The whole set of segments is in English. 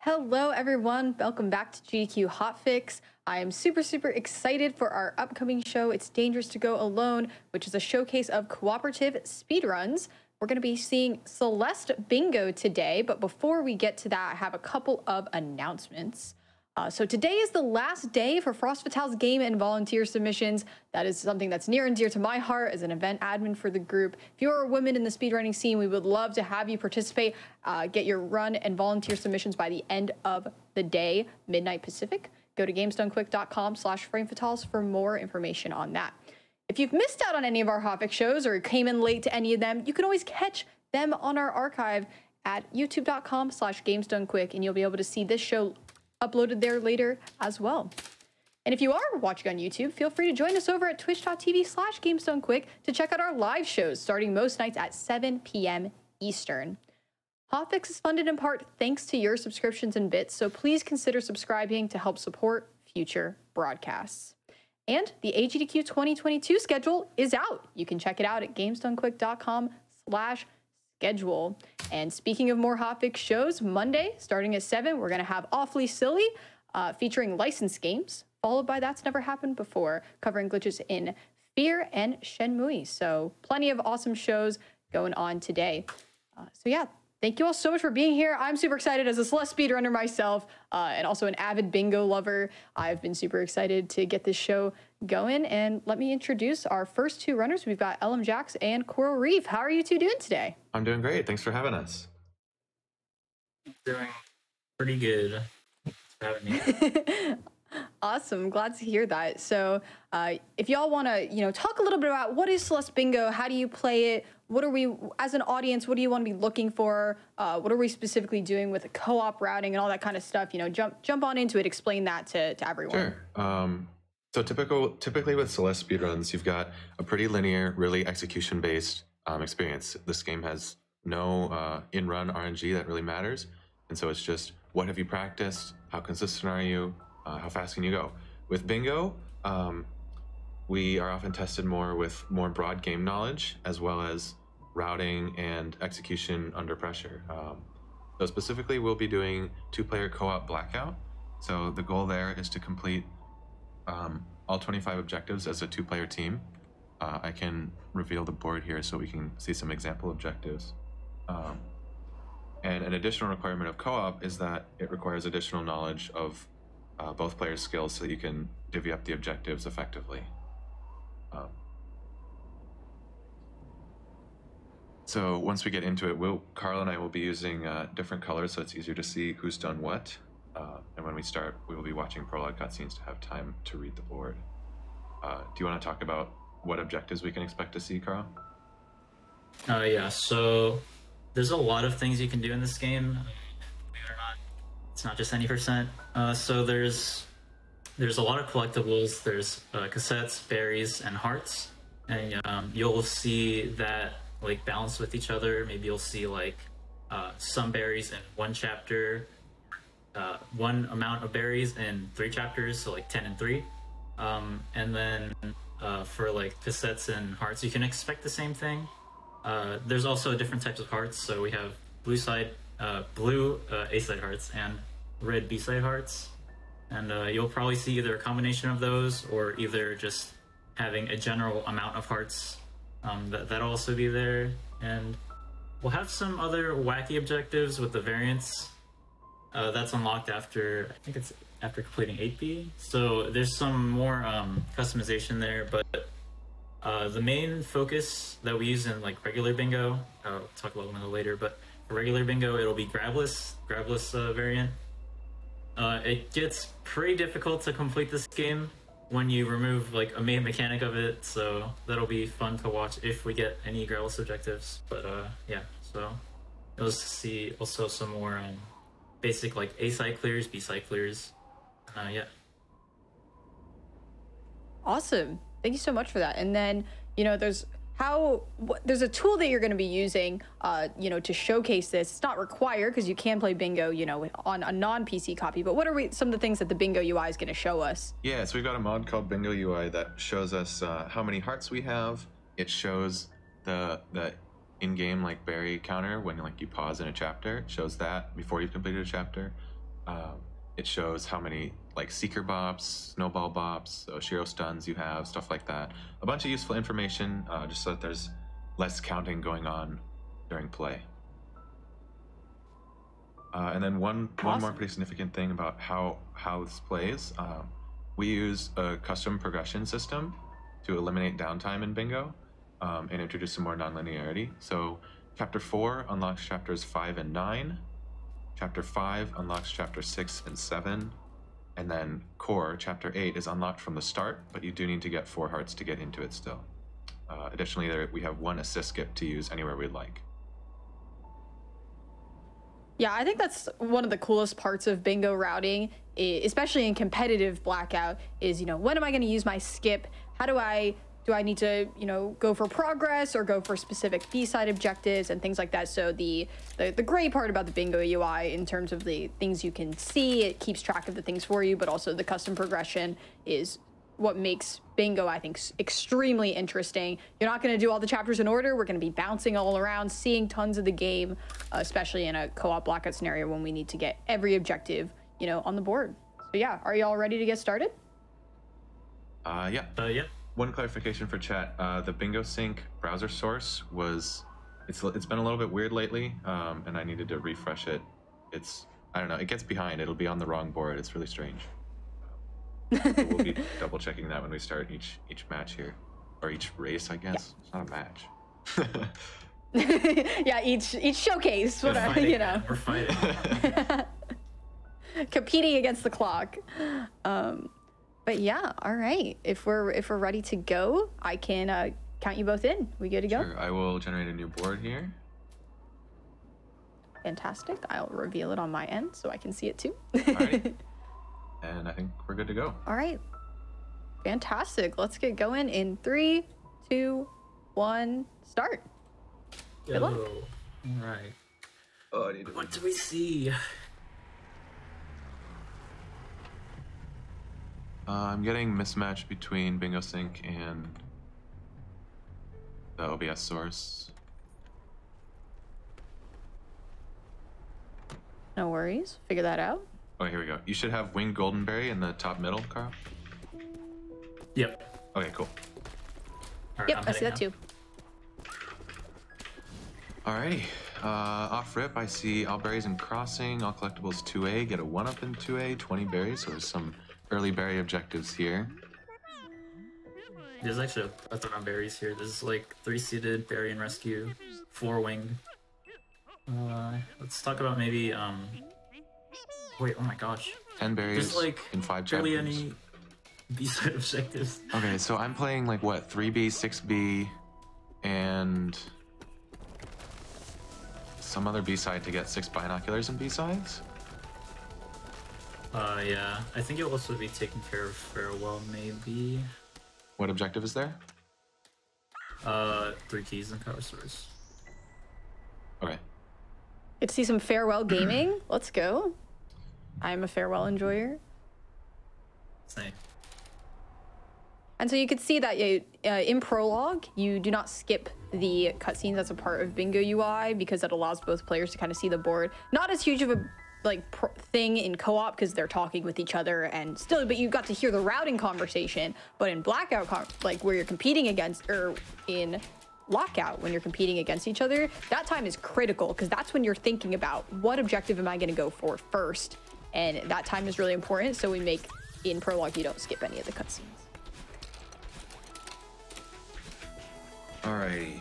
Hello everyone, welcome back to GDQ Hotfix. I am super excited for our upcoming show, It's Dangerous to Go Alone, which is a showcase of cooperative speedruns. We're going to be seeing Celeste Bingo today, but before we get to that, I have a couple of announcements. So today is the last day for Frost Fatale's game and volunteer submissions. That is something that's near and dear to my heart as an event admin for the group. If you're a woman in the speedrunning scene, we would love to have you participate. Get your run and volunteer submissions by the end of the day, midnight Pacific. Go to gamesdonequick.com/framefatales for more information on that. If you've missed out on any of our Hotfix shows or came in late to any of them, you can always catch them on our archive at youtube.com/gamesdonequick, and you'll be able to see this show uploaded there later as well. And if you are watching on YouTube, feel free to join us over at twitch.tv/gamesdonequick to check out our live shows starting most nights at 7 p.m. Eastern. Hotfix is funded in part thanks to your subscriptions and bits, so please consider subscribing to help support future broadcasts. And the GDQ 2022 schedule is out. You can check it out at gamesdonequick.com/schedule. And speaking of more Hotfix shows, Monday, starting at 7, we're going to have Awfully Silly, featuring licensed games, followed by That's Never Happened Before, covering glitches in Fear and Shenmue. So plenty of awesome shows going on today. So yeah, thank you all so much for being here. I'm super excited as a Celeste speedrunner myself, and also an avid bingo lover. I've been super excited to get this show going. And let me introduce our first two runners. We've got LM Jax and Coral Reef. How are you two doing today? I'm doing great. Thanks for having us. Doing pretty good. Thanks for having me. Awesome. Glad to hear that. So if y'all want to, talk a little bit about what is Celeste Bingo? How do you play it? What are we, as an audience, what do you want to be looking for? What are we specifically doing with the co-op routing and all that kind of stuff? Jump on into it. Explain that to everyone. Sure. So typically with Celeste speedruns, you've got a pretty linear, really execution-based experience. This game has no in-run RNG that really matters. And so it's just, what have you practiced? How consistent are you? How fast can you go? With Bingo, we are often tested more with more broad game knowledge, as well as routing and execution under pressure. So specifically, we'll be doing two-player co-op Blackout. So the goal there is to complete all 25 objectives as a two-player team. I can reveal the board here so we can see some example objectives. And an additional requirement of co-op is that it requires additional knowledge of both players' skills so that you can divvy up the objectives effectively. So once we get into it, Carl and I will be using different colors so it's easier to see who's done what. And when we start, we will be watching prologue cutscenes to have time to read the board. Do you want to talk about what objectives we can expect to see, Carl? Yeah, so there's a lot of things you can do in this game. Believe it or not, it's not just any percent. So there's a lot of collectibles. There's cassettes, berries, and hearts. And you'll see that like balance with each other. Maybe you'll see like some berries in one chapter, one amount of berries in 3 chapters, so like 10 and 3. And then for like cassettes and hearts, you can expect the same thing. There's also different types of hearts. So we have blue A-side hearts and red B-side hearts. And you'll probably see either a combination of those or either just having a general amount of hearts. That'll also be there. And we'll have some other wacky objectives with the variants. That's unlocked after, I think it's after completing 8B. So there's some more customization there, but the main focus that we use in like regular bingo, I'll talk about one of the later, but for regular bingo, it'll be grabless variant. It gets pretty difficult to complete this game when you remove like a main mechanic of it, so that'll be fun to watch if we get any grabless objectives. But yeah, so you'll see also some more basic like A-side clears, B-side clears. Yeah. Awesome. Thank you so much for that. And then, there's a tool that you're going to be using, to showcase this. It's not required because you can play bingo, on a non-PC copy. But what are some of the things that the bingo UI is going to show us? Yeah, so we've got a mod called Bingo UI that shows us how many hearts we have. It shows the in-game like berry counter when you pause in a chapter. It shows that before you've completed a chapter. It shows how many like seeker bops, snowball bops, Shiro stuns you have, stuff like that. A bunch of useful information, just so that there's less counting going on during play. And then one more pretty significant thing about how this plays. We use a custom progression system to eliminate downtime in Bingo and introduce some more nonlinearity. So Chapter 4 unlocks chapters 5 and 9. Chapter 5 unlocks chapter 6 and 7. And then Core, chapter 8, is unlocked from the start, but you do need to get 4 hearts to get into it still. Additionally, we have 1 assist skip to use anywhere we'd like. Yeah, I think that's one of the coolest parts of Bingo routing, especially in competitive Blackout, is, when am I going to use my skip? How do I need to, go for progress or go for specific B-side objectives and things like that? So the great part about the Bingo UI in terms of the things you can see, it keeps track of the things for you, but also the custom progression is what makes Bingo, I think, extremely interesting. You're not going to do all the chapters in order. We're going to be bouncing all around, seeing tons of the game, especially in a co-op Blackout scenario when we need to get every objective, on the board. So yeah, are you all ready to get started? Yeah. Yeah. One clarification for chat: the Bingo Sync browser source it's been a little bit weird lately, and I needed to refresh it. I don't know, it gets behind. It'll be on the wrong board. It's really strange. So we'll be double checking that when we start each match here, or each race, I guess. Yeah. It's not a match. Yeah, each showcase. We're fighting. Competing against the clock. But yeah, all right. If we're ready to go, I can count you both in. We good to go? Sure. I will generate a new board here. Fantastic. I'll reveal it on my end so I can see it too. Alrighty. And I think we're good to go. All right. Fantastic. Let's get going in 3, 2, 1, start. Good luck. All right. Oh, What do we see? I'm getting mismatch between Bingo Sync and the OBS source. No worries. Figure that out. Oh, here we go. You should have Winged Goldenberry in the top middle, Carl. Yep. Okay, cool. All right, Yep, I see that too. Alrighty. Off rip, I see all berries and crossing, all collectibles 2A, get a 1-up in 2A, 20 berries, so there's some early berry objectives here. There's actually a ton of berries here. There's like 3-seated berry and rescue, 4-winged. Let's talk about maybe wait, oh my gosh. 10 berries There's like in 5 barely chapters. any B-side objectives. Okay, so I'm playing like what, 3B, 6B, and some other B-side to get 6 binoculars and B-sides? Yeah. I think you'll also be taking care of Farewell, maybe. What objective is there? 3 keys and power source. Okay. Get to see some Farewell gaming. Let's go. I'm a Farewell enjoyer. Same. And so you could see that in Prologue, you do not skip the cutscenes as a part of Bingo UI because that allows both players to kind of see the board. Not as huge of a thing in co-op because they're talking with each other and still, but you got to hear the routing conversation. But in Blackout, where you're competing against, or in Lockout, when you're competing against each other, that time is critical because that's when you're thinking about what objective am I going to go for first, and that time is really important. So we make in Prologue you don't skip any of the cutscenes. Alrighty.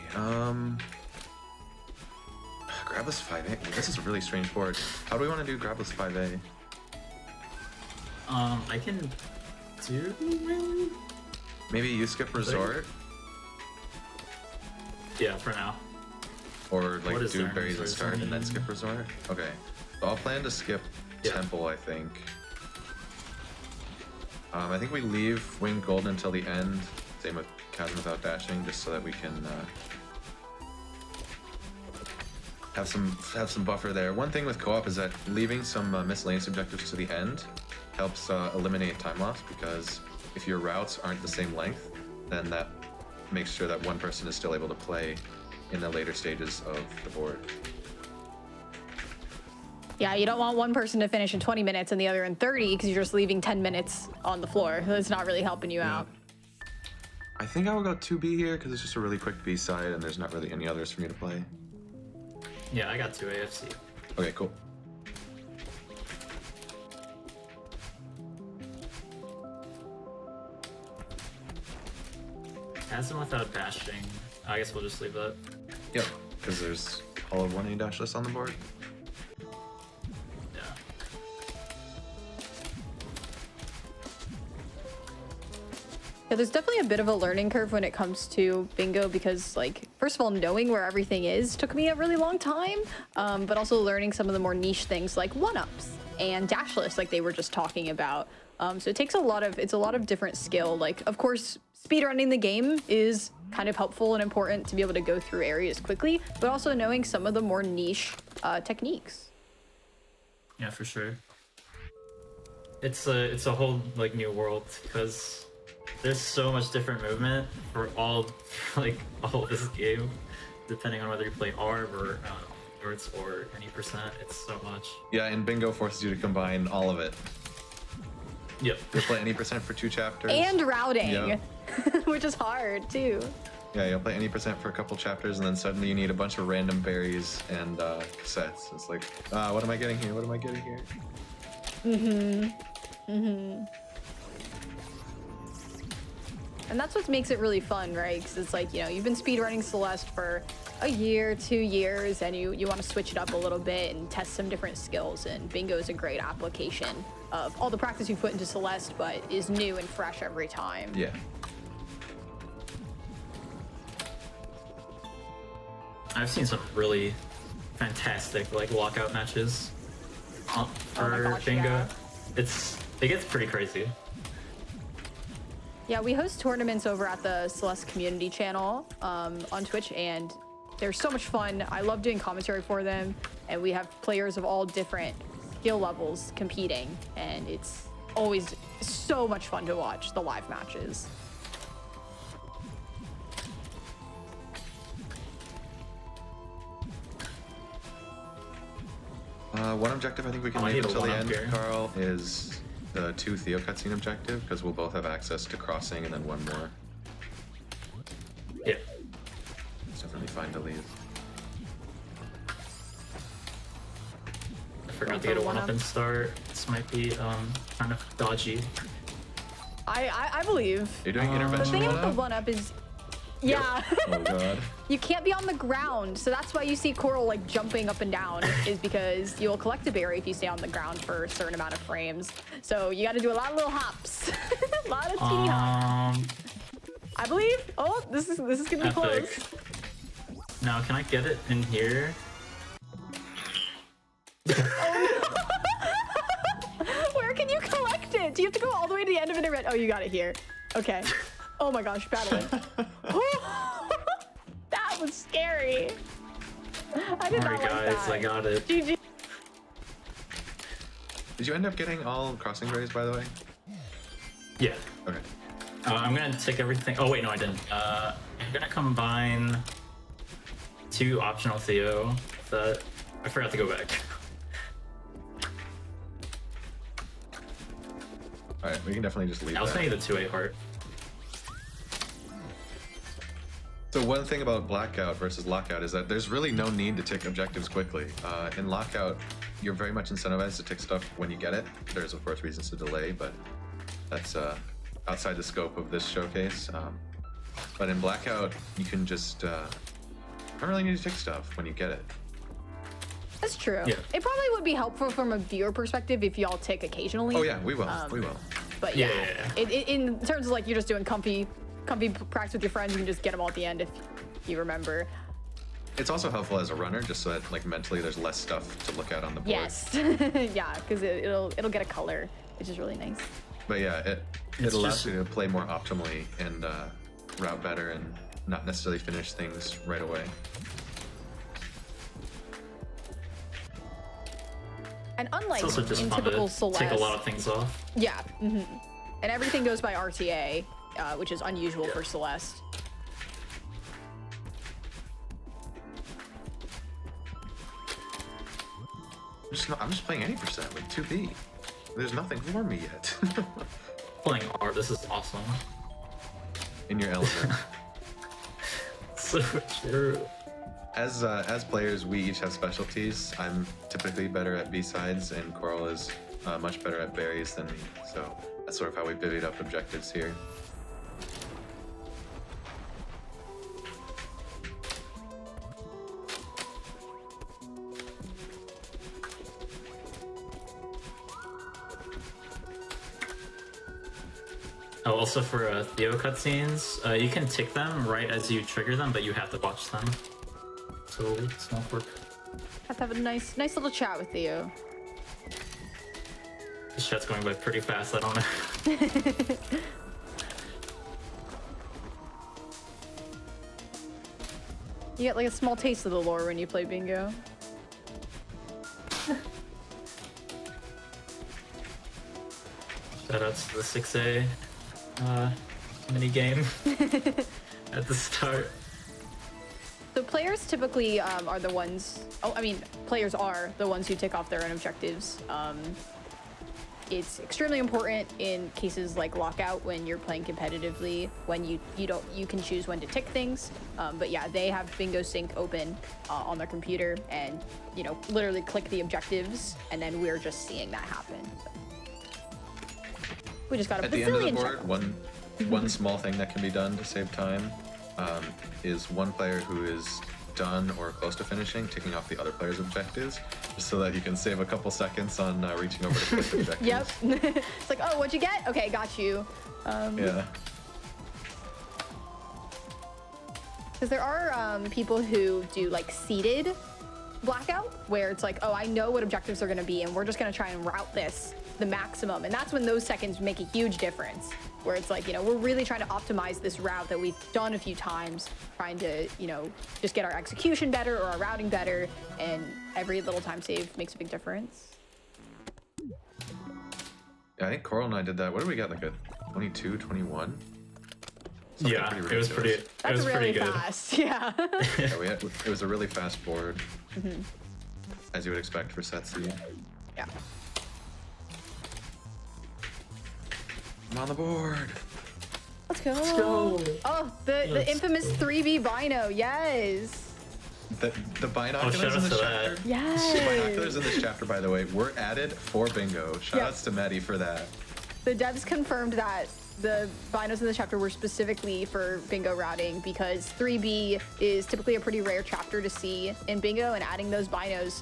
Grabless 5A. This is a really strange board. How do we want to do Grabless 5A? I can do really? Maybe you skip Resort? Yeah, for now. Or like What is do there? berries and start and then skip Resort? Okay. So I'll plan to skip Temple, I think. I think we leave Winged Golden until the end. Same with Chasm Without Dashing, just so that we can have some buffer there. One thing with co-op is that leaving some miscellaneous objectives to the end helps eliminate time loss, because if your routes aren't the same length, then that makes sure that one person is still able to play in the later stages of the board. Yeah, you don't want one person to finish in 20 minutes and the other in 30 because you're just leaving 10 minutes on the floor. That's not really helping you out. I think I will go 2B here because it's just a really quick B side and there's not really any others for me to play. Yeah, I got 2 AFC. Okay, cool. As and without dashing, I guess we'll just leave that. Yep, because there's all of 1A dashless on the board. Yeah. Yeah, there's definitely a bit of a learning curve when it comes to bingo because, like, first of all, knowing where everything is took me a really long time, but also learning some of the more niche things like one-ups and dashless, like they were just talking about. So it takes a lot of different skill. Like, of course, speedrunning the game is kind of helpful and important to be able to go through areas quickly, but also knowing some of the more niche techniques. Yeah, for sure. It's a whole like new world because there's so much different movement for all this game, depending on whether you play ARB or or any percent. It's so much. Yeah, and bingo forces you to combine all of it. Yep. You'll play any percent for 2 chapters. And routing, Yep. which is hard too. Yeah, you'll play any percent for a couple chapters, and then suddenly you need a bunch of random berries and cassettes. It's like, what am I getting here? What am I getting here? And that's what makes it really fun, right? Because it's like, you know, you've been speedrunning Celeste for a year, 2 years, and you want to switch it up a little bit and test some different skills. And bingo is a great application of all the practice you've put into Celeste, but is new and fresh every time. Yeah. I've seen some really fantastic like walkout matches for bingo. Yeah. It gets pretty crazy. Yeah, we host tournaments over at the Celeste community channel on Twitch, and they're so much fun. I love doing commentary for them, and we have players of all different skill levels competing, and it's always so much fun to watch the live matches. One objective I think we can I leave need a until the one-up end, here. Carl, is the 2 Theo cutscene objective, because we'll both have access to crossing and then one more. Yeah. It's definitely fine to leave. I forgot to get a one-up and start. This might be kind of dodgy. I believe. You're doing The intervention thing with the one-up? one-up is, yeah. Oh god. You can't be on the ground, so that's why you see Coral like jumping up and down, is because you'll collect a berry if you stay on the ground for a certain amount of frames. So you got to do a lot of little hops, a lot of teeny hops. I believe. Oh, this is gonna be close. Now, can I get it in here? Oh no! Where can you collect it? Do you have to go all the way to the end of it? Oh, you got it here. Okay. Oh my gosh, battling. That was scary. I did not like Alright guys, that. I got it. GG. Did you end up getting all crossing berries, by the way? Yeah. Okay. I'm gonna take everything. Oh wait, no, I didn't. I'm gonna combine 2 optional Theo. That I forgot to go back. Alright, we can definitely just leave I was that. thinking the 2A heart. So one thing about Blackout versus Lockout is that there's really no need to tick objectives quickly. In Lockout, you're very much incentivized to tick stuff when you get it. There's of course reasons to delay, but that's outside the scope of this showcase. But in Blackout, you can just don't really need to tick stuff when you get it. That's true. Yeah. It probably would be helpful from a viewer perspective if y'all tick occasionally. Oh yeah, we will. We will. But Yeah, yeah, yeah, in terms of like you're just doing comfy practice with your friends, you can just get them all at the end if you remember. It's also helpful as a runner, just so that like mentally there's less stuff to look at on the board. Yes. Yeah, because it'll get a color, which is really nice. But yeah, it It's allows just- you to play more optimally and route better and not necessarily finish things right away. And unlike It's also just in fun typical to Celeste, take a lot of things off. yeah, and everything goes by RTA, which is unusual for Celeste. I'm just playing any percent with 2B. There's nothing for me yet. Playing R, this is awesome. In your element. So true. As players, we each have specialties. I'm typically better at B-sides, and Coral is much better at berries than me. So that's sort of how we divvied up objectives here. Oh, also for Theo cutscenes, you can tick them right as you trigger them, but you have to watch them. So it's not work. Have to have a nice little chat with you. This chat's going by pretty fast, I don't know. You get like a small taste of the lore when you play bingo. Shoutouts to the 6A mini game at the start. So players typically are the ones, players are the ones who tick off their own objectives. It's extremely important in cases like Lockout when you're playing competitively, when you can choose when to tick things. But yeah, they have Bingo Sync open on their computer, and literally click the objectives, and then we're just seeing that happen. So we just got a at the end of the board. One small thing that can be done to save time is one player who is done or close to finishing ticking off the other player's objectives, just so that you can save a couple seconds on reaching over to click objectives. Yep. It's like, oh, what'd you get? Okay, got you. Yeah. Because there are people who do like seeded Blackout, where it's like, oh, I know what objectives are going to be, and we're just going to try and route this the maximum. And that's when those seconds make a huge difference, where it's like, we're really trying to optimize this route that we've done a few times, trying to, just get our execution better or our routing better, and every little time save makes a big difference. Yeah, I think Coral and I did that. What did we get? Like a 22, 21? Something yeah, it was pretty. That's pretty really good. fast. Yeah. Yeah, it was a really fast board, as you would expect for set C. Yeah. I'm on the board. Let's go. Let's go. Oh, the infamous 3B Bino. Yes. The binoculars shout in out this to chapter. that. Yes. The binoculars in this chapter, by the way, were added for bingo. Shoutouts to Maddie for that. The devs confirmed that the binos in the chapter were specifically for bingo routing, because 3B is typically a pretty rare chapter to see in bingo, and adding those binos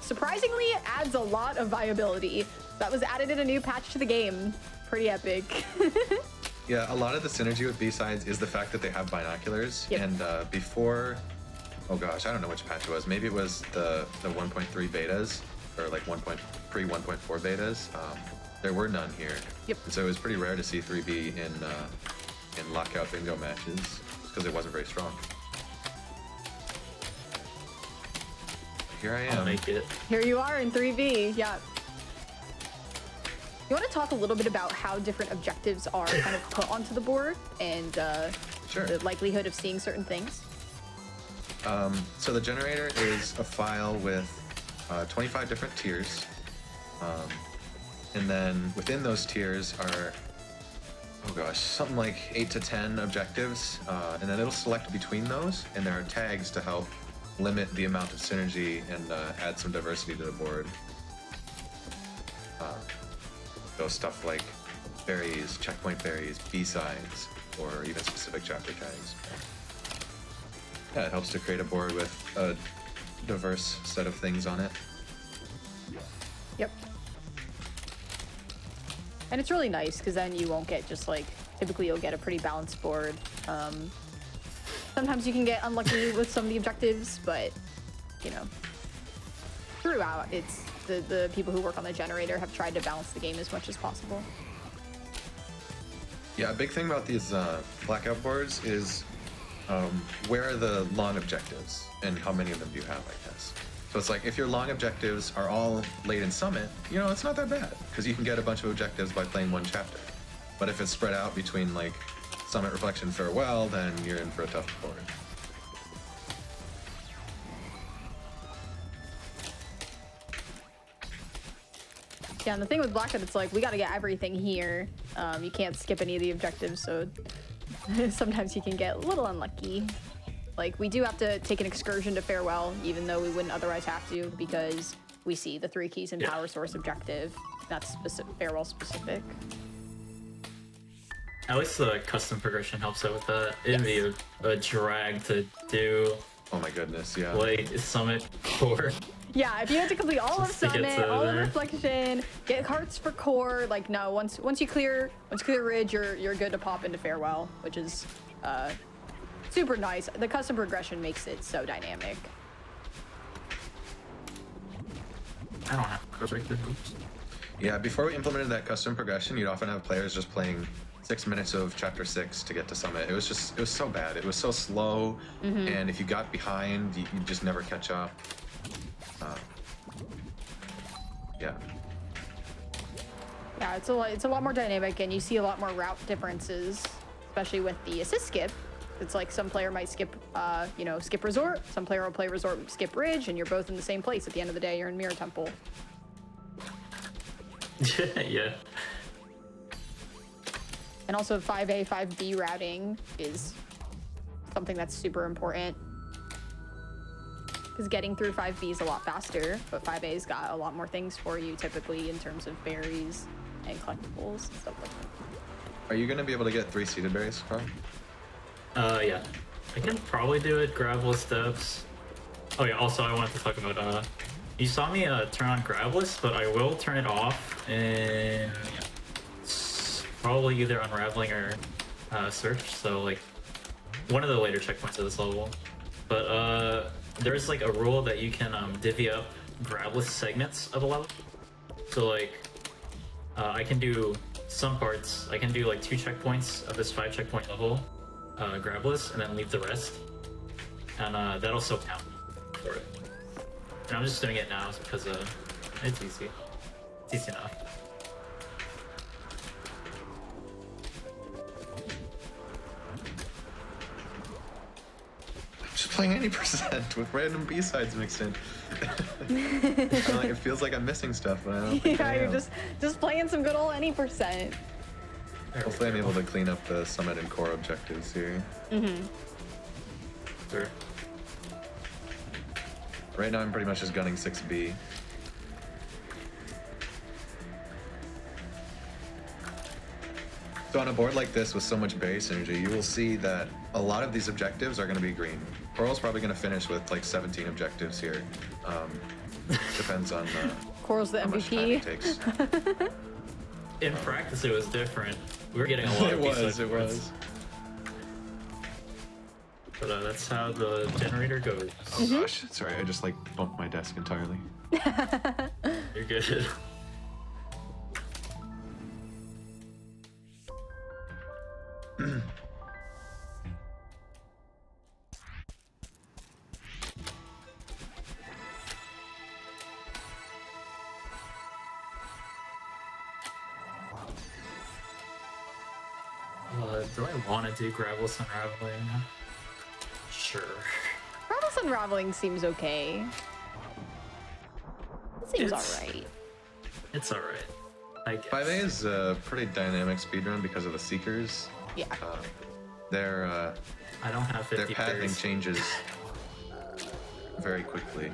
surprisingly adds a lot of viability. That was added in a new patch to the game. Pretty epic. Yeah, a lot of the synergy with B-sides is the fact that they have binoculars. Yep. And before, oh gosh, I don't know which patch it was. Maybe it was the 1.3 betas, or like pre-1.4 betas. There were none here. Yep. And so it was pretty rare to see 3B in Lockout Bingo matches, because it wasn't very strong. Here I am. I'll make it. Here you are in 3B. Yeah. You want to talk a little bit about how different objectives are kind of put onto the board, and Sure. the likelihood of seeing certain things? So the generator is a file with 25 different tiers. And then within those tiers are, oh gosh, something like 8 to 10 objectives. And then it'll select between those, and there are tags to help limit the amount of synergy and add some diversity to the board. Those stuff like berries, checkpoint berries, B-sides, or even specific chapter tags. Yeah, it helps to create a board with a diverse set of things on it. Yep. And it's really nice, because then you won't get just like, typically you'll get a pretty balanced board. Sometimes you can get unlucky with some of the objectives, but throughout, it's the people who work on the generator have tried to balance the game as much as possible. Yeah, a big thing about these blackout boards is where are the long objectives, and how many of them do you have, I guess. So it's like, if your long objectives are all late in Summit, it's not that bad, because you can get a bunch of objectives by playing one chapter. But if it's spread out between like Summit, Reflection, Farewell, then you're in for a tough board. Yeah, and the thing with Blackout, it's like, we gotta get everything here. You can't skip any of the objectives, so sometimes you can get a little unlucky. Like, we do have to take an excursion to Farewell, even though we wouldn't otherwise have to, because we see the 3 keys and power source objective. That's Farewell specific. At least the custom progression helps out with that. It'd be a drag to do. Oh my goodness, yeah. Like, Summit Core. Yeah, if you had to complete all of Summit, all of there. Reflection, get hearts for Core, like, no, once you clear Ridge, you're good to pop into Farewell, which is super nice. The custom progression makes it so dynamic. I don't have perspective. Yeah, before we implemented that custom progression, you'd often have players just playing 6 minutes of chapter 6 to get to Summit. It was so bad. It was so slow, and if you got behind, you just never catch up. Yeah. Yeah, it's a lot more dynamic, and you see a lot more route differences, especially with the assist skip. It's like some player might skip, skip Resort. Some player will play Resort, skip Ridge, and you're both in the same place. At the end of the day, you're in Mirror Temple. Yeah. And also 5A, 5B routing is something that's super important. Because getting through 5B is a lot faster, but 5A's got a lot more things for you typically in terms of berries and collectibles and stuff like that. Are you going to be able to get 3 seeded berries, Carl? Yeah. I can probably do it, Gravelous Steps. Oh yeah, also I wanted to talk about, you saw me turn on Gravelous, but I will turn it off in probably either Unraveling or Search, so like one of the later checkpoints of this level. But there's like a rule that you can divvy up Gravelous segments of a level. So like I can do some parts, I can do like 2 checkpoints of this 5 checkpoint level, Gravelous, and then leave the rest. And that'll still count for it. And I'm just doing it now because it's easy. It's easy enough. I'm just playing any % with random B-sides mixed in. It feels like I'm missing stuff, but I don't think I am. You're just playing some good old any %. Hopefully I'm able to clean up the Summit and Core objectives here. Sure. Right now I'm pretty much just gunning 6B. So on a board like this with so much berry synergy, you will see that a lot of these objectives are going to be green. Coral's probably going to finish with like 17 objectives here. Depends on Coral's the how much time MVP. it takes. In practice, it was different. We were getting a lot of It was. But that's how the generator goes. Oh gosh, sorry, I just like bumped my desk entirely. You're good. Do I want to do Gravelous Unraveling? Sure. Gravelous Unraveling seems okay. It seems alright. It's alright, I guess. 5A is a pretty dynamic speedrun because of the Seekers. Yeah. Their I don't have 50 pathing berries. changes very quickly.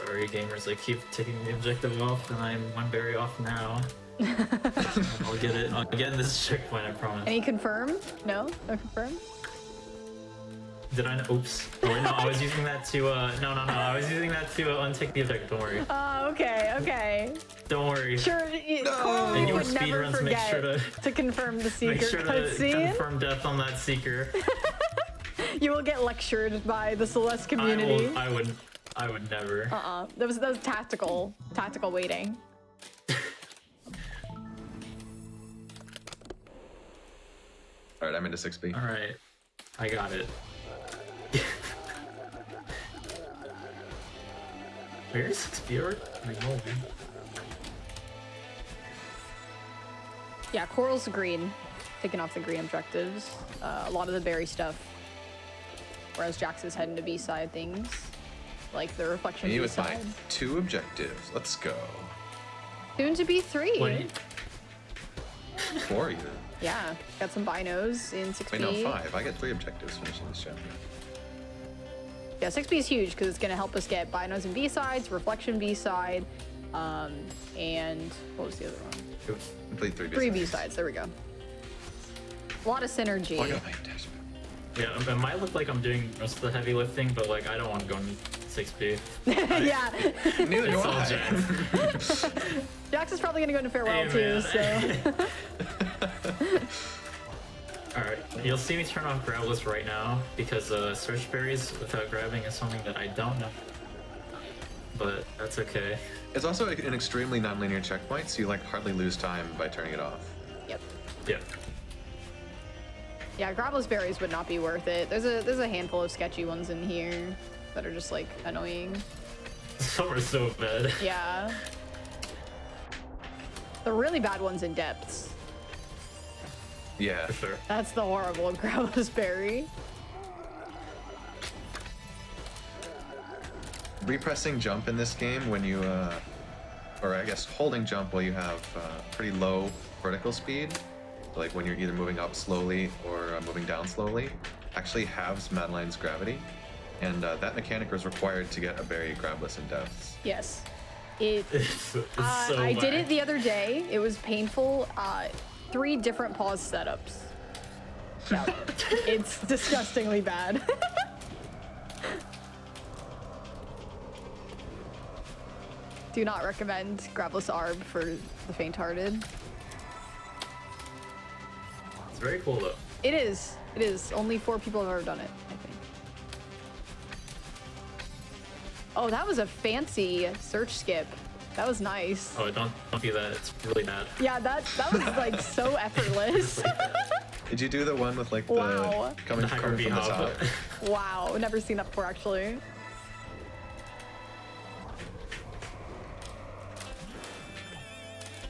Sorry, gamers, I keep taking the objective off, and I'm 1 berry off now. I'll get it. I'll get this checkpoint, I promise. Any confirm? No? No confirm? Did I? Oops. Oh, wait, no, I was using that to, no, I was using that to untick the objective, don't worry. Oh, okay. Don't worry. Sure, Coral And your would never speedruns, make forget sure to confirm the Seeker make sure to cutscene. confirm death on that Seeker. You will get lectured by the Celeste community. I would never. That was tactical waiting. Alright, I'm into 6B. Alright. I got it. Where's 6B already? Like, holy. Yeah, Coral's green. Taking off the green objectives. A lot of the berry stuff. whereas Jax is heading to B side things, like the reflection Me B with my side. 2 objectives. Let's go. Soon to be 3. Wait. 4 even. Yeah, got some binos in 6B. Wait, no, 5. I get 3 objectives finishing this chapter. Yeah, 6B is huge because it's going to help us get binos and B-sides, reflection B-side, and what was the other one? Complete 3 3 B-sides, there we go. A lot of synergy. Oh, I got my dashboard. Yeah, it might look like I'm doing most of the heavy lifting, but like I don't want to go in 6B. Yeah. Neither do It's all I. Jax. Jax is probably going to go into farewell Hey, too, man. so. Alright, you'll see me turn off grabless right now because search berries without grabbing is something that I don't know. But that's okay. It's also an extremely non-linear checkpoint, so you like hardly lose time by turning it off. Yep. Yeah. Yeah, grabless berries would not be worth it. There's a handful of sketchy ones in here that are just like annoying. Some are so bad. Yeah. The really bad ones in depths. Yeah. For sure. That's the horrible grabless berry. Repressing jump in this game when you, or I guess holding jump while you have pretty low vertical speed, like when you're either moving up slowly or moving down slowly, actually halves Madeline's gravity. And that mechanic was required to get a berry grabless in depths. Yes. It. It's so I did bad. it the other day. It was painful. 3 different pause setups. Yeah, it's disgustingly bad. Do not recommend grabless arb for the faint-hearted. It's very cool though. It is. It is. Only 4 people have ever done it, I think. Oh, that was a fancy search skip. That was nice. Oh, don't do that. It's really bad. Yeah, that was like so effortless. Did you do the one with like the Wow. coming The from the hyper top? behob. Wow, never seen that before actually.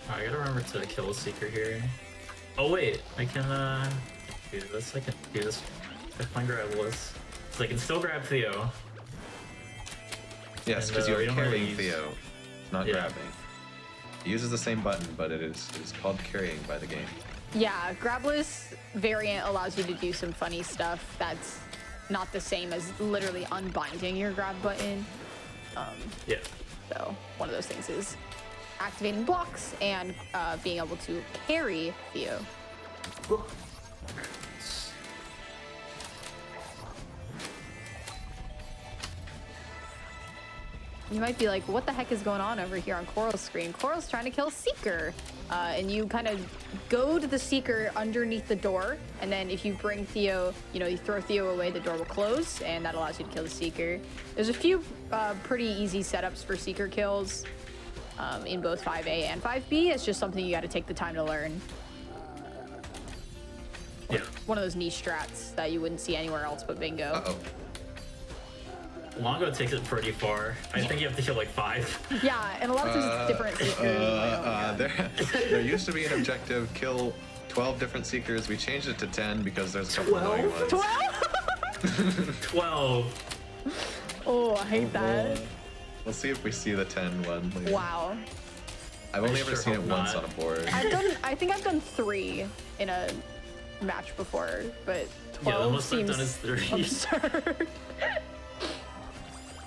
I gotta remember to kill a seeker here. Oh wait, I can do this. I can do this if my grab was. So I can still grab Theo. Yes, And, because you're we don't really carrying use- Theo, not Yeah. grabbing. He uses the same button, but it is called carrying by the game. Yeah, grabless variant allows you to do some funny stuff that's not the same as literally unbinding your grab button. Yeah. So one of those things is activating blocks and being able to carry Theo. You might be like, what the heck is going on over here on Coral's screen? Coral's trying to kill Seeker. And you kind of goad the Seeker underneath the door. And then if you bring Theo, you throw Theo away, the door will close. And that allows you to kill the Seeker. There's a few pretty easy setups for Seeker kills in both 5A and 5B. It's just something you got to take the time to learn. Yeah. One of those niche strats that you wouldn't see anywhere else but Bingo. Uh-oh. Longo takes it pretty far. I think you have to kill like 5. Yeah, and a lot of times it's different Seekers. Like, oh my God. There used to be an objective, kill 12 different seekers. We changed it to 10 because there's a couple annoying ones. 12? 12. Oh, I hate that. We'll see if we see the 10 one later. Wow. I've only I ever sure seen it hope once not. on a board. I think I've done 3 in a match before, but 12 Yeah, the most I've seems done is 3. absurd.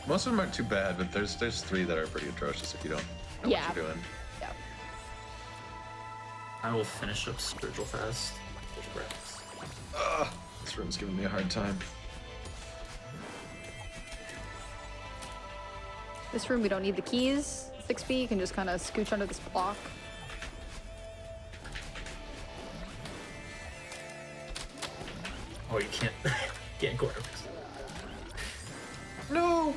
Most of them aren't too bad, but there's 3 that are pretty atrocious if you don't know Yeah. what you're doing. Yeah. I will finish up spiritual fast. This room's giving me a hard time. This room, we don't need the keys. 6B, you can just kind of scooch under this block. Oh, you can't. Can't go. No!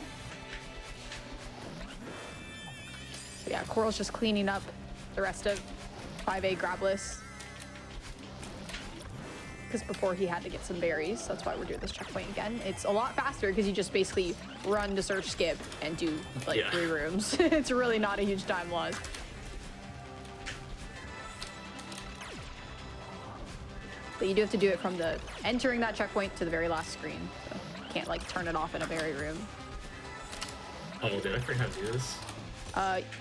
So yeah, Coral's just cleaning up the rest of 5A grabless. Because before he had to get some berries. That's why we're doing this checkpoint again. It's a lot faster because you just basically run to search skip and do like Yeah. 3 rooms. It's really not a huge time loss. But you do have to do it from the entering that checkpoint to the very last screen. So can't like turn it off in a berry room. Oh, did I forget how to do this?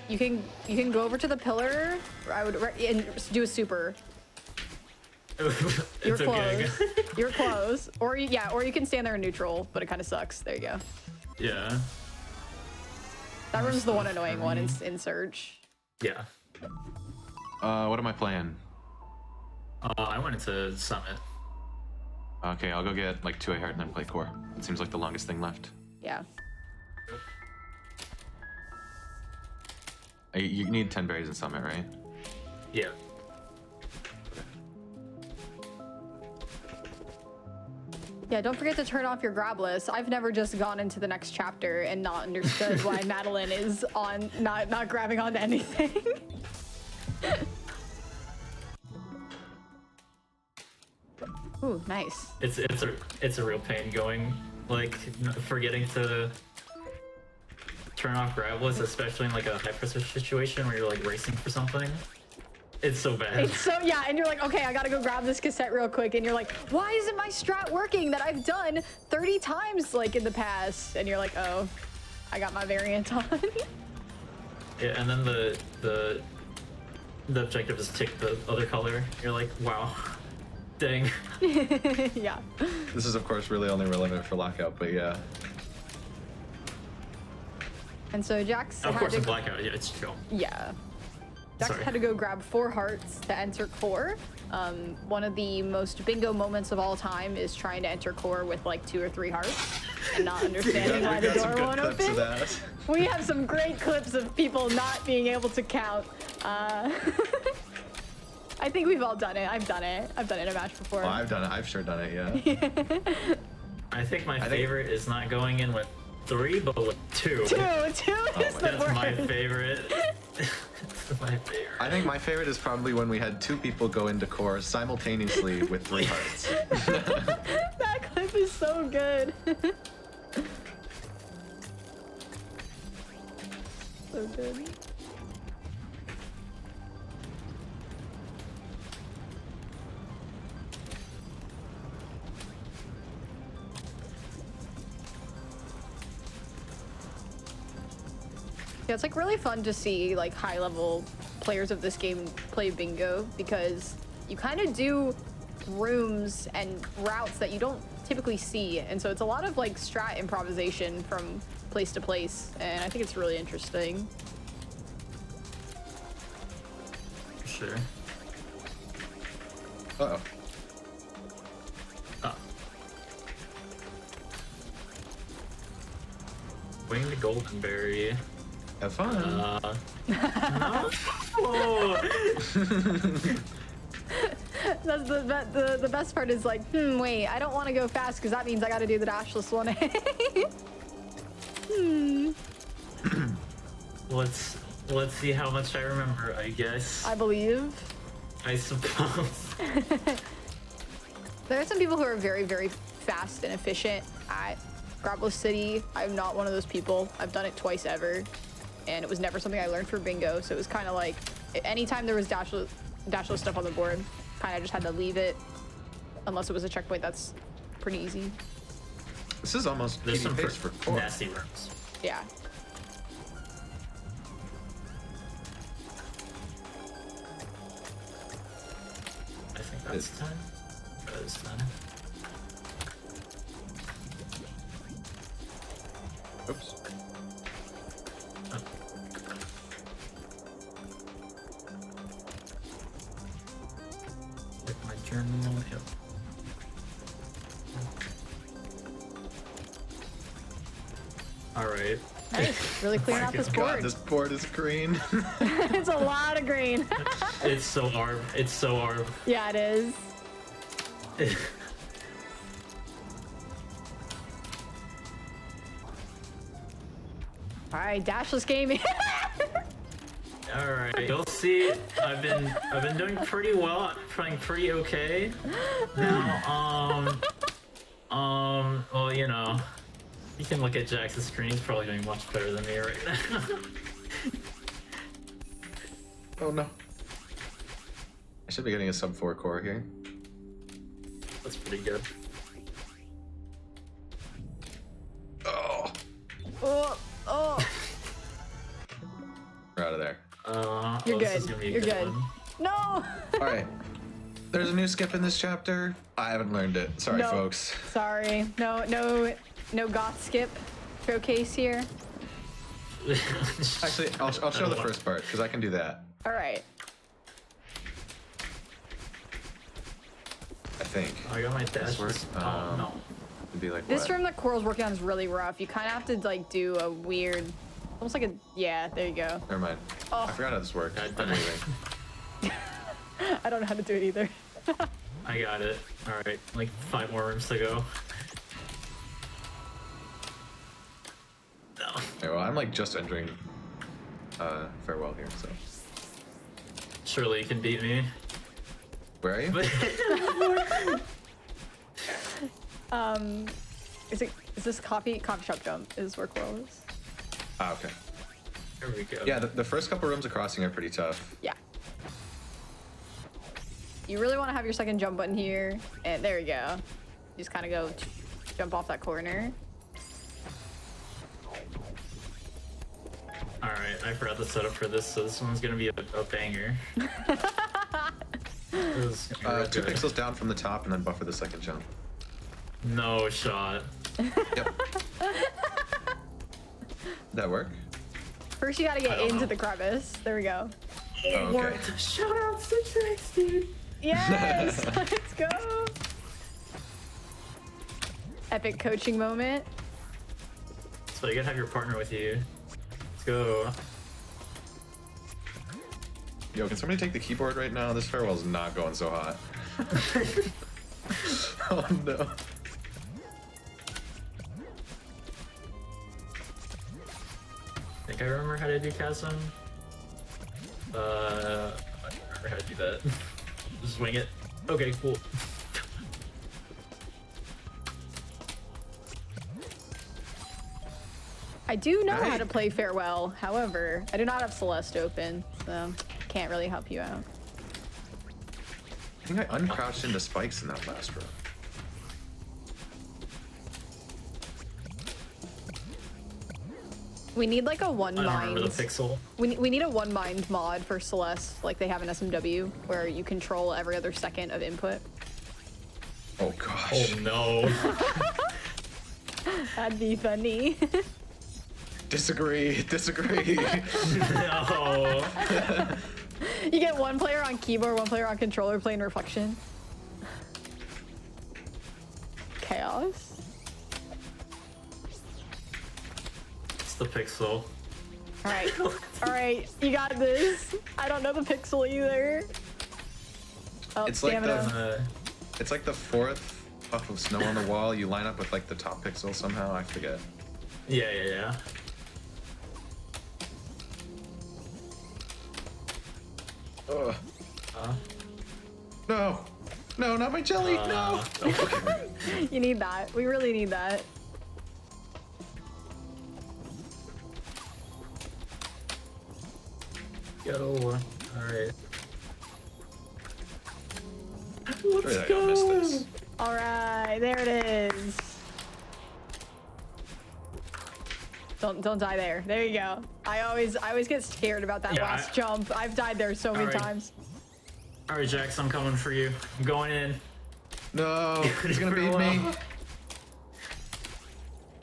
You can go over to the pillar. And do a super. You're close. Okay. You're close. Or you can stand there in neutral, but it kind of sucks. There you go. Yeah. That room's the one annoying one in Surge. Yeah. What am I playing? I went into Summit. Okay, I'll go get like 2A heart and then play core. It seems like the longest thing left. Yeah. You need 10 berries in Summit, right? Yeah. Yeah, don't forget to turn off your grab list. I've never just gone into the next chapter and not understood why Madeline is on not grabbing onto anything. Ooh, nice. It's a real pain going, like, forgetting to turn off grab lists, especially in like a high pressure situation where you're like racing for something. It's so bad. It's so, yeah, and you're like, okay, I gotta go grab this cassette real quick, and you're like, why isn't my strat working that I've done 30 times like in the past? And you're like, oh, I got my variant on. Yeah, and then the objective is tick the other color. You're like, wow, dang. Yeah. This is of course really only relevant for Blackout, but yeah. And so Jax Of had course, to, in Blackout, yeah, it's chill. yeah. Jax Sorry. had to go grab 4 hearts to enter core. One of the most bingo moments of all time is trying to enter core with like 2 or 3 hearts and not understanding why the door won't open. We have some great clips of people not being able to count. I think we've all done it. I've done it. I've done it in a match before. Oh, I've done it. I've sure done it, yeah. I think my favorite is not going in with 3, but with 2. 2 is the That's worst. my favorite. That's my favorite. I think my favorite is probably when we had 2 people go into core simultaneously with 3 hearts. That clip is so good. So good. Yeah, it's like really fun to see like high level players of this game play bingo because you kind of do rooms and routes that you don't typically see, and so it's a lot of like strat improvisation from place to place, and I think it's really interesting. Sure. Uh-oh. Oh. Winged Goldenberry. Have fun. No. That's the best part is like, wait, I don't want to go fast because that means I got to do the dashless one. Let's see how much I remember, I guess. I believe. I suppose. There are some people who are very, very fast and efficient at Grabless City. I'm not one of those people. I've done it twice ever, and it was never something I learned for bingo, so it was kind of like, anytime there was dashless stuff on the board, kind of just had to leave it, unless it was a checkpoint that's pretty easy. This is almost There's some pace for core. nasty rooms. Yeah. I think that's 10. That is 10. Oops. With my journal. Yep. All right. Nice. Really clearing out this God, board. this board is green. It's a lot of green. It's so ARB. It's so ARB. Yeah, it is. All right, dashless gaming. All right, you'll see. I've been doing pretty well. I'm playing pretty okay. Now, well, you know, you can look at Jax's screen. He's probably doing much better than me right now. Oh no. I should be getting a sub 4 core here. That's pretty good. you're this is good. gonna be a You're good. one. No. All right. There's a new skip in this chapter. I haven't learned it. Sorry, No. folks. Sorry. No goth skip showcase here. Actually, I'll show the first part because I can do that. All right. I think. I got my dash. work? Oh no. It'd be like This what? room that Coral's working on is really rough. You kind of have to like do a weird, almost like a, yeah, there you go. Never mind. Oh. I forgot how this worked. I- I'm leaving. I don't know how to do it either. I got it. All right, like 5 more rooms to go. No. Okay, well, I'm like just entering farewell here, so. Surely you can beat me. Where are you? Is this coffee shop jump is where Coral is? Ah, okay. There we go. Yeah, the first couple rooms of crossing are pretty tough. Yeah. You really want to have your second jump button here, and there you go. You just kind of go jump off that corner. All right, I forgot the setup for this, so this one's gonna be a banger. This is gonna be real 2 good. pixels down from the top and then buffer the second jump. No shot. Yep. that work? First, you gotta I get don't into know. the crevice. There we go. Oh, okay. Shout out Citrix, dude. Yes, let's go. Epic coaching moment. So you gotta have your partner with you. Let's go. Yo, can somebody take the keyboard right now? This farewell's not going so hot. Oh no. I think I remember how to do chasm. I don't remember how to do that. Just wing it. Okay, cool. I do know how Right. to play farewell. However, I do not have Celeste open, so can't really help you out. I think I uncrouched into spikes in that last row. We need like a one I don't mind. remember the pixel. We need a one mind mod for Celeste, like they have in SMW, where you control every other second of input. Oh gosh. Oh no. That'd be funny. Disagree. Disagree. No. You get one player on keyboard, one player on controller playing reflection. Chaos. It's the pixel. Alright. Alright, you got this. I don't know the pixel either. Oh, It's like stamina. the- It's like the 4th puff of snow on the wall. You line up with like the top pixel somehow. I forget. Yeah. Ugh. Uh, No. No, not my jelly. No. okay. You need that. We really need that. Go. Alright. Sorry that I missed this. Alright, there it is. Don't die there. There you go. I always get scared about that Yeah, last jump. I've died there so many Alright. times. Alright, Jax, I'm coming for you. I'm going in. No. He's gonna beat me.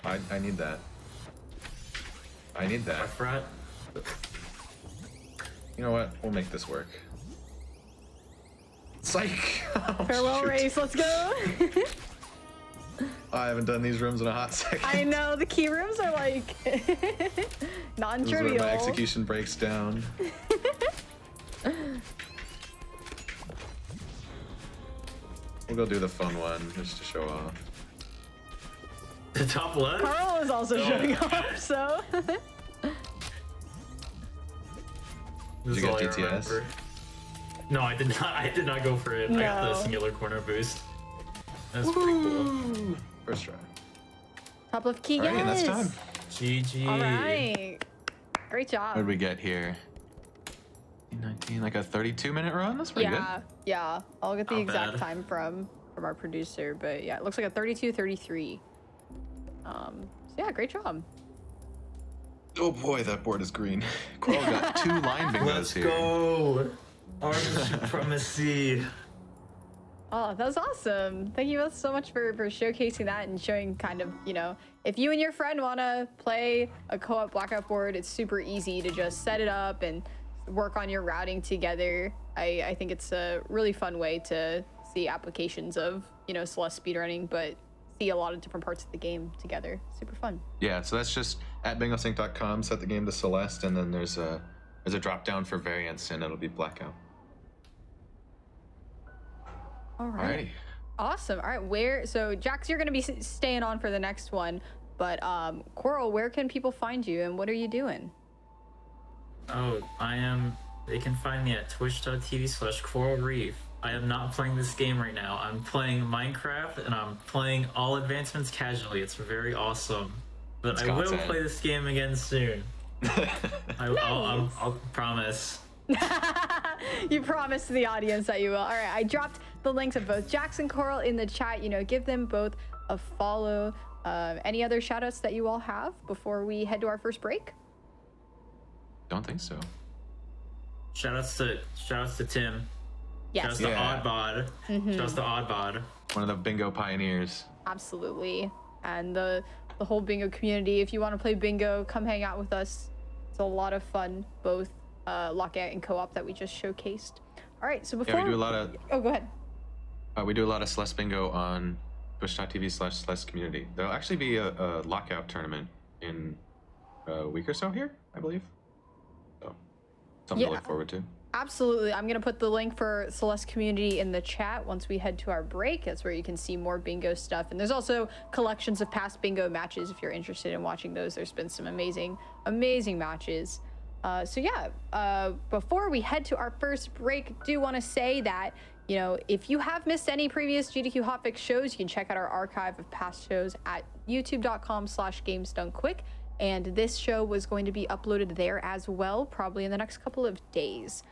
I need that. I need My that. frat. You know what? We'll make this work. Psych! Oh, Farewell shoot. race, let's go. I haven't done these rooms in a hot second. I know, the key rooms are like This is where non-trivial. my execution breaks down. We'll go do the fun one just to show off. The top left? Carl is also No. showing off, so. This Did is you all get I DTS? remember. No, I did not. I did not go for it. I got the No. singular corner boost. That's pretty cool. First try. Top left key, Alright, and yes. that's time. GG. All right. Great job. What did we get here? 19, like a 32-minute run? That's pretty Yeah. I'll get the Not exact bad. time from our producer, but yeah, it looks like a 32-33. So yeah, great job. Oh boy, that board is green. Coral got 2 line bingos Let's here. go! Art of supremacy. Oh, that was awesome. Thank you both so much for showcasing that and showing kind of, you know, if you and your friend want to play a co-op Blackout board, it's super easy to just set it up and work on your routing together. I think it's a really fun way to see applications of, you know, Celeste speedrunning, but see a lot of different parts of the game together. Super fun. Yeah, so that's just at bingosync.com, set the game to Celeste, and then there's a drop down for variants, and it'll be Blackout. All right. Alrighty. Awesome. All right. So Jax, you're going to be staying on for the next one, but Coral, where can people find you and what are you doing? Oh, they can find me at twitch.tv/CoralReef. I am not playing this game right now. I'm playing Minecraft and I'm playing all advancements casually. It's very awesome. But I will play this game again soon. I'll promise. You promised the audience that you will. All right, I dropped the links of both Jax and Coral in the chat. You know, give them both a follow. Any other shout outs that you all have before we head to our first break? Don't think so. Shout outs to Tim. Yes. Shout outs to Oddbod. Shout outs to Oddbod. One of the bingo pioneers. Absolutely. And the whole bingo community. If you want to play bingo, come hang out with us. It's a lot of fun, both lockout and co-op that we just showcased. All right, so before we do a lot of. Oh, go ahead. We do a lot of Celeste bingo on twitch.tv/Celeste community. There'll actually be a lockout tournament in a week or so here, I believe. So something to look forward to. Absolutely. I'm going to put the link for Celeste community in the chat once we head to our break. That's where you can see more bingo stuff. And there's also collections of past bingo matches if you're interested in watching those. There's been some amazing, amazing matches. Before we head to our first break, do want to say that, you know, if you have missed any previous GDQ Hotfix shows, you can check out our archive of past shows at youtube.com/gamesdonequick. And this show was going to be uploaded there as well, probably in the next couple of days.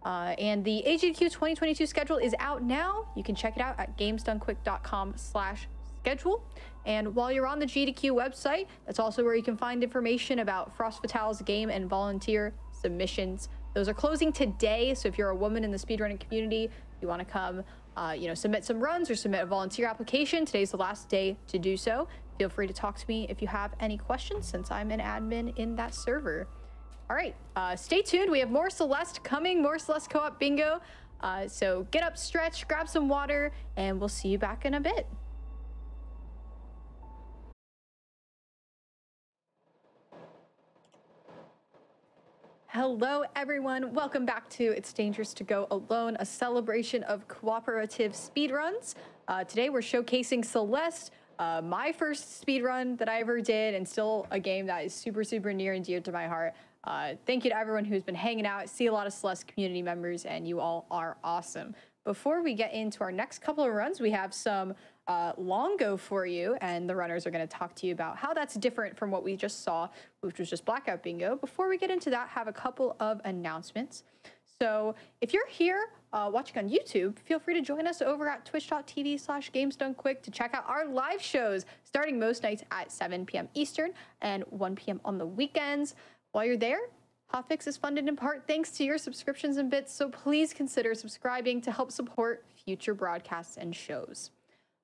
And the GDQ 2022 schedule is out now. You can check it out at gamesdonequick.com/schedule. And while you're on the GDQ website, that's also where you can find information about Frost Fatale's game and volunteer submissions. Those are closing today, so if you're a woman in the speedrunning community, you want to come, submit some runs or submit a volunteer application, today's the last day to do so. Feel free to talk to me if you have any questions, since I'm an admin in that server. All right, stay tuned. We have more Celeste coming, more Celeste co-op bingo. So get up, stretch, grab some water, and we'll see you back in a bit. Hello, everyone. Welcome back to It's Dangerous to Go Alone, a celebration of cooperative speedruns. Today, we're showcasing Celeste, my first speedrun that I ever did, and still a game that is super, super near and dear to my heart. Thank you to everyone who's been hanging out. I see a lot of Celeste community members, and you all are awesome. Before we get into our next couple of runs, we have some Longo for you, and the runners are going to talk to you about how that's different from what we just saw, which was just Blackout Bingo. Before we get into that, have a couple of announcements. So if you're here watching on YouTube, feel free to join us over at twitch.tv/gamesdonequick to check out our live shows, starting most nights at 7 p.m. Eastern and 1 p.m. on the weekends. While you're there, Hotfix is funded in part thanks to your subscriptions and bits, so please consider subscribing to help support future broadcasts and shows.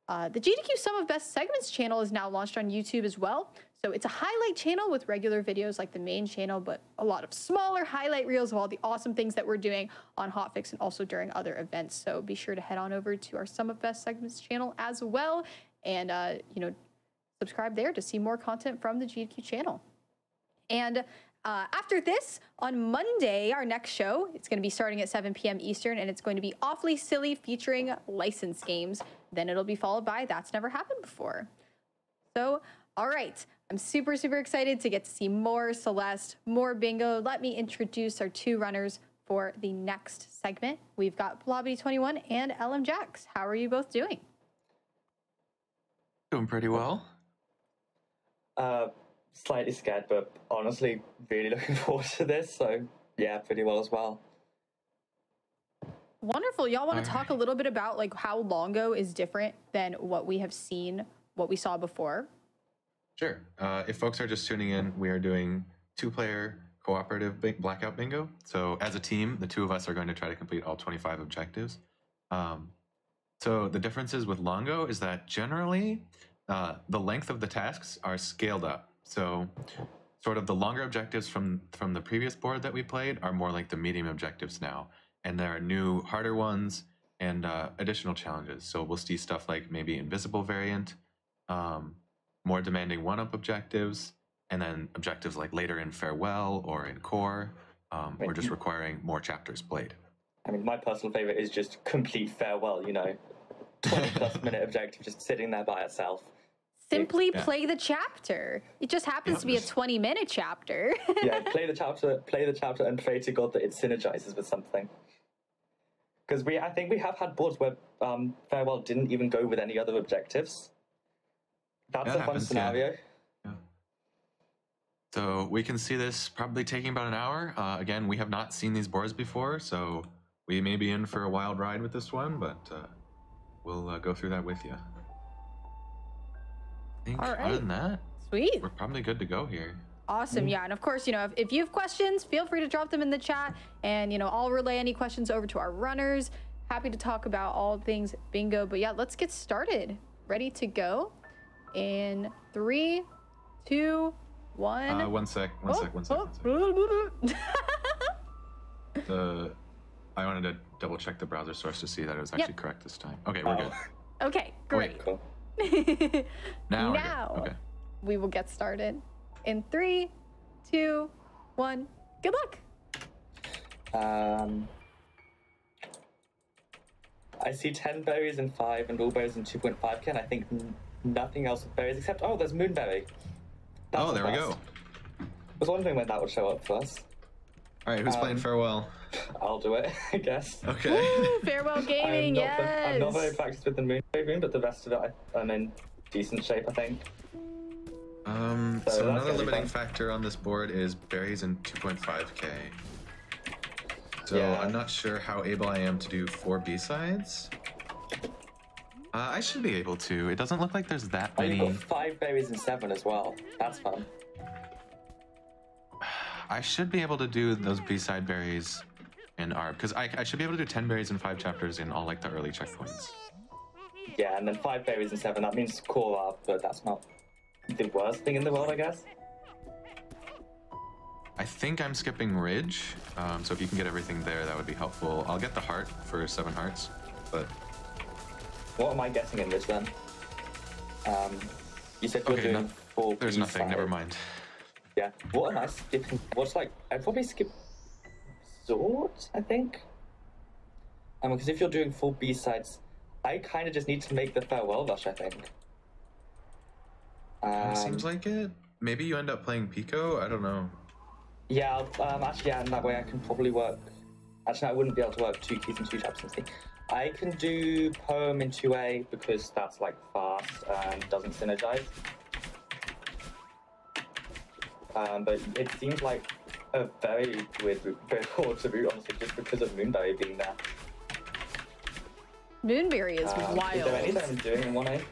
The GDQ Sum of Best Segments channel is now launched on YouTube as well. So it's a highlight channel with regular videos like the main channel, but a lot of smaller highlight reels of all the awesome things that we're doing on Hotfix and also during other events. So be sure to head on over to our Sum of Best Segments channel as well, and subscribe there to see more content from the GDQ channel. And after this, on Monday, our next show, it's going to be starting at 7 p.m. Eastern, and it's going to be Awfully Silly featuring licensed games. Then it'll be followed by That's Never Happened Before. So, all right, I'm super, super excited to get to see more Celeste, more bingo. Let me introduce our two runners for the next segment. We've got Blobbity21 and LM Jax. How are you both doing? Doing pretty well. Slightly scared, but honestly really looking forward to this. So yeah, pretty well as well. Wonderful. Y'all want to talk a little bit about like how Longo is different than what we have seen, what we saw before? Sure. If folks are just tuning in, we are doing 2-player cooperative Blackout Bingo. So as a team, the two of us are going to try to complete all 25 objectives. So the differences with Longo is that generally the length of the tasks are scaled up. So sort of the longer objectives from the previous board that we played are more like the medium objectives now. And there are new, harder ones and additional challenges. So we'll see stuff like maybe invisible variant, more demanding one-up objectives, and then objectives like later in Farewell or in Core, or just requiring more chapters played. I mean, my personal favorite is just complete Farewell, you know, 20+ minute objective just sitting there by itself. Simply play the chapter. It just happens to be a 20-minute chapter. Yeah, play the chapter, and pray to God that it synergizes with something. Because I think we have had boards where Farewell didn't even go with any other objectives. That's a fun scenario. Yeah. So we can see this probably taking about an hour. Again, we have not seen these boards before, so we may be in for a wild ride with this one, but we'll go through that with you. I think other than that, sweet, we're probably good to go here. Awesome. Yeah, and of course, you know, if you have questions, feel free to drop them in the chat, and you know, I'll relay any questions over to our runners. Happy to talk about all things bingo. But yeah, let's get started. Ready to go in 3, 2, 1. One sec. I wanted to double check the browser source to see that it was actually correct this time. Okay, we're good. Okay, great. Cool. Now okay. We will get started in 3, 2, 1. Good luck. I see 10 berries and 5 and all berries and 2.5k, and I think nothing else with berries except, oh, there's moonberry. That's there we go. I was wondering when that would show up for us. All right, who's playing Farewell? I'll do it, I guess. Okay. Woo, Farewell Gaming, yes. I'm not very practiced with the moonberry rune, but the rest of it, I'm in decent shape, I think. So another limiting factor on this board is berries and 2.5k. So I'm not sure how able I am to do 4 B-sides. I should be able to. It doesn't look like there's that many. You've got 5 berries and 7 as well. That's fun. I should be able to do those B-side berries in ARB, because I should be able to do 10 berries in 5 chapters in all like the early checkpoints. Yeah, and then 5 berries and 7, that means core ARB, but that's not the worst thing in the world, I guess. I think I'm skipping Ridge, so if you can get everything there, that would be helpful. I'll get the heart for 7 hearts, but... What am I guessing in Ridge then? You said you're doing 4 There's nothing, never mind. Yeah, what am I skipping? I'd probably skip Sword, I think? Because if you're doing 4 B-sides, I kind of just need to make the Farewell Rush, I think. Seems like it. Maybe you end up playing Pico? I don't know. Yeah, actually, yeah, and that way I can probably work... Actually, I wouldn't be able to work 2 keys and 2 chapters. I can do Poem in 2A because that's, like, fast and doesn't synergize. But it seems like a very weird board to boot, honestly, just because of Moonberry being there. Moonberry is wild. Is there anything I'm doing in 1A?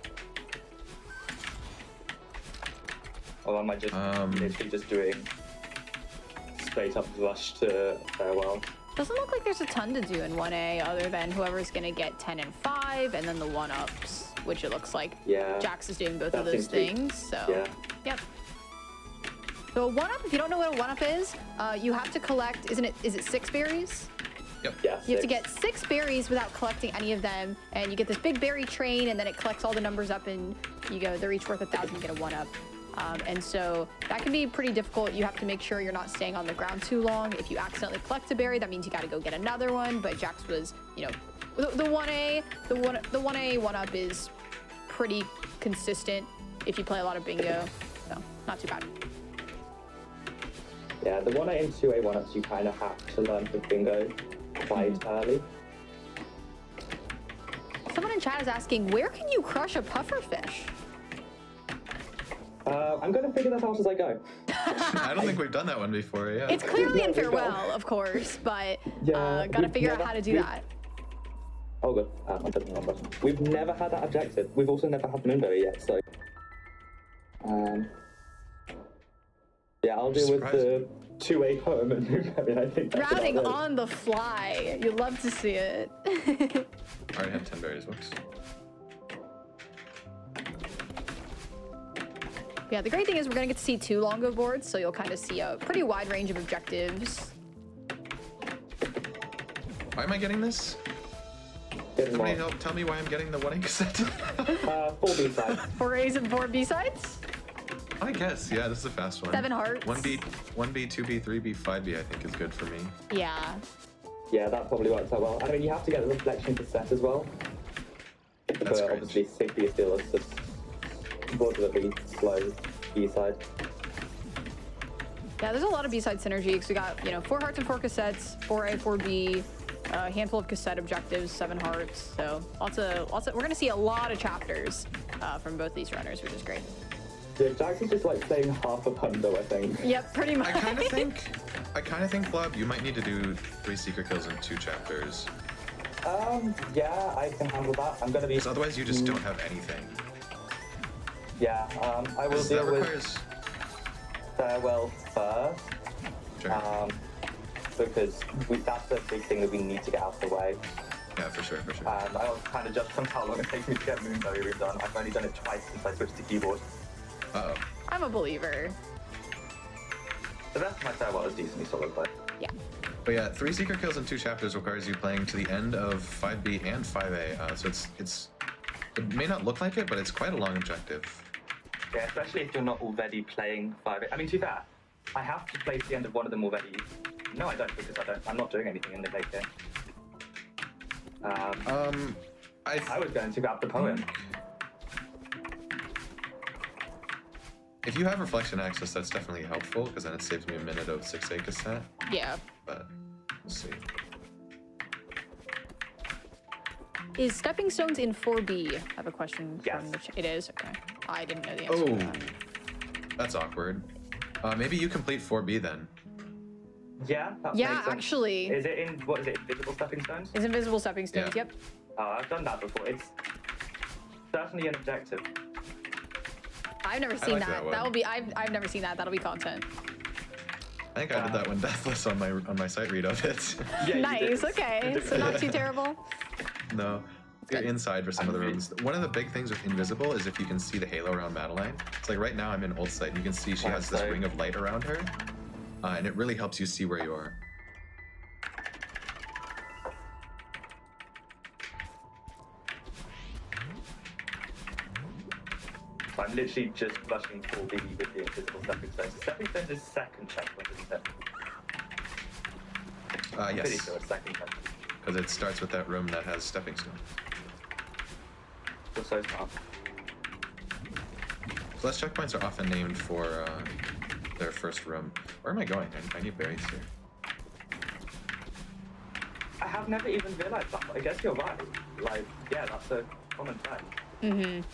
Or am I just literally just doing straight up rush to Farewell? Doesn't look like there's a ton to do in 1A other than whoever's going to get 10 and 5 and then the 1-ups, which it looks like Jax is doing both of those things. So, yep. So a 1-up, if you don't know what a 1-up is, you have to collect, is it 6 berries? Yep. Yeah, you have to get 6 berries without collecting any of them, and you get this big berry train, and then it collects all the numbers up, and you go, they're each worth 1,000, you get a 1-up. And so that can be pretty difficult. You have to make sure you're not staying on the ground too long. If you accidentally collect a berry, that means you got to go get another one. But Jax was, you know, the 1A, the 1A 1-up is pretty consistent if you play a lot of bingo, so not too bad. Yeah, the 1A and 2A 1-ups you kind of have to learn for bingo quite early. Someone in chat is asking, where can you crush a pufferfish? I'm going to figure that out as I go. I don't think we've done that one before, yeah. It's clearly in Farewell, of course, but gotta figure out how to do that. Oh, good. I'm putting the wrong button. We've never had that objective. We've also never had Moonberry yet, so... Yeah, I'll deal with the two-way home and move. I mean, I think that's Routing about it. on the fly. You'd love to see it. I already have 10 berries. Whoops. Yeah, the great thing is we're going to get to see 2 Longo boards, so you'll kind of see a pretty wide range of objectives. Why am I getting this? Somebody help tell me why I'm getting the 1A cassette. 4 B-sides. 4 A's and 4 B-sides? I guess, yeah, this is a fast one. 7 hearts. 1B, 2B, 3B, 5B I think is good for me. Yeah. Yeah, that probably works out well. I mean, you have to get the reflection cassette as well. That's but great. obviously 6B is still a board with a really slow B-side. Yeah, there's a lot of B-side synergy because we got, 4 hearts and 4 cassettes, 4A, 4B, a handful of cassette objectives, 7 hearts. So lots of, we're going to see a lot of chapters from both these runners, which is great. Yeah, Jax is just like playing half of Hundo, I think. Yep, pretty much. I kind of think, Blob, you might need to do 3 secret kills in 2 chapters. Yeah, I can handle that. I'm gonna be. Because otherwise you just don't have anything. Yeah, I will deal that with requires... Farewell first. Sure. Because that's the big thing that we need to get out of the way. Yeah, for sure. And I also kind of judged from how long it takes me to get Moonberry redone. I've only done it twice since I switched to keyboard. Uh-oh. I'm a believer. The rest of my Farewell is decently solid, but... Yeah. But yeah, 3 secret kills in 2 chapters requires you playing to the end of 5B and 5A. So it may not look like it, but it's quite a long objective. Yeah, especially if you're not already playing 5A. I mean, to be fair, I have to play to the end of one of them already. No, I don't, because I'm not doing anything in the late game. I was going to grab the poem. If you have reflection access, that's definitely helpful, because then it saves me a minute of 6A cassette. Yeah. But we'll see. Is Stepping Stones in 4B? I have a question Yes. from the It is? Okay. I didn't know the answer to that. That's awkward. Maybe you complete 4B then. Yeah, that Yeah, makes sense. actually. Is it in, what is it, Invisible Stepping Stones? It's Invisible Stepping Stones, Yeah. yep. I've done that before. It's certainly an objective. I've never seen like that. that one. That will be, I've never seen that. That'll be content. I think I did that one deathless on my sight read of it. Yeah, you Nice, did. okay. So not too terrible. No. You're inside for some of the rooms. One of the big things with Invisible is if you can see the halo around Madeline. It's like right now I'm in Old Sight and you can see she has this Sight. ring of light around her. And it really helps you see where you are. I'm literally just rushing 4B with the Invisible Stepping Stones. Stepping Stones is second checkpoint, isn't it? Pretty Yes, sure it's second checkpoint. because it starts with that room that has stepping stones. You're so smart. Celeste checkpoints are often named for their first room. Where am I going? I need berries here. I have never even realized that, but I guess you're right. Like, yeah, that's a common fact.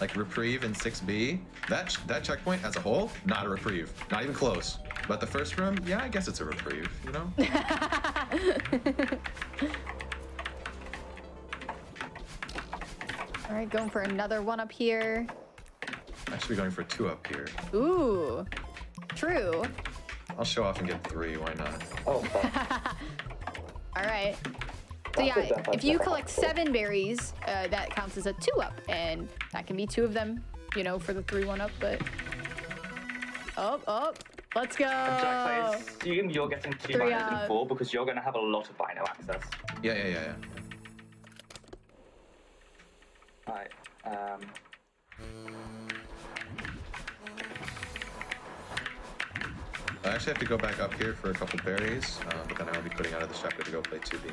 Like Reprieve in 6B, that checkpoint as a whole, not a Reprieve. Not even close. But the first room, yeah, I guess it's a Reprieve, you know? All right, going for another one up here. I should be going for 2 up here. Ooh, true. I'll show off and get 3, why not? Oh, fuck. All right. So That's a yeah, definite if you check. collect 7 berries, that counts as a 2-up, and that can be 2 of them, for the 3 1-up. But let's go. Jax, I assume you're getting 2 3 minus up. and 4 because you're going to have a lot of Bino access. Yeah. Alright, I actually have to go back up here for a couple berries, but then I'll be putting out of the chapter to go play 2B.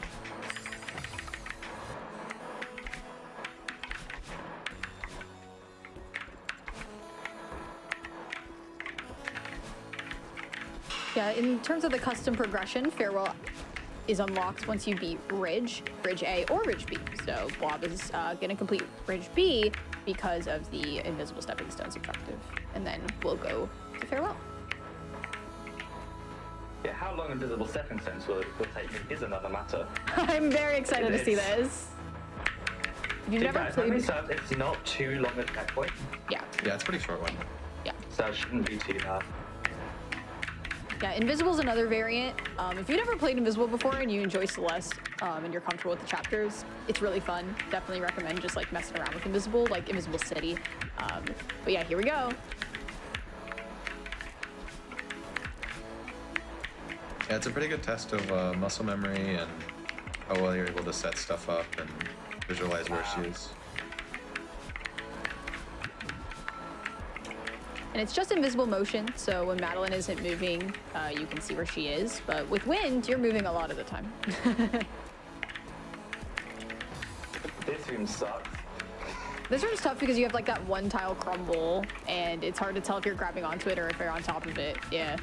Yeah, in terms of the custom progression, Farewell is unlocked once you beat Ridge A, or Ridge B. So Blob is going to complete Ridge B because of the Invisible Stepping Stones objective. And then we'll go to Farewell. yeah, how long Invisible Stepping Stones will take me is another matter. I'm very excited to see this. If you've never If memory played... serves, it's not too long a checkpoint, Yeah, Yeah, it's a pretty short one. yeah. so it shouldn't be too bad. Yeah, Invisible's another variant. If you've never played Invisible before and you enjoy Celeste and you're comfortable with the chapters, it's really fun. Definitely recommend just like messing around with Invisible, like Invisible City. But yeah, here we go. Yeah, it's a pretty good test of muscle memory and how well you're able to set stuff up and visualize where she is. And it's just invisible motion, so when Madeline isn't moving, you can see where she is. But with wind, you're moving a lot of the time. This room sucks. This room's tough because you have like that one tile crumble, and it's hard to tell if you're grabbing onto it or if you're on top of it. Yeah.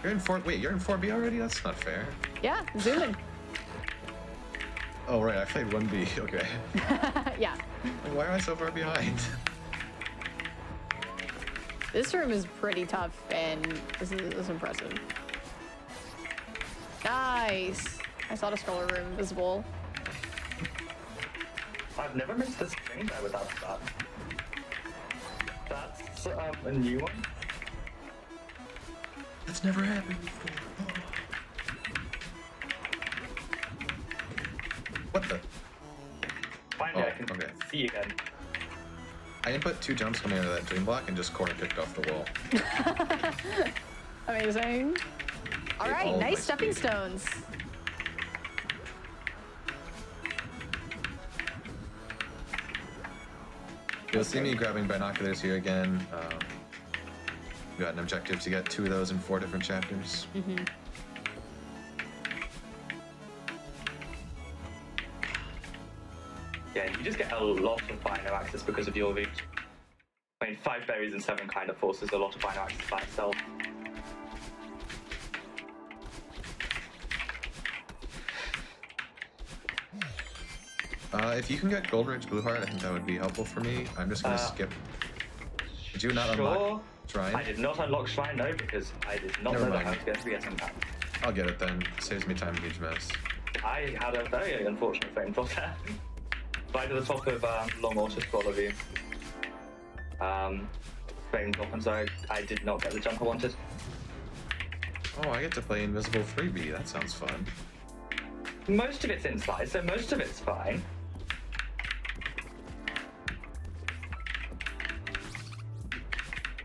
You're in you're in 4B already? That's not fair. Yeah, zoom in. Oh, right, I played 1B, okay. Yeah. Like, why am I so far behind? This room is pretty tough, and this is impressive. Nice. I saw the stroller room visible. I've never missed this thing there without that. That's a new one. That's never happened before. What the? Finally, I can see again. I input 2 jumps coming out of that dream block and just corner kicked off the wall. Amazing. All right, nice stepping speed. stones. You'll see me grabbing binoculars here again. We got an objective to get 2 of those in 4 different chapters. Mm-hmm. Yeah, you just get a lot of bino access because of your reach. I mean, 5 berries and 7 kind of forces a lot of bino access by itself. If you can get Gold Ridge Blue Heart, I think that would be helpful for me. I'm just gonna skip. Did you not unlock Shrine? I did not unlock Shrine, no, because I did not know that I was going to be getting that. I'll get it then. Saves me time, huge mess. I had a very unfortunate frame drop there. Right at the top of Long Orchard for all of you. Frame drop, I'm sorry, I did not get the jump I wanted. Oh, I get to play Invisible 3B. That sounds fun. Most of it's inside, so most of it's fine.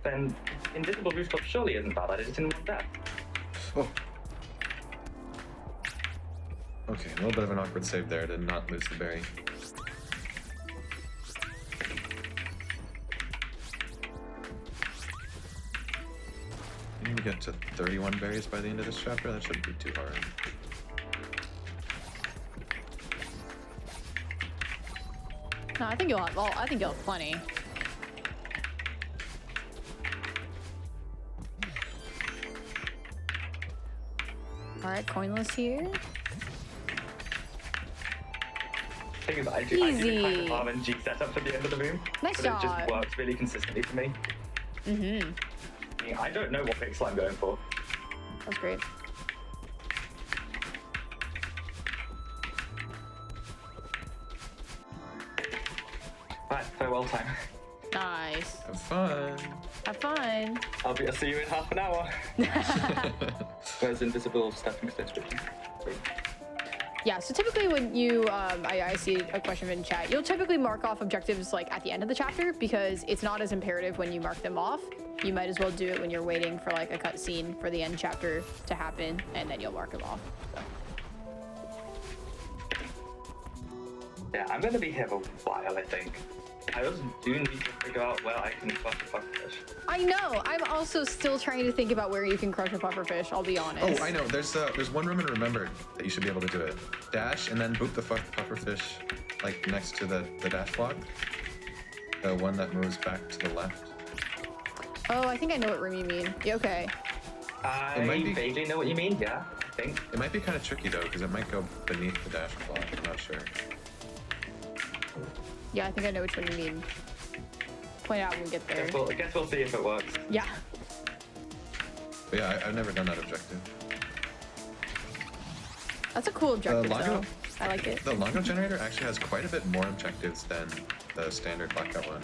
Then Invisible Rooftop surely isn't bad. I did it in 1 death. Oh. Okay, a little bit of an awkward save there to not lose the berry. I need to get to 31 berries by the end of this chapter. That shouldn't be too hard. No, I think you'll have. Well, I think you'll have plenty. All right, coinless here. Thing is, I do the kind of RNG setup for the end of the room. Nice but job. It just works really consistently for me. Mm-hmm. I mean, I don't know what pixel I'm going for. That's great. Right, farewell time. Nice. Have fun. Have fun. I'll see you in half an hour. Where's Invisible stepping stones? Yeah, so typically when you, I see a question in chat, you'll typically mark off objectives like at the end of the chapter because it's not as imperative when you mark them off. You might as well do it when you're waiting for like a cutscene for the end chapter to happen, and then you'll mark them off. So. Yeah, I'm gonna be here for a while, I think. I also do need to figure out where I can crush a pufferfish. I know. I'm also still trying to think about where you can crush a pufferfish. I'll be honest. Oh, I know. There's one room in Remembered that you should be able to do it. Dash and then boot the pufferfish like next to the dash block. The one that moves back to the left. Oh, I think I know what room you mean. Yeah, okay. I vaguely know what you mean. Yeah, I think it might be kind of tricky though because it might go beneath the dash block. I'm not sure. Yeah, I think I know which one you mean. Point out when we get there. I guess we'll see if it works. Yeah. But yeah, I've never done that objective. That's a cool objective, though. I like it. The Longo generator actually has quite a bit more objectives than the standard Blackout one.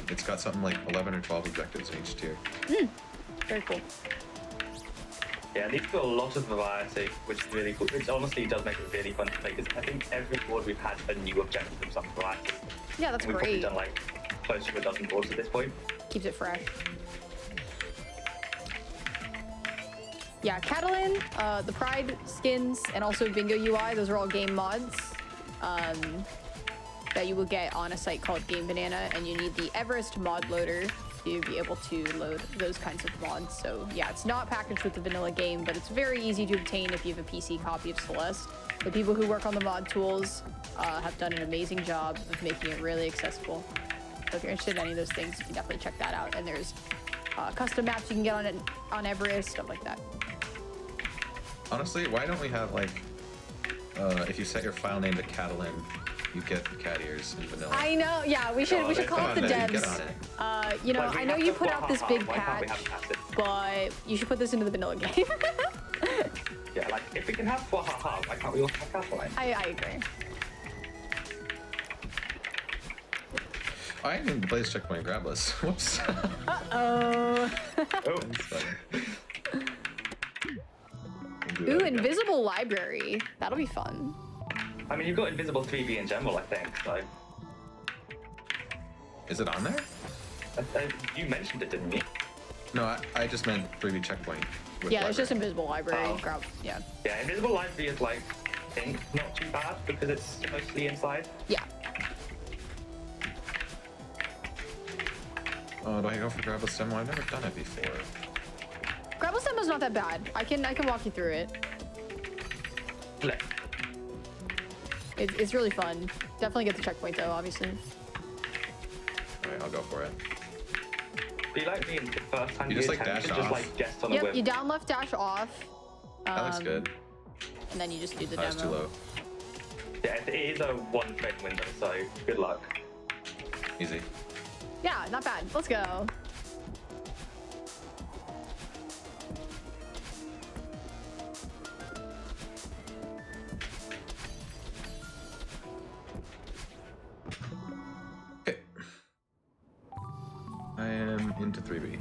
It's got something like 11 or 12 objectives in each tier. Very cool. Yeah, these got a lot of variety, which is really cool. Which honestly does make it really fun to play, because I think every board we've had a new objective of some variety. Yeah, that's We've great. probably done like close to a dozen boards at this point. Keeps it fresh. Yeah, Catalan, the Pride skins, and also Bingo UI, those are all game mods that you will get on a site called Game Banana, and you need the Everest mod loader to be able to load those kinds of mods. So yeah, it's not packaged with the vanilla game, but it's very easy to obtain if you have a PC copy of Celeste. The people who work on the mod tools have done an amazing job of making it really accessible. So if you're interested in any of those things, you can definitely check that out. And there's custom maps you can get on Everest, stuff like that. Honestly, why don't we have like, if you set your file name to Catalan, you get cat ears in vanilla. I know, yeah, we should call up the devs. Get on it. You know, Like, I know you put out this big why can't we patch, have passive? but you should put this into the vanilla game. Yeah, like if we can have Wahaha, why can't we also have Catalan? I agree. I didn't play this checkpoint grabless. Whoops. Uh-oh. Oh, Ooh, invisible library. That'll be fun. I mean, you've got Invisible 3B in general, I think, so... Is it on there? You mentioned it, didn't you? No, I just meant 3B checkpoint. With Yeah, there's just library. invisible library. Oh. Yeah. Yeah, Invisible Library is like, I think, not too bad because it's mostly inside. Yeah. Oh, do I go for grabless demo? I've never done it before. Gravel Demo's not that bad. I can walk you through it. Look. It's really fun. Definitely get the checkpoint though, obviously. Alright, I'll go for it. Do you like the first time You just, like, attempt dash to just off. like guess on a Yep, whim? you down left dash off. That looks good. And then you just do the Oh, demo. it's too low. Yeah, it is a one-frame window, so good luck. Easy. Yeah, not bad. Let's go. Okay. I am into 3B.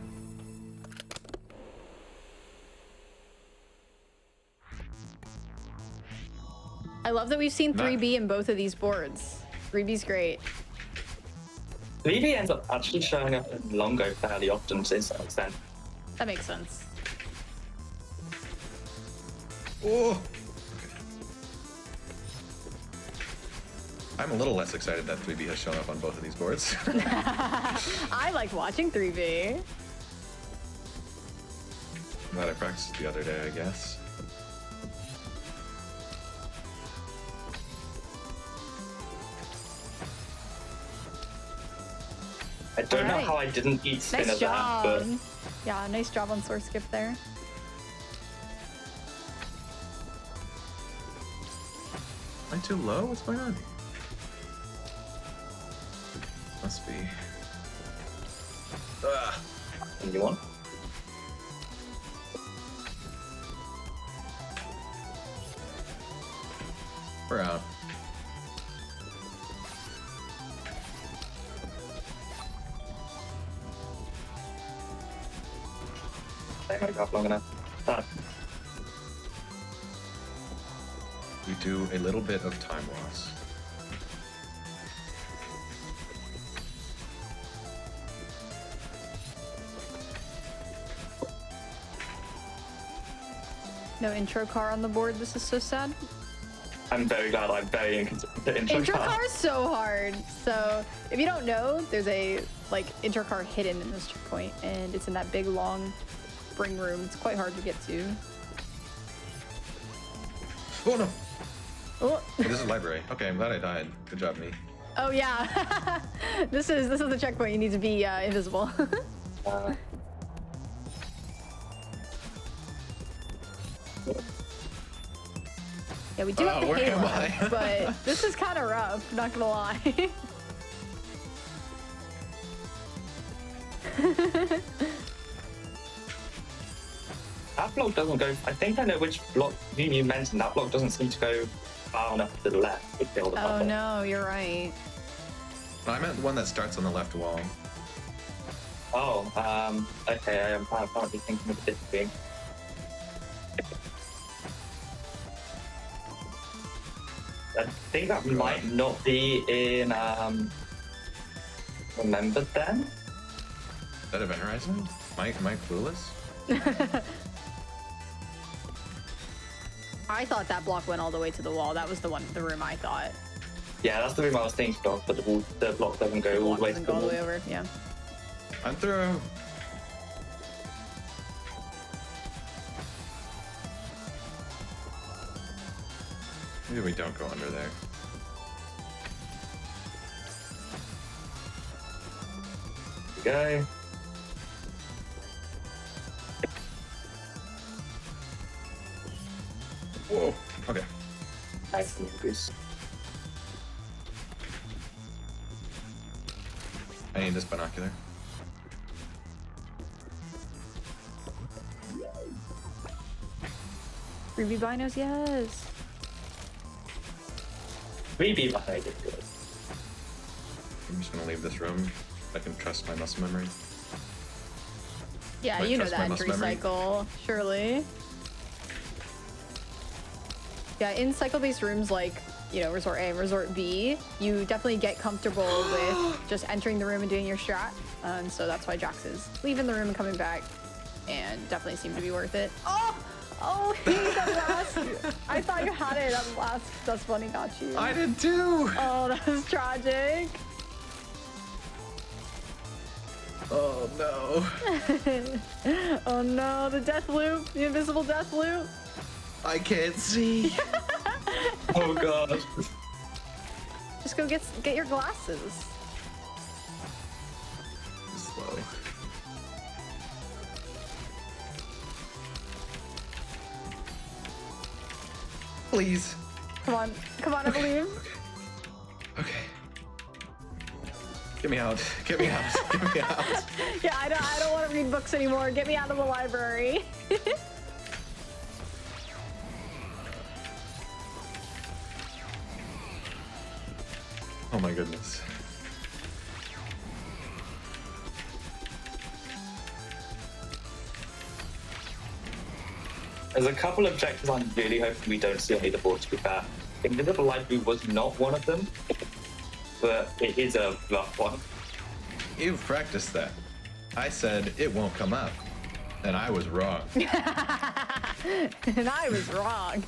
I love that we've seen Not- 3B in both of these boards. 3B's great. 3B ends up actually showing up in Longo fairly often to some extent. That makes sense. Oh! I'm a little less excited that 3B has shown up on both of these boards. I like watching 3B. I'm glad I practiced it the other day, I guess. I don't know Alright. how I didn't eat spin Nice of that, but job. Yeah, nice job on source skip there. Am I too low? What's going on? Must be. Ugh. you want? We're out. They might go up long enough. Done. We do a little bit of time loss. No intro car on the board. This is so sad. I'm very glad I'm very inconsistent to Intro car is so hard. So if you don't know, there's a like intro car hidden in this checkpoint, and it's in that big long spring room. It's quite hard to get to. Oh no! Oh, This is library. Okay, I'm glad I died. Good job, me. oh yeah. this is the checkpoint. You need to be invisible. Yeah, we do have the where am halo, I? but this is kind of rough. Not gonna lie. That block doesn't go. I think I know which block you mentioned. That block doesn't seem to go far enough to the left. With the older Oh buffer. no, you're right. No, I meant the one that starts on the left wall. Oh, okay, I am apparently thinking of a different game. I think that might not be in, Remember Then? Is that Event Horizon? Am I clueless? I thought that block went all the way to the wall. That was the room I thought. Yeah, that's the room I was thinking of, but the block doesn't go all the way to the all the wall. way over, yeah. I'm through. Maybe we don't go under there. Go. Whoa. Okay. Nice increase. I need this binocular. Ruby binos, yes. 3B behind it, good. I'm just gonna leave this room. I can trust my muscle memory. Yeah, Might you know trust my that muscle entry memory. cycle, surely. Yeah, in cycle-based rooms like, you know, Resort A and Resort B, you definitely get comfortable with just entering the room and doing your strat. And so that's why Jax is leaving the room and coming back, and definitely seemed to be worth it. Oh, he got last. I thought you had it at last. That's funny, got you. I did too! Oh, that was tragic. Oh no. Oh no, the death loop, the invisible death loop. I can't see. Oh god. Just go get your glasses. Slow. Please. Come on, I believe. Okay. Get me out. Get me out. Get me out. Yeah, I don't want to read books anymore. Get me out of the library. Oh my goodness. There's a couple of objectives I'm really hoping we don't see on either board, to be fair. Invisible Library was not one of them, but it is a rough one. You've practiced that. I said it won't come up, and I was wrong. And I was wrong.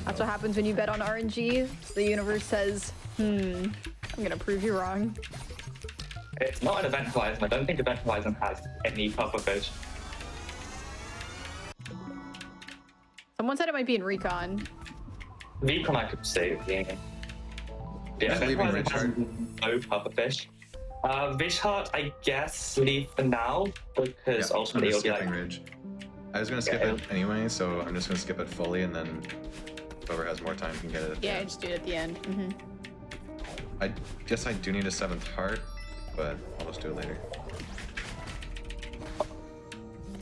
That's what happens when you bet on RNG. The universe says, I'm gonna prove you wrong. It's not an Event Horizon. I don't think Event Horizon has any puffer fish. Someone said it might be in Recon. Recon I could say being. Yeah, Who's Event leaving Horizon has Richard? no puffer fish. Richard, I guess, leave for now, because Yeah, ultimately I'm it'll just be skipping like... Ridge. I was gonna skip Yeah. it anyway, so I'm just gonna skip it fully, and then whoever has more time can get it at the Yeah, end. just do it at the end. I guess I do need a 7th heart, but I'll just do it later.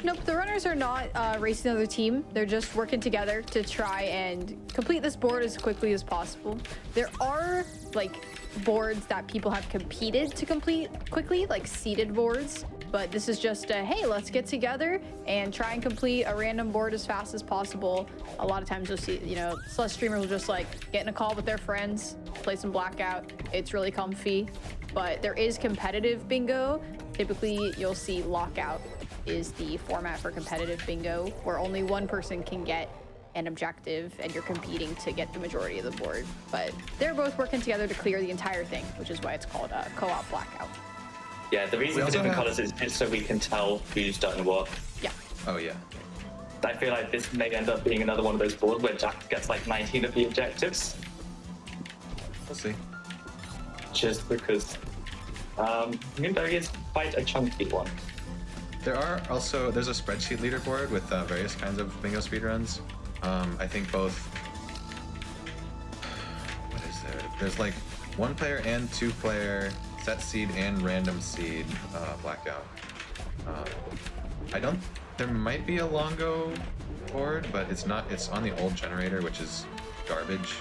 Nope, the runners are not racing the other team. They're just working together to try and complete this board as quickly as possible. There are like boards that people have competed to complete quickly, like seeded boards. But this is just a, hey, let's get together and try and complete a random board as fast as possible. A lot of times you'll see, you know, Celeste streamers will just like get in a call with their friends, play some Blackout. It's really comfy. But there is competitive bingo. Typically, you'll see lockout is the format for competitive bingo, where only one person can get an objective and you're competing to get the majority of the board. But they're both working together to clear the entire thing, which is why it's called a co-op Blackout. Yeah, the reason for also different have- colors is just so we can tell who's done what. Yeah. Oh yeah. I feel like this may end up being another one of those boards where Jack gets like 19 of the objectives, We'll see. just because Moonberry is quite a chunky one. There's a spreadsheet leaderboard with various kinds of bingo speedruns. I think both. What is there? There's like 1-player and 2-player, set seed and random seed Blackout. There might be a Longo board, but it's not. It's on the old generator, which is garbage.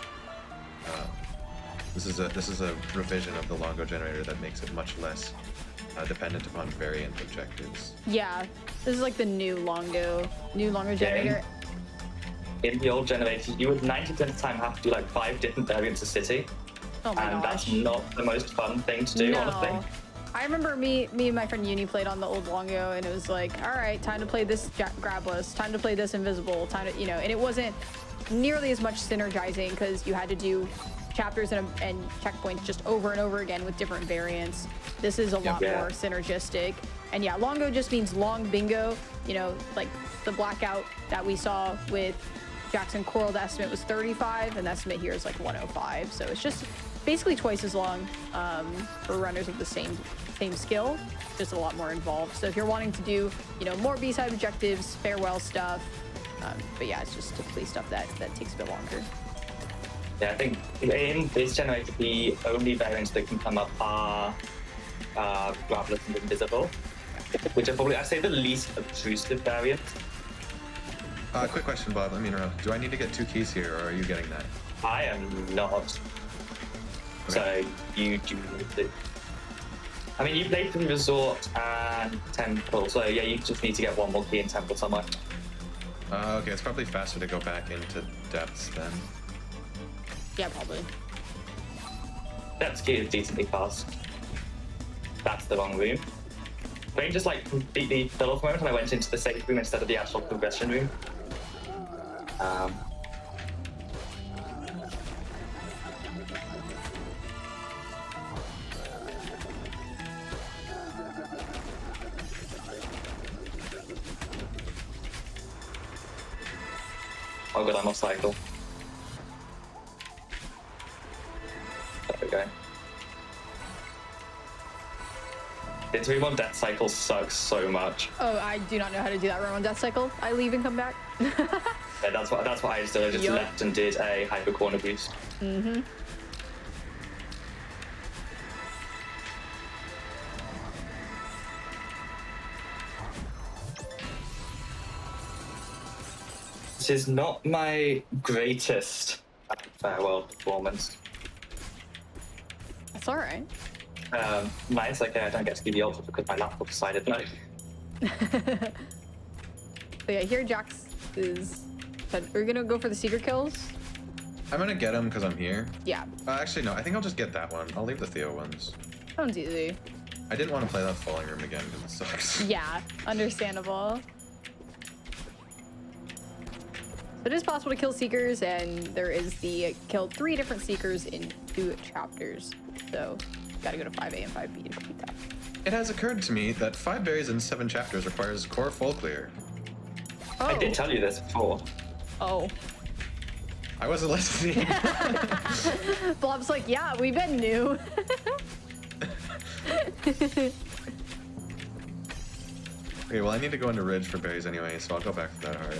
This is a revision of the Longo generator that makes it much less dependent upon variant objectives. Yeah, this is like the new Longo generator. In the old generator, you would 90% of the time have to do like 5 different variants of city. Oh my and gosh. That's not the most fun thing to do, honestly. I remember me and my friend Uni played on the old Longo, and it was like, all right, time to play this grabless, time to play this invisible, time to, and it wasn't nearly as much synergizing because you had to do chapters and checkpoints just over and over again with different variants. This is a lot more synergistic. And yeah, Longo just means long bingo, like the blackout that we saw with Jackson Coral, the estimate was 35, and the estimate here is like 105. So it's just basically twice as long for runners of the same skill, just a lot more involved. So if you're wanting to do, more B-side objectives, farewell stuff, but yeah, it's just typically stuff that takes a bit longer. Yeah, I think in this generator, the only variants that can come up are Gravelous and Invisible, which are probably, I'd say, the least obtrusive variant. Quick question, Bob. Let me interrupt. Do I need to get 2 keys here, or are you getting that? I am not. Okay. So you do need to. I mean, you played through Resort and Temple, so yeah, you just need to get 1 more key in Temple somewhere. Okay, it's probably faster to go back into Depths then. Yeah, probably. Depths key is decently fast. That's the wrong room. Brain just like completely fell off a moment, and I went into the safe room instead of the actual progression room. Oh god, I'm off cycle. There we go. The 3-1 death cycle sucks so much. Oh, I do not know how to do that run on death cycle. I leave and come back. Yeah, that's what I just did. I just left and did a hyper corner boost. Mm-hmm. This is not my greatest farewell performance. That's all right. Nice, okay, I don't get to give the ultra because my laptop decided no. But yeah, here Jax is... We're gonna go for the secret kills? I'm gonna get them because I'm here. Yeah. Actually, no, I think I'll just get that one. I'll leave the Theo ones. That one's easy. I didn't want to play that falling room again because it sucks. Yeah, understandable. So it is possible to kill Seekers, and there is the kill 3 different Seekers in 2 chapters. So gotta go to 5A and 5B to complete that. It has occurred to me that 5 berries in 7 chapters requires core full clear. Oh. I did tell you this before. Oh. I wasn't listening. Blob's like, yeah, we've been new. Okay, well, I need to go into Ridge for berries anyway, so I'll go back for that heart.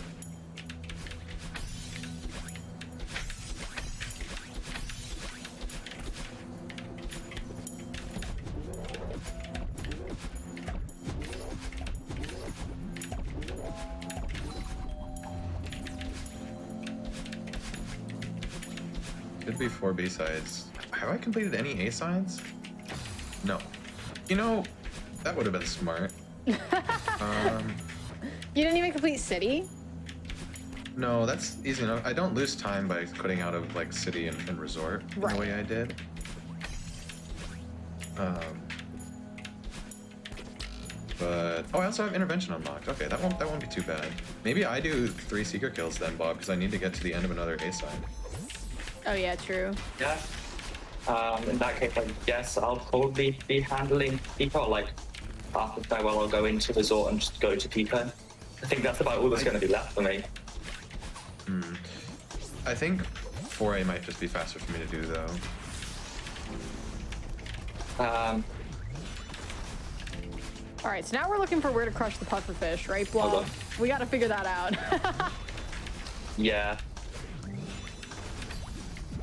Could be 4 B-sides. Have I completed any A-sides? No. That would have been smart. You didn't even complete City? No, that's easy enough. I don't lose time by quitting out of like City and Resort the way I did. But I also have Intervention unlocked. Okay, that won't be too bad. Maybe I do 3 secret kills then, Bob, because I need to get to the end of another A-side. Oh yeah, true. Yeah. In that case, I guess I'll probably be handling Pico. Like, after farewell, I'll go into Resort and just go to Pico. I think that's about all that's going to be left for me. I think 4A might just be faster for me to do, though. All right, so now we're looking for where to crush the pufferfish, right, Blob? We got to figure that out. Yeah.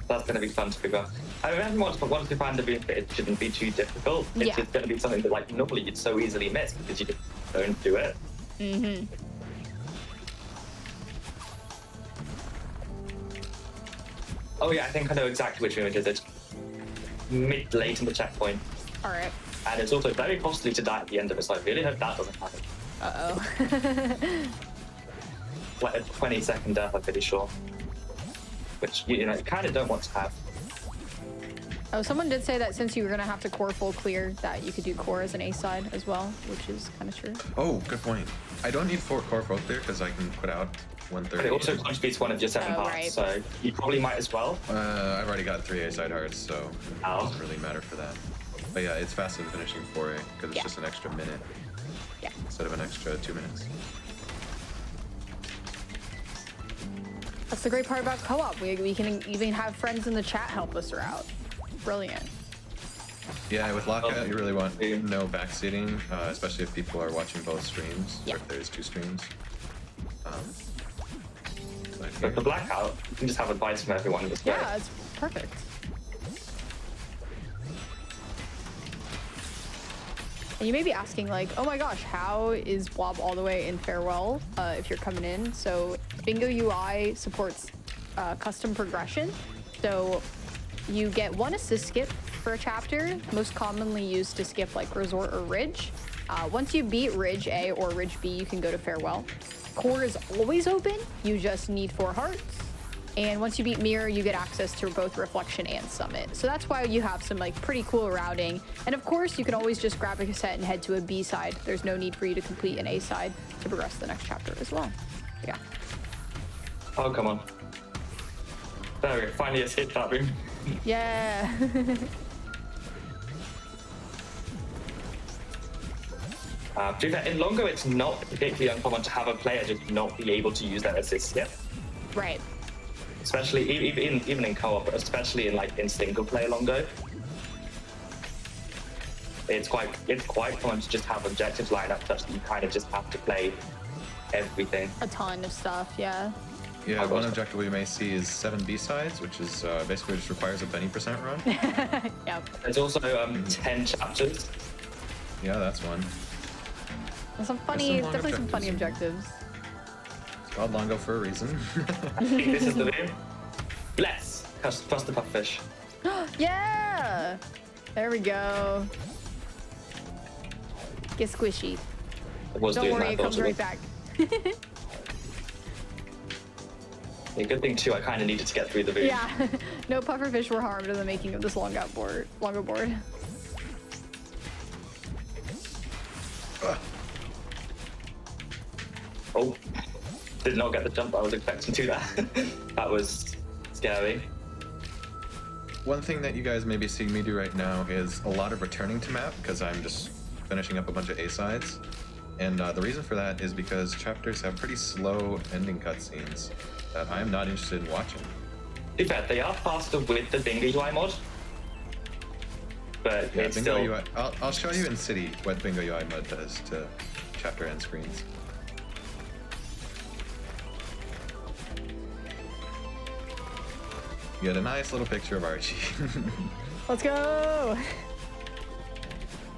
That's going to be fun to figure out. I mean, once we find the room, it shouldn't be too difficult. It's just going to be something that, like, normally you'd so easily miss because you just don't do it. Mm-hmm. Oh yeah, I think I know exactly which room it is. late in the checkpoint. All right. And it's also very costly to die at the end of it, so I really hope that doesn't happen. Uh-oh. Like a 20-second death, I'm pretty sure. Which, you know, you kind of don't want to have. Oh, someone did say that since you were going to have to core full clear, that you could do core as an A side as well, which is kind of true. Oh, good point. I don't need core full clear because I can put out 130. But it also contributes one of your 7 parts, right. so you probably might as well. I've already got 3 A side hearts, so it doesn't really matter for that. But yeah, it's faster than finishing 4A because it's just an extra minute instead of an extra 2 minutes. That's the great part about co-op. We can even have friends in the chat help us out. Brilliant. Yeah, with Lockout, you really want no backseating, especially if people are watching both streams, or if there's 2 streams. But for Blackout, you can just have advice from everyone. Yeah, it's perfect. And you may be asking, like, oh my gosh, how is Blob all the way in Farewell if you're coming in? So Bingo UI supports custom progression. So you get 1 assist skip for a chapter, most commonly used to skip like Resort or Ridge. Once you beat Ridge A or Ridge B, you can go to Farewell. Core is always open. You just need 4 hearts. And once you beat Mirror, you get access to both Reflection and Summit. So that's why you have some like pretty cool routing. And of course, you can always just grab a cassette and head to a B side. There's no need for you to complete an A side to progress to the next chapter as well. Yeah. Oh, come on. There we go. Finally, it's hit that room. Yeah. To be fair, in Longo, it's not particularly uncommon to have a player just not be able to use their assist skip. Right. Especially even in co-op, but especially in single player Longo. It's quite common to just have objectives lined up such that you kind of just have to play everything. A ton of stuff, yeah. Yeah, one objective we may see is 7 B-sides, which is basically just requires a Benny % run. Yep. There's also 10 chapters. Yeah, that's one. And some funny, definitely some funny objectives. It's called Longo for a reason. I think this is the name. Bless! Trust the puffish. Yeah! There we go. Get squishy. Don't worry, it comes right back. A good thing too, I kind of needed to get through the boot. Yeah, no pufferfish were harmed in the making of this Longo board. Oh, did not get the jump I was expecting to that. That was scary. One thing that you guys may be seeing me do right now is a lot of returning to map because I'm just finishing up a bunch of A-sides. And the reason for that is because chapters have pretty slow ending cutscenes that I'm not interested in watching. In fact, they are faster with the Bingo UI mod. But yeah, it's Bingo still... UI. I'll show you in City what Bingo UI mod does to chapter end screens. You get a nice little picture of Archie. Let's go!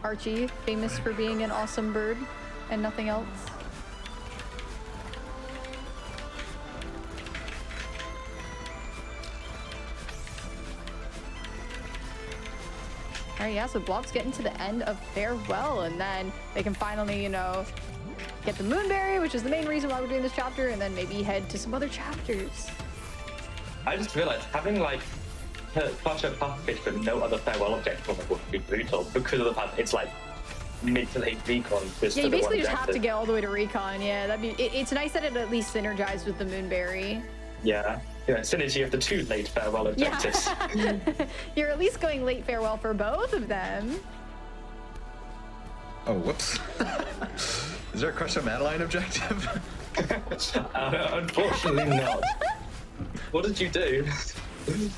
Archie, famous for being an awesome bird and nothing else. All right, yeah, so Blob's getting to the end of Farewell, and then they can finally, you know, get the Moonberry, which is the main reason why we're doing this chapter, and then maybe head to some other chapters. I just realized having like such a puffish but no other Farewell objective on the board would be brutal because of the fact it's like mid to late recon. Yeah, you basically just have to get all the way to recon. Yeah, that'd be. It's nice that it at least synergized with the Moonberry. Yeah, synergy of the 2 late Farewell objectives. Yeah. You're at least going late Farewell for both of them. Oh, whoops. Is there a Crush of Madeline objective? Unfortunately not. What did you do?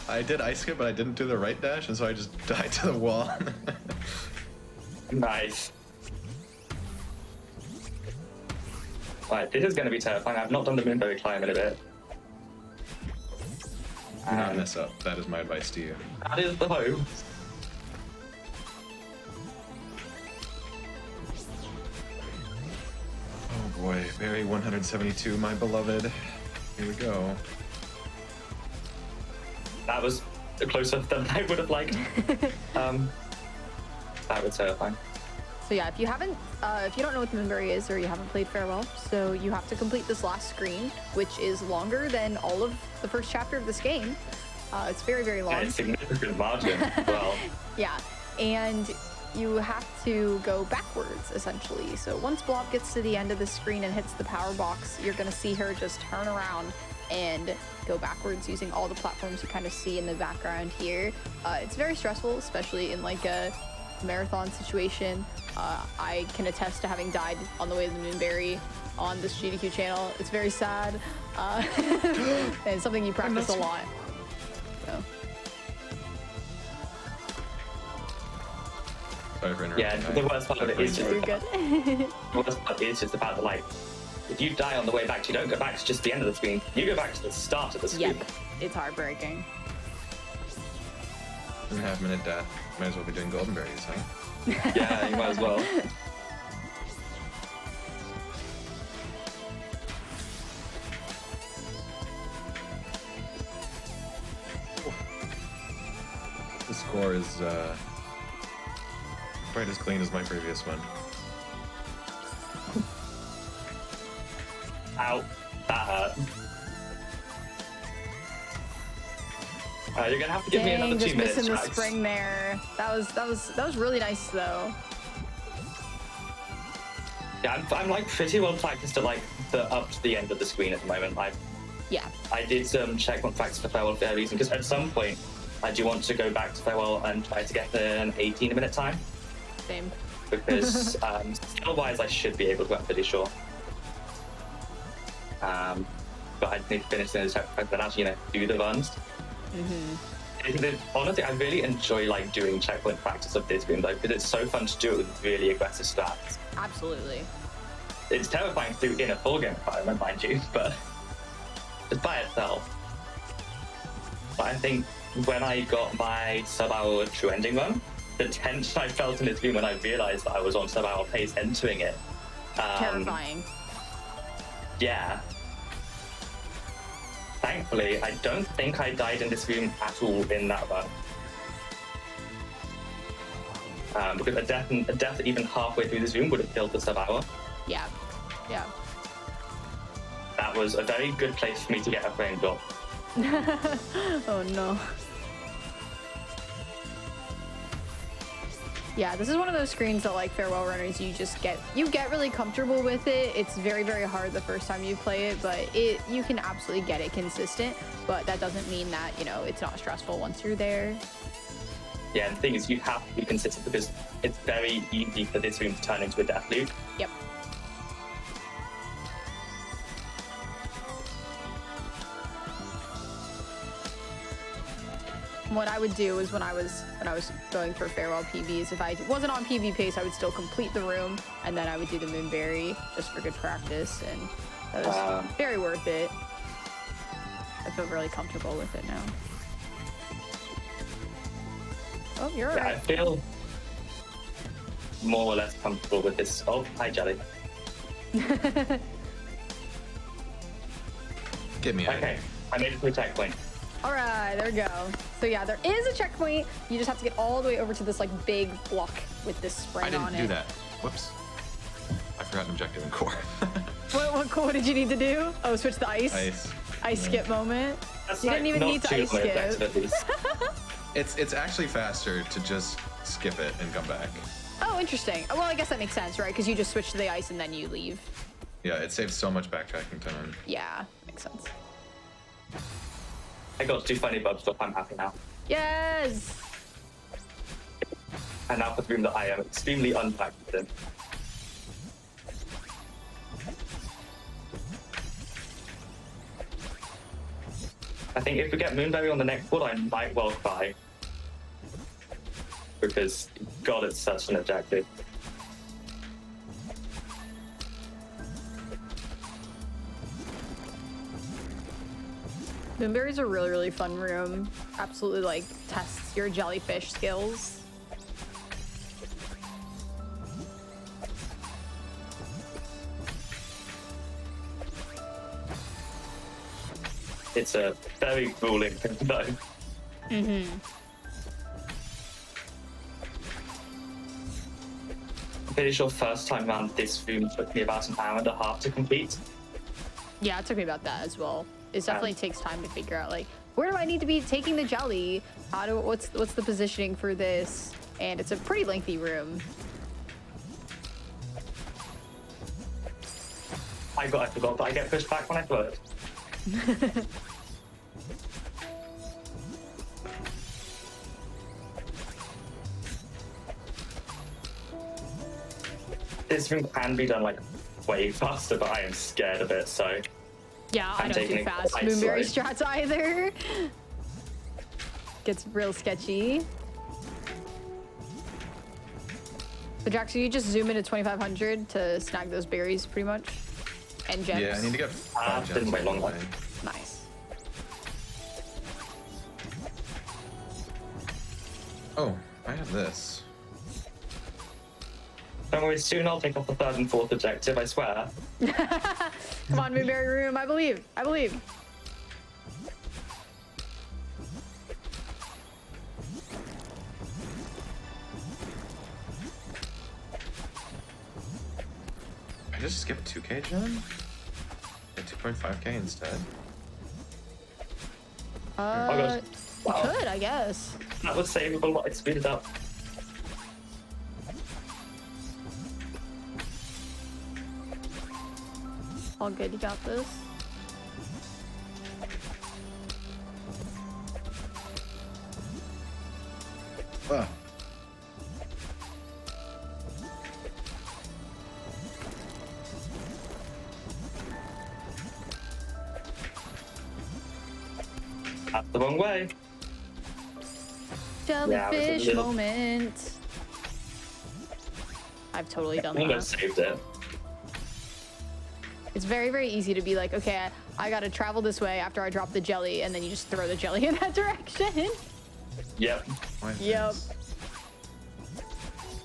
I did ice skip, but I didn't do the right dash, and so I just died to the wall. Nice. Right, this is going to be terrifying. I've not done the Moonberry climb in a bit. Do not mess up. That is my advice to you. That is the hope. Oh boy, Barry 172, my beloved. Here we go. That was closer than I would have liked. That was terrifying. So yeah, if you don't know what the Moonberry is or you haven't played Farewell, so you have to complete this last screen, which is longer than all of the first chapter of this game. It's very, very long. And it's significant margin as well. Yeah, and you have to go backwards, essentially. So once Blob gets to the end of the screen and hits the power box, you're gonna see her just turn around and go backwards using all the platforms you kind of see in the background here. It's very stressful, especially in like a marathon situation. I can attest to having died on the way to the Moonberry on this GDQ channel. It's very sad, and it's something you practice a lot. So. Sorry for interrupting. Yeah, the worst part of it is just You're good. the worst part is just about the like. If you die on the way back, you don't go back to just the end of the screen. You go back to the start of the screen. Yep, it's heartbreaking. 2.5-minute death. Might as well be doing golden berries, huh? Yeah, you might as well. The score is quite as clean as my previous one. Ow, that hurt. You're gonna have to give me another 2 just minutes. missing the Jax. spring there. That was really nice though. Yeah, I'm like pretty well practiced at like the up to the end of the screen at the moment. Yeah. I did some checkpoint practice for Farewell for that reason, because at some point I do want to go back to Farewell and try to get an 18-minute time. Same. Because skill-wise I should be able to, I'm pretty sure. But I need to finish the checkpoint and actually, do the runs. Honestly, I really enjoy like doing checkpoint practice of this game though, because it's so fun to do it with really aggressive strats. Absolutely. It's terrifying to do in a full game environment, mind you, but just by itself. But I think when I got my sub-hour true ending run, the tension I felt in this game when I realized that I was on sub-hour pace entering it. Terrifying. Yeah. Thankfully, I don't think I died in this room at all in that run. Because a death even halfway through this room would have killed the sub-hour. Yeah. Yeah. That was a very good place for me to get a frame drop. Oh no. Yeah, this is one of those screens that like Farewell runners, you get really comfortable with it. It's very, very hard the first time you play it, but you can absolutely get it consistent, but that doesn't mean that, it's not stressful once you're there. Yeah, and the thing is, you have to be consistent because it's very easy for this room to turn into a death loop. Yep. What I would do is when I was going for Farewell PBs, if I wasn't on PB pace, I would still complete the room, and then I would do the Moonberry just for good practice, and that was very worth it. I feel really comfortable with it now. Oh, you're alright. I feel more or less comfortable with this. Oh, hi, Jelly. Get me out. Okay, I made it to a checkpoint. All right, there we go. So yeah, there is a checkpoint. You just have to get all the way over to this like big block with this spring on it. I didn't do that. Whoops. I forgot an objective in core. What did you need to do? Oh, switch the ice. Ice skip moment. That's You didn't even need to ice skip. At least. It's actually faster to just skip it and come back. Oh, interesting. Well, I guess that makes sense, right? Because you just switch to the ice and then you leave. Yeah, it saves so much backtracking time. Yeah, makes sense. I got to do funny bub stuff. I'm happy now. Yes. And now for the room that I am extremely unpracticed in. I think if we get Moonberry on the next one, I might well cry. Because, God, it's such an objective. Moonberry's a really, really fun room. Absolutely, like, tests your jellyfish skills. It's a very grueling thing, though. Mm-hmm. I'm pretty sure first time around this room took me about an hour and a half to complete. Yeah, it took me about that as well. It definitely takes time to figure out, like, where do I need to be taking the jelly? What's the positioning for this? And it's a pretty lengthy room. I forgot, but I get pushed back when I throw it. This room can be done like way faster, but I am scared of it, so Yeah, I don't do fast Moonberry strats either. Gets real sketchy. So Jackson, you just zoom into 2500 to snag those berries pretty much. And gems. Yeah, I need to get 5 gems. Didn't wait long away. Nice. Oh, I have this. Don't worry, soon I'll take off the 3rd and 4th objective, I swear. Come on, Moonberry room, I believe. I believe. I just skipped 2k gem? Get 2.5k instead. Oh gosh. Could, I guess. That was savable, but I speeded up. All good, you got this. Ah. That's the wrong way. Jellyfish little... moment. I've totally done I think I that. saved it. It's very, very easy to be like, okay, I gotta travel this way after I drop the jelly, and then you just throw the jelly in that direction. Yep. Yep.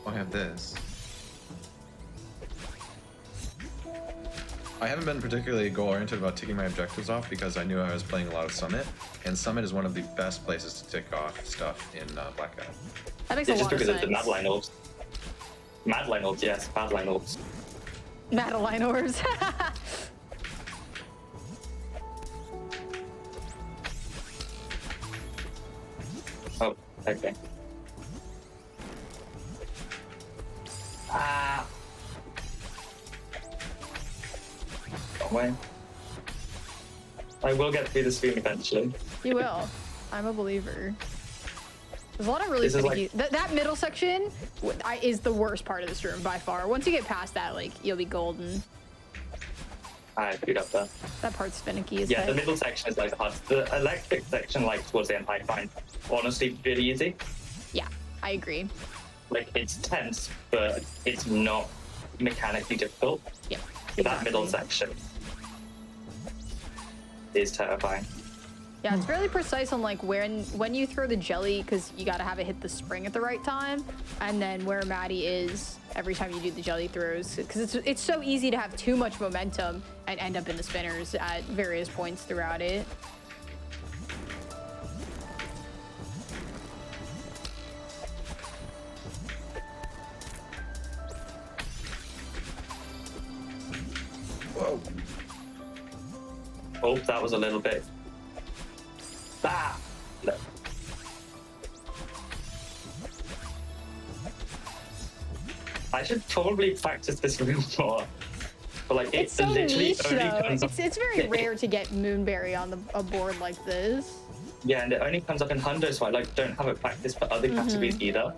I have this. I haven't been particularly goal-oriented about ticking my objectives off because I knew I was playing a lot of Summit, and Summit is one of the best places to tick off stuff in Blackout. That makes a lot of sense. Just because of the Madline orbs. Madline orbs, yes, Madline orbs. Madeline orbs. Oh, okay. Ah. Wrong way. I will get through the stream eventually. You will. I'm a believer. There's a lot of really finicky. That middle section is the worst part of this room by far. Once you get past that, like, you'll be golden. I screwed up there. That part's finicky as Yeah, heck. the middle section is like the hardest. The electric section, like towards the end, I find honestly really easy. Yeah, I agree. Like it's tense, but it's not mechanically difficult. Yeah. That middle section is terrifying. Yeah, it's really precise on like when you throw the jelly, because you got to have it hit the spring at the right time, and then where Maddie is every time you do the jelly throws, because it's so easy to have too much momentum and end up in the spinners at various points throughout it. Whoa. Oh, that was a little bit. Ah! No. I should probably practice this room more. But like, It's so literally niche only though. comes up. It's very rare to get Moonberry on a board like this. Yeah, and it only comes up in Hundo, so I like don't have it practiced for other categories either.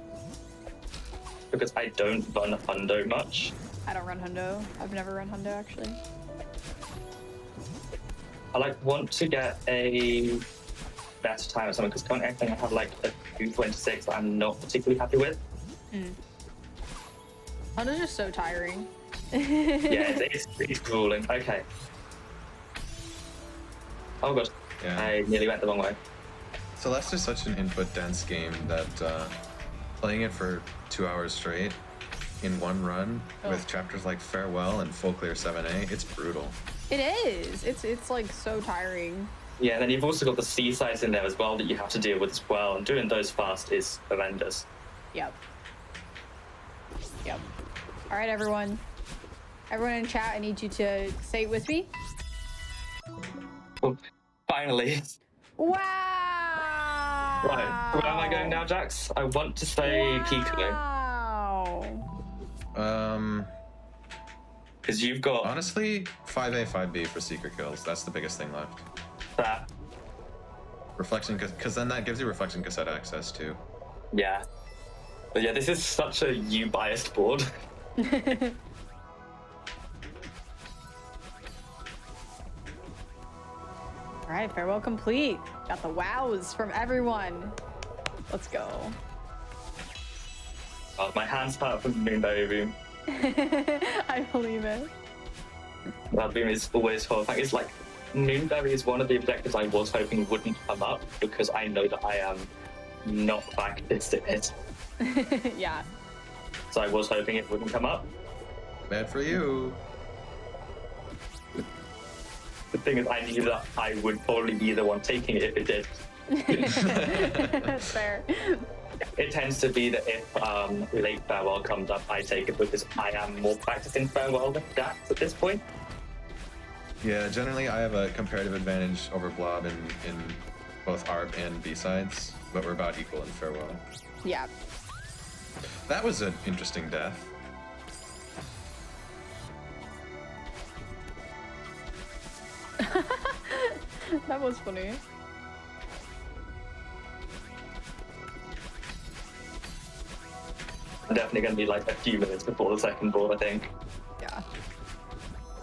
Because I don't run Hundo much. I don't run Hundo. I've never run Hundo actually. I like want to get a better time or something, because currently I think I have like a 226 that I'm not particularly happy with. Hundo's just so tiring. Yeah, it's grueling. Okay. Oh god, Yeah. I nearly went the wrong way. Celeste is such an input-dense game that playing it for 2 hours straight in one run with chapters like Farewell and Full Clear 7A, it's brutal. It is. It's like so tiring. Yeah, and then you've also got the seasides in there as well that you have to deal with as well, and doing those fast is horrendous. Yep. Yep. All right, everyone. Everyone in chat, I need you to say it with me. Well, finally. Wow! Right, where am I going now, Jax? I want to say Pico. Wow! Because you've got... Honestly, 5A, 5B for secret kills. That's the biggest thing left. that. Reflection, because then that gives you reflection cassette access too. Yeah. But yeah, this is such a you-biased board. All right, farewell complete. Got the wows from everyone. Let's go. Oh, my hands hurt from Moonberry Boom. I believe it. That boom is always horrifying. It's like, Moonberry is one of the objectives I was hoping wouldn't come up because I know that I am not practiced in it. Yeah. So I was hoping it wouldn't come up. Bad for you. The thing is, I knew that I would probably be the one taking it if it did. That's fair. It tends to be that if late farewell comes up, I take it because I am more practiced in farewell than Dax at this point. Yeah, generally I have a comparative advantage over Blob in both ARP and B-sides, but we're about equal in farewell. Yeah. That was an interesting death. That was funny. I'm definitely going to be like a few minutes before the second board, I think. Yeah.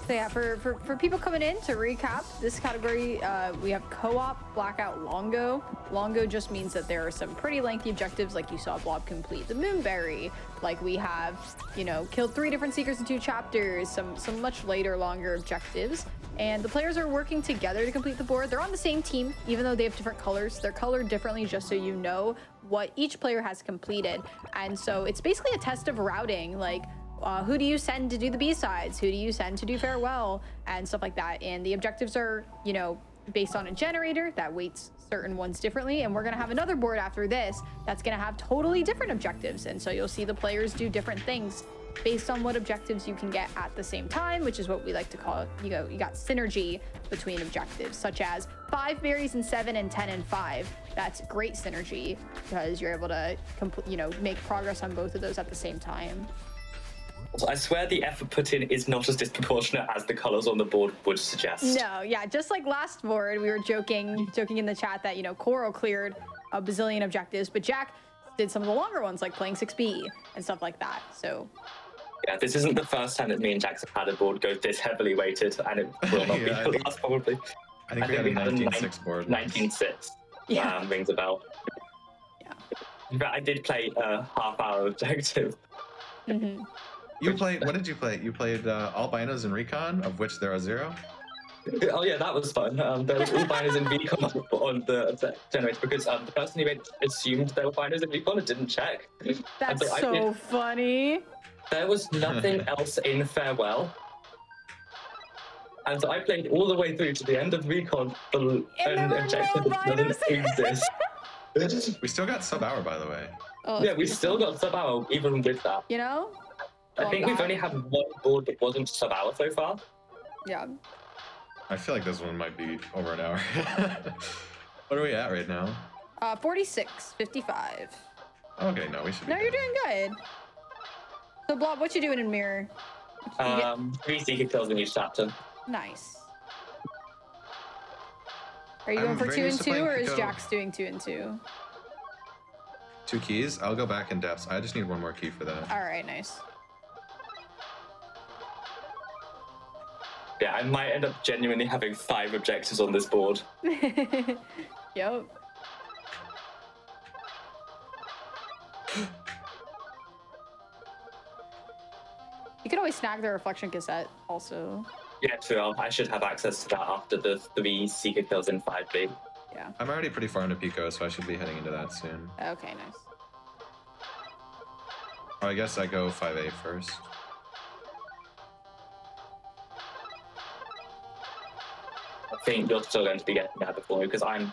So yeah, for people coming in, to recap, this category, we have co-op, Blackout Longo. Longo just means that there are some pretty lengthy objectives, like you saw Blob complete the Moonberry. Like we have, you know, killed 3 different Seekers in 2 chapters, some much later, longer objectives. And the players are working together to complete the board. They're on the same team, even though they have different colors. They're colored differently just so you know what each player has completed. And so it's basically a test of routing, like, who do you send to do the B-sides? Who do you send to do farewell? And stuff like that. And the objectives are, you know, based on a generator that weights certain ones differently. And we're going to have another board after this that's going to have totally different objectives. And so you'll see the players do different things based on what objectives you can get at the same time, which is what we like to call it. You got synergy between objectives, such as 5 berries and 7 and 10 and 5. That's great synergy because you're able to, make progress on both of those at the same time. I swear the effort put in is not as disproportionate as the colors on the board would suggest. No, yeah, just like last board, we were joking in the chat that, Coral cleared a bazillion objectives, but Jack did some of the longer ones, like playing 6B and stuff like that, so. Yeah, this isn't the first time that me and Jax have had a board go this heavily weighted, and it will not be the last, probably. I think we had a 19-6 board. 19-6. Yeah. Rings a bell. Yeah. But I did play a half-hour objective. Mm-hmm. You played, what did you play? You played albinos and recon, of which there are 0? Oh yeah, that was fun. There was all biners in recon on the generator because the person who assumed there were biners in recon and didn't check. That's so funny. There was nothing else in farewell. And so I played all the way through to the end of recon for an objective that doesn't exist. We still got sub-hour, by the way. Oh, yeah, we still got sub-hour even with that. I think we've only had one board that wasn't sub-hour so far. Yeah. I feel like this one might be over an hour. What are we at right now? 46:55. Okay, no, we should be No, you're doing good. So, Blob, what you doing in Mirror? 3 secret kills in each chapter. Nice. Are you going for 2 and 2, or is Jax doing 2 and 2? 2 keys? I'll go back in depths. I just need 1 more key for that. All right, nice. Yeah, I might end up genuinely having 5 objectives on this board. Yep. You can always snag the reflection cassette also. Yeah, true. I should have access to that after the 3 secret kills in 5B. Yeah. I'm already pretty far into Pico, so I should be heading into that soon. Okay, nice. Or I guess I go 5A first. think you're still going to be getting that before me because I'm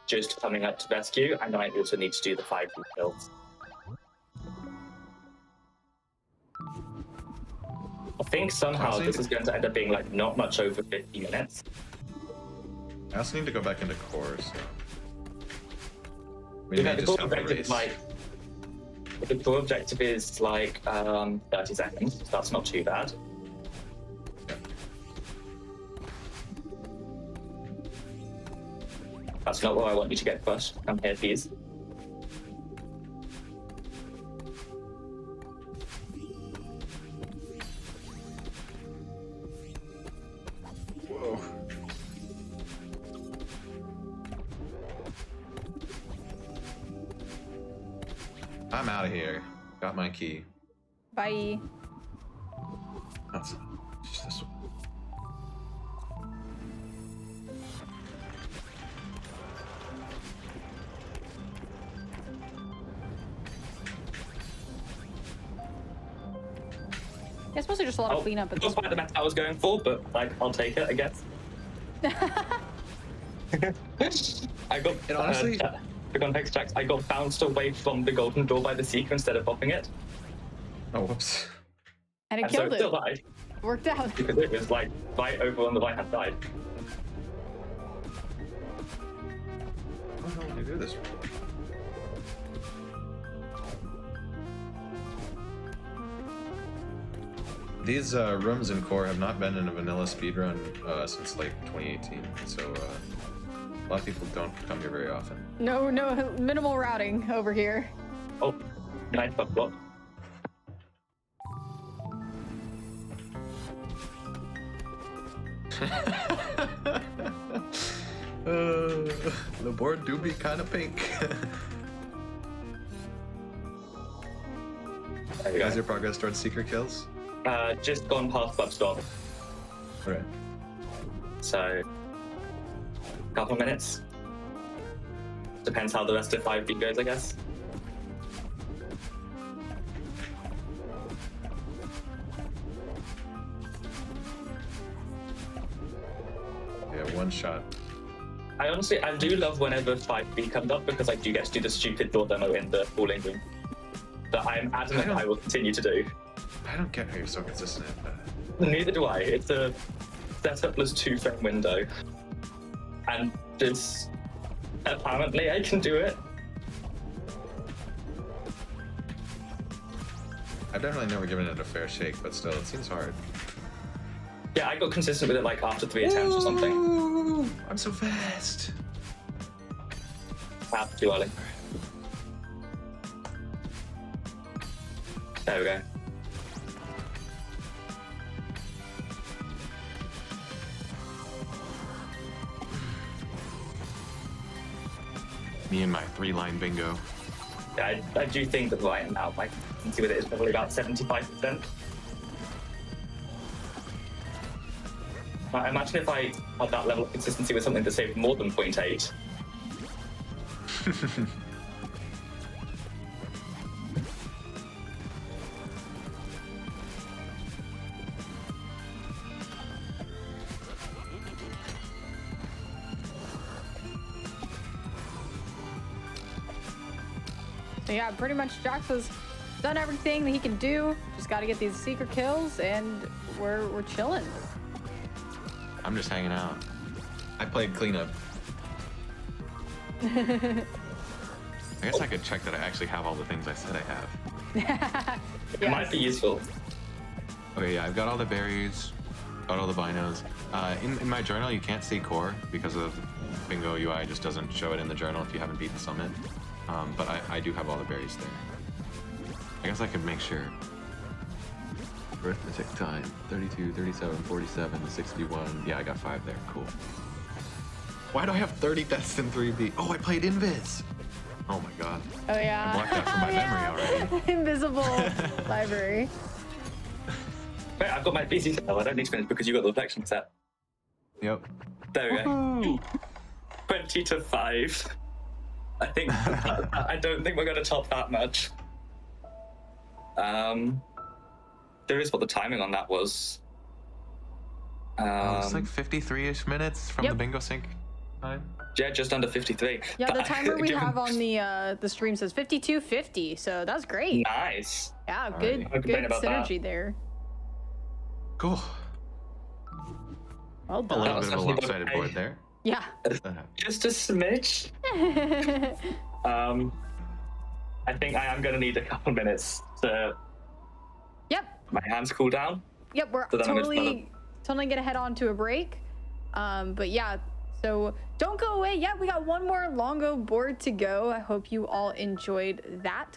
just coming up to rescue, and I also need to do the 5 kills. I think somehow this is going to end up being like not much over 50 minutes. I also need to go back into core, so we Yeah, may the just core have a objective race. is like the core objective is like 30 seconds. So that's not too bad. Yeah. That's not where I want you to get pushed. Come here, please. Whoa. I'm out of here. Got my key. Bye. That's just this one. Yeah, it's mostly just a lot of cleanup. That's quite the meta I was going for, but like I'll take it, I guess. I got And honestly, for context checks, I got bounced away from the golden door by the seeker instead of popping it. oh whoops. And it And so killed it still it. died Worked out. because it was like right over on the right hand side. How the hell did I do this? These rooms in core have not been in a vanilla speedrun since like 2018, so a lot of people don't come here very often. No, minimal routing over here. Oh, nice fuck block. The board do be kind of pink. There we go. How's your progress towards secret kills? Just gone past bus stop, Alright. so couple minutes. Depends how the rest of 5B goes, I guess. Yeah, one shot. I do love whenever 5B comes up because I do get to do the stupid door demo in the cooling room that I'm adamant I will continue to do. I don't get how you're so consistent at that. Neither do I. It's a setup plus 2 frame window. And just apparently I can do it. I've definitely never given it a fair shake, but still, it seems hard. Yeah, I got consistent with it like after 3 attempts or something. Ooh, I'm so fast. Perhaps too early. There we go. Me and my 3-line bingo. Yeah, I do think that right now my consistency with it is probably about 75%. I imagine if I had that level of consistency with something that saved more than 0.8. So yeah, pretty much Jax has done everything that he can do. Just got to get these secret kills, and we're chilling. I'm just hanging out. I played cleanup. I guess I could check that I actually have all the things I said I have. It might be useful. Okay, yeah, I've got all the berries, got all the binos. In my journal, you can't see core because of Bingo UI just doesn't show it in the journal if you haven't beaten Summit. But I do have all the berries there. I guess I could make sure. Arithmetic time, 32, 37, 47, 61. Yeah, I got 5 there, cool. Why do I have 30 deaths in 3B? Oh, I played Invis! Oh my god. Oh yeah. I blocked that from my memory already. Invisible library. Wait, I've got my busy cell. I don't need to finish because you got the reflection set. Yep. There we go. 20 to 5. I think I don't think we're going to top that much. There is what the timing on that was. It's like 53-ish minutes from the bingo sync time. Yeah, just under 53. Yeah, the timer we have on the stream says 52:50, so that's great. Nice. Yeah, good synergy there. Cool. Well A done. little bit of a lopsided board there. Yeah. Just a smidge. I think I am going to need a couple minutes to my hands cool down. Yep, we're totally gonna head on to a break. But yeah, so don't go away yet. We got one more Longo board to go. I hope you all enjoyed that.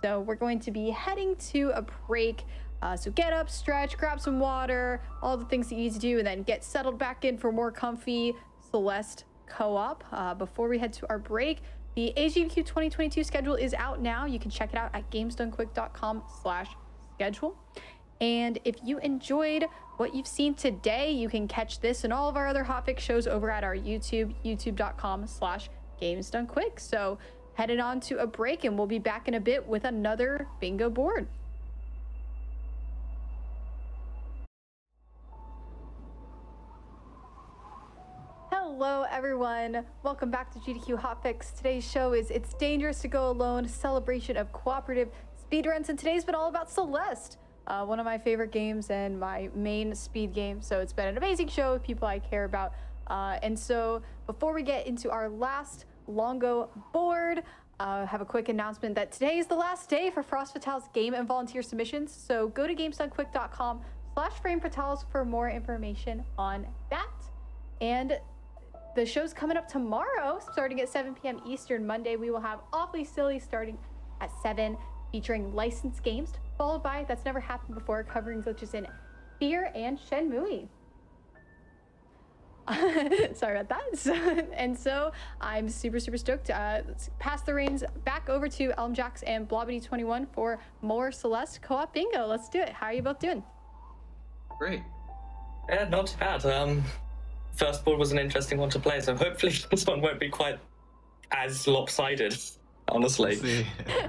So we're going to be heading to a break. So get up, stretch, grab some water, all the things that you need to do, and then get settled back in for more comfy Celeste co-op. Before we head to our break, the GDQ 2022 schedule is out now. You can check it out at gamesdonequick.com/schedule. And if you enjoyed what you've seen today, you can catch this and all of our other Hotfix shows over at our YouTube, youtube.com/gamesdonequick. So headed on to a break, and we'll be back in a bit with another bingo board. Hello everyone, welcome back to GDQ Hotfix. Today's show is It's Dangerous to Go Alone, celebration of cooperative speedruns, and today's been all about Celeste, one of my favorite games and my main speed game. So it's been an amazing show with people I care about. And so before we get into our last Longo board, I have a quick announcement that today is the last day for Frost Fatale's game and volunteer submissions. So go to gamesdonequick.com/framefatales for more information on that. And the show's coming up tomorrow, starting at 7 p.m. Eastern. Monday, we will have Awfully Silly starting at 7, featuring licensed games, followed by That's Never Happened Before, covering glitches in Fear and Shenmue. Sorry about that. So I'm super stoked. Let's pass the reins back over to Elmjax and Blobbity21 for more Celeste co-op bingo. Let's do it. How are you both doing? Great. Yeah, not too bad. First board was an interesting one to play, so hopefully this one won't be quite as lopsided, honestly.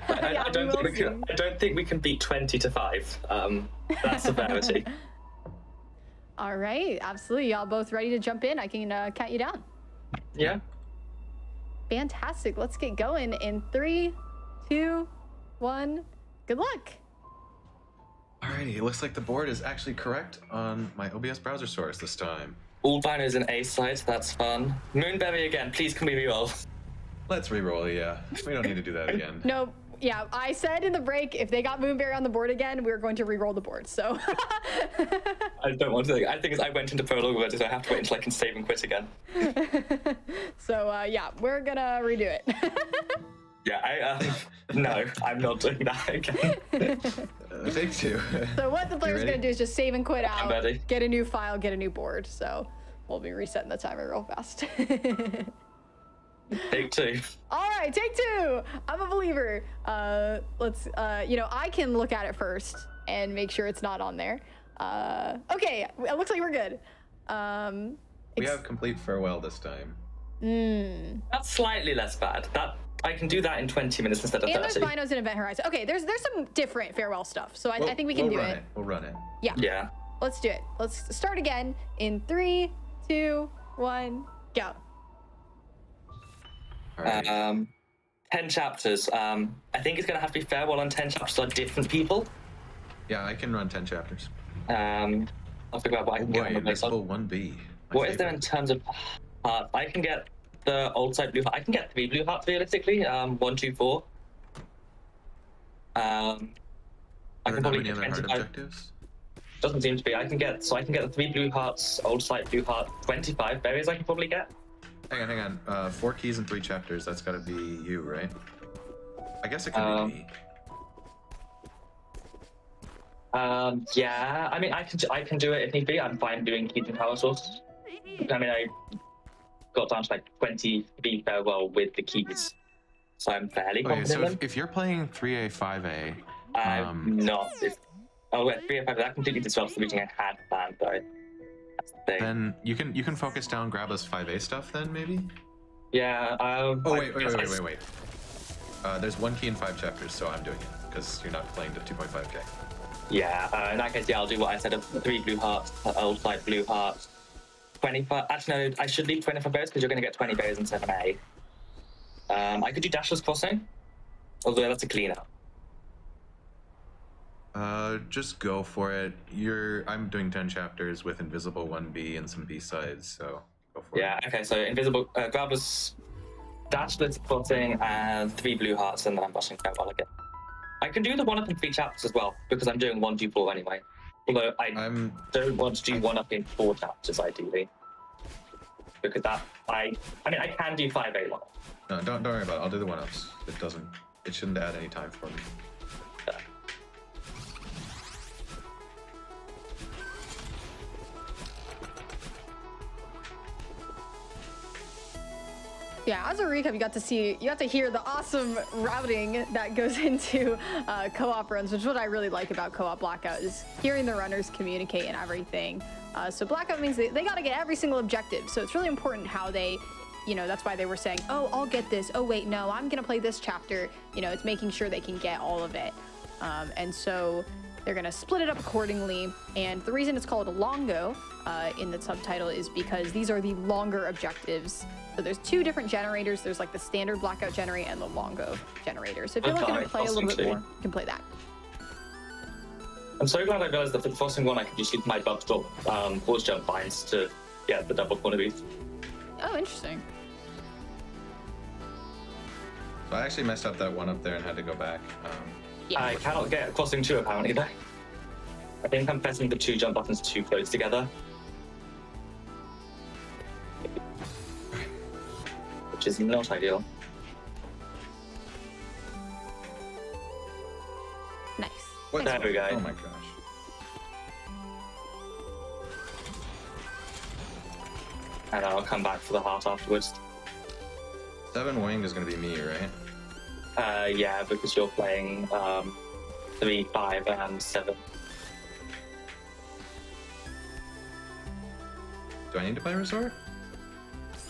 I don't think we can beat 20-5. That's severity. All right, absolutely. Y'all both ready to jump in? I can count you down. Yeah. Fantastic. Let's get going in 3, 2, 1. Good luck. Alrighty, it looks like the board is actually correct on my OBS browser source this time. All Albino is an A side, that's fun. Moonberry again, please can we reroll? Let's reroll, yeah. We don't need to do that again. No, yeah, I said in the break, if they got Moonberry on the board again, we were going to reroll the board, so. I don't want to, I think I went into prologue with it, so I have to wait until I can save and quit again. So, yeah, we're gonna redo it. Yeah, no, I'm not doing that again. Take two. So what the player's gonna do is just save and quit out, I'm ready. get a new file, get a new board. So we'll be resetting the timer real fast. Take two. All right, take two. I'm a believer. Let's, you know, I can look at it first and make sure it's not on there. Okay, it looks like we're good. We have complete farewell this time. That's slightly less bad. I can do that in 20 minutes instead of 30. And there's Binos and Event Horizon. Okay, there's some different farewell stuff, so I think we can do it. We'll run it. Yeah. Yeah. Let's do it. Let's start again in 3, 2, 1, go. All right. 10 chapters. I think it's going to have to be farewell on 10 chapters on different people. Yeah, I can run 10 chapters. I'll figure out what I can get on the base. Invisible 1B. What is there in terms of hearts? I can get the old side blue heart. I can get 3 blue hearts realistically. 1, 2, 4. I can probably get 25. Objectives? Doesn't seem to be. I can get the 3 blue hearts, old side blue heart, 25 berries. I can probably get. Hang on. 4 keys and 3 chapters. That's got to be you, right? I guess it could be me. Yeah. I mean, I can do it if need be. I'm fine doing keys and power source. I mean, I got down to like 23 farewell with the keys, so I'm fairly confident. Okay, so if you're playing 3A, 5A, I'm not. Wait, 3A, 5A. That completely disrupts the routing I had planned, though. That's the thing. Then you can focus down, grab us 5A stuff, then maybe. Yeah. Wait. There's 1 key and 5 chapters, so I'm doing it because you're not playing to 2.5K. Yeah, in that case, yeah, I'll do what I said of 3 blue hearts, old like blue hearts. 25. Actually, no, I should leave 25 berries because you're going to get 20 berries in 7A. I could do Dashless Crossing, although that's a cleanup. Just go for it. I'm doing 10 chapters with Invisible 1B and some B-sides, so go for it. Yeah, okay, so Invisible, grab us Dashless Crossing and 3 blue hearts, and then I'm rushing Farewell again. I can do the 1-up in 3 chapters as well, because I'm doing 1, 2, 4 anyway. Although I don't want to do 1-up in 4 chapters, ideally. Because that, I mean, I can do 5A 1-up. No, don't worry about it. I'll do the 1-ups. It shouldn't add any time for me. Yeah. Yeah, as a recap, you got to hear the awesome routing that goes into co-op runs, which is what I really like about co-op Blackout, is hearing the runners communicate and everything. So Blackout means they got to get every single objective. So it's really important how they, that's why they were saying, oh, I'll get this. Oh, wait, no, I'm going to play this chapter. It's making sure they can get all of it. And so they're going to split it up accordingly. And the reason it's called Longo in the subtitle is because these are the longer objectives. So there's 2 different generators. There's like the standard Blackout generator and the Longo generator. So if you're looking to play a little bit more, you can play that. I'm so glad I realized that for the frosting one, I could just use my bug stop force jump binds to get the double quantities. Oh, interesting. So I actually messed up that 1-up there and had to go back. Yeah. I cannot get crossing 2 apparently though. I think I'm pressing the 2 jump buttons too close together. Which is not ideal. Nice. There we go. Oh my gosh. And I'll come back for the heart afterwards. 7 winged is going to be me, right? Yeah, because you're playing 3, 5, and 7. Do I need to play Resort?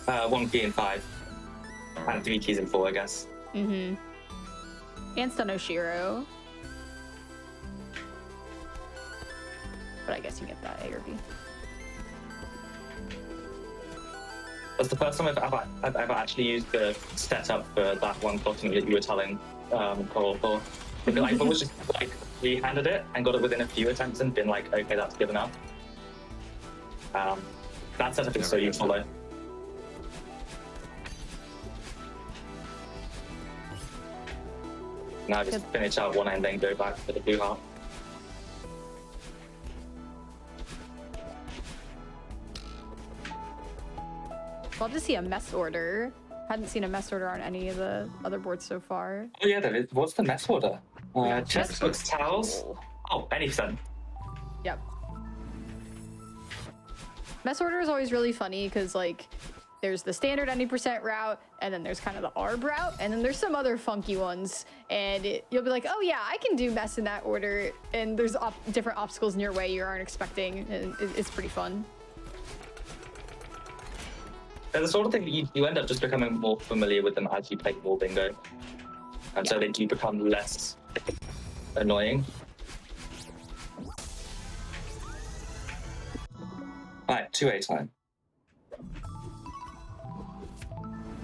1 key in 5. And 3 keys in 4, I guess. Mm-hmm. And Stanoshiro. But I guess you get that A or B. That's the first time I've ever actually used the setup for that one crossing that you were telling Coral for. Because I was just like re-handed it and got it within a few attempts and been like, okay, that's good enough. That setup is so useful though. Now just finish out one end and go back to the blue heart. Love to see a mess order. Hadn't seen a mess order on any of the other boards so far. Oh yeah, there is. What's the mess order? Chest books, towels. Oh, anything. Yep. Mess order is always really funny because like there's the standard 90% route, and then there's kind of the ARB route, and then there's some other funky ones. And you'll be like, oh yeah, I can do mess in that order. And there's different obstacles in your way you aren't expecting. And it's pretty fun. They're the sort of thing that you end up just becoming more familiar with them as you play more bingo. And so they do become less annoying. Alright, 2A time.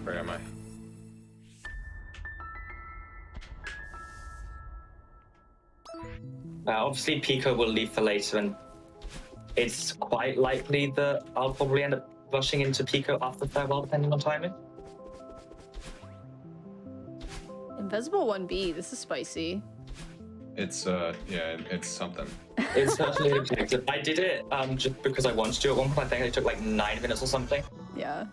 Where am I? Obviously, Pico will leave for later, and it's quite likely that I'll probably end up rushing into Pico after Farewell, depending on timing. Invisible 1B, this is spicy. It's yeah, it's something. It's certainly objective. I did it just because I wanted to at one point. I think it took like 9 minutes or something. Yeah.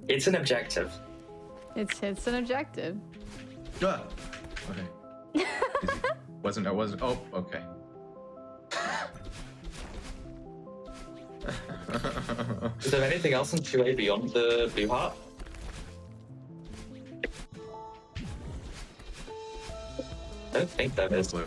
It's an objective. It's an objective. Ah, okay. I wasn't. Oh, okay. Is there anything else in 2A beyond the blue heart? I don't think there is. Blue.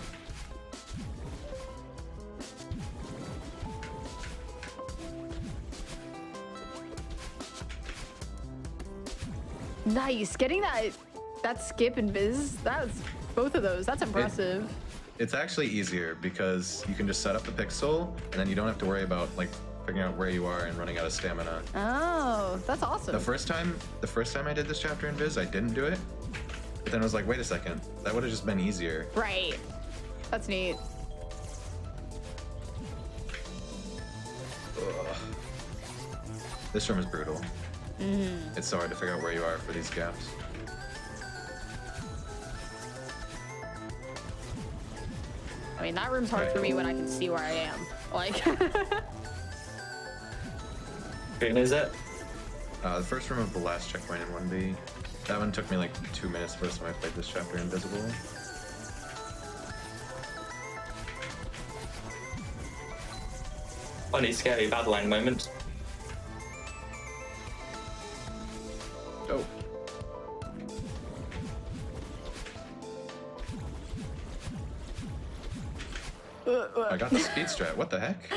Nice, getting that skip and biz. That's both of those. That's impressive. It's actually easier because you can just set up the pixel, and then you don't have to worry about like figuring out where you are and running out of stamina. Oh, that's awesome. The first time I did this chapter in Viz, I didn't do it. But then I was like, wait a second, that would have just been easier. Right. That's neat. Ugh. This room is brutal. It's so hard to figure out where you are for these gaps. I mean, that room's hard for me when I can see where I am. Like. Who is it? The first room of the last checkpoint in 1B. That one took me like 2 minutes the first time I played this chapter invisible. Funny, scary battle line moment. Oh. I got the speed strat. What the heck?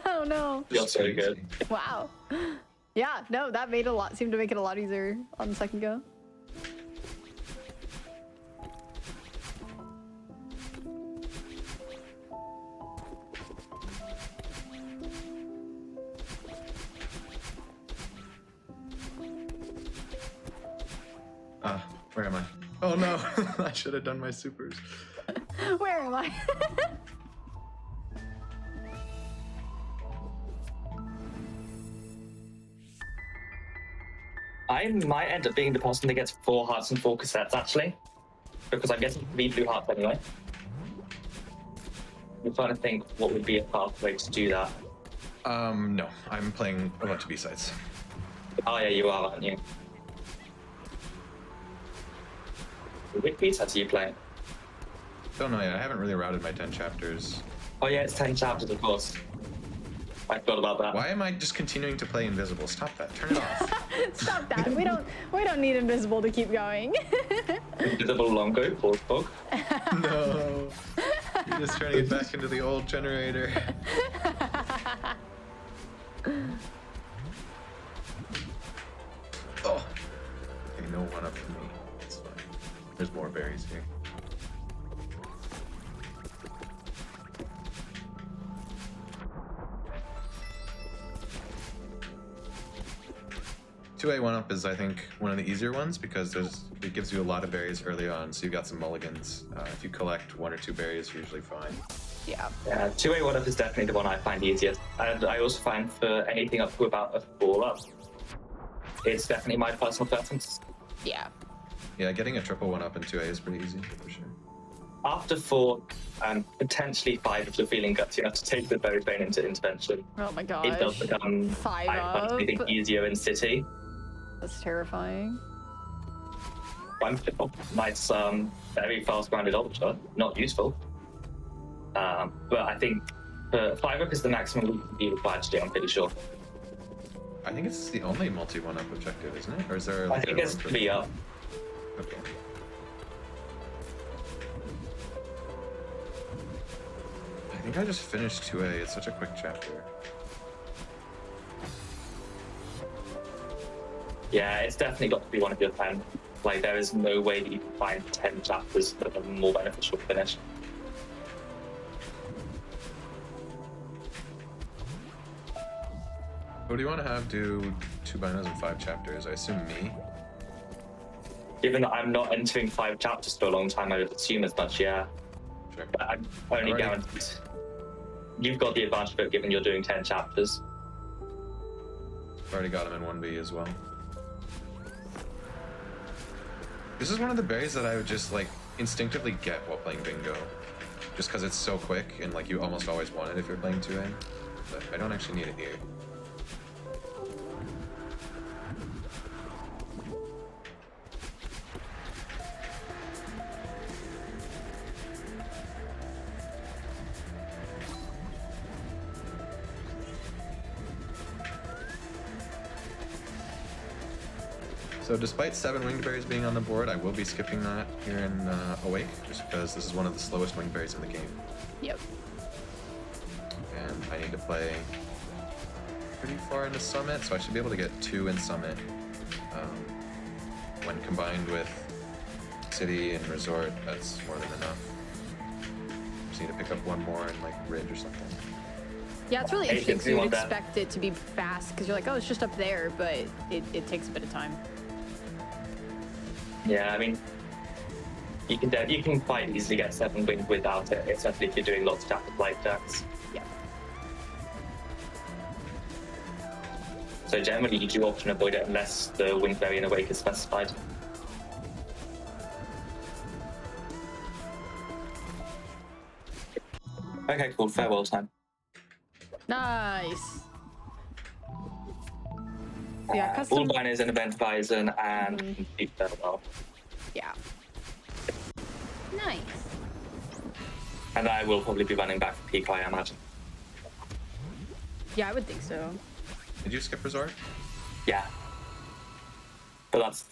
Oh no. Feels so good. Wow. Yeah, no, that made seemed to make it a lot easier on the second go. Where am I? Oh no, I should have done my supers. Where am I? I might end up being the person that gets 4 hearts and 4 cassettes, actually. Because I'm getting 3 blue hearts anyway. I'm trying to think what would be a pathway to do that. No, I'm playing a bunch of B-sides. Oh yeah, you are, aren't you? Which B-sides are you playing? Don't know yet, I haven't really routed my 10 chapters. Oh yeah, it's 10 chapters, of course. I forgot about that. Why am I just continuing to play invisible? Stop that, turn it off. Stop that. We don't need invisible to keep going. Invisible Longo, force bug. No. You're just turning it back into the old generator. Oh. Okay, no one up for me. It's fine. There's more berries here. Two A 1-up is, I think, one of the easier ones because it gives you a lot of berries early on, so you've got some mulligans. If you collect 1 or 2 berries, you're usually fine. Yeah. Yeah, 2A 1-up is definitely the one I find easiest. And I also find for anything up to about a 4-up, it's definitely my personal preference. Yeah. Yeah, getting a triple 1-up in 2A is pretty easy, for sure. After 4 and potentially 5 if you're feeling gutsy enough to take the berry vein into intervention, Oh my gosh. it does become 5 I up. think easier in City. That's terrifying. Wonderful. Nice, very fast-grounded ultra. Not useful. But I think 5-up is the maximum we can be required to do, I'm pretty sure. I think it's the only multi 1-up objective, isn't it? Or is there like I think it's 3-up. Okay. I think I just finished 2A. It's such a quick chapter. Yeah, it's definitely got to be one of your 10. Like, there is no way that you can find 10 chapters that are more beneficial to finish. Who do you want to have do 2 binos and 5 chapters? I assume me. Given that I'm not entering 5 chapters for a long time, I would assume as much, yeah. Sure. But I'm only guaranteed. You've got the advantage of it given you're doing 10 chapters. I've already got him in 1B as well. This is one of the berries that I would just like instinctively get while playing bingo. Just because it's so quick and like you almost always want it if you're playing 2A. But I don't actually need it here. So despite 7 winged berries being on the board, I will be skipping that here in Awake, just because this is one of the slowest winged berries in the game. Yep. And I need to play pretty far into Summit, so I should be able to get 2 in Summit. When combined with City and Resort, that's more than enough. just need to pick up one more and like ridge or something. Yeah, it's really Hey, interesting. if So you you'd want that. expect it to be fast because you're like, oh, it's just up there, but it takes a bit of time. Yeah, I mean, you can quite easily get 7 wings without it, especially if you're doing lots of chapter flight decks. Yeah. So generally, you do often avoid it unless the wing variant awake is specified. Okay, cool. Farewell time. Nice. Yeah, All custom. banners and event horizon and complete farewell. Yeah. Nice. And I will probably be running back for peak, I imagine. Yeah, I would think so. Did you skip resort? Yeah. But that's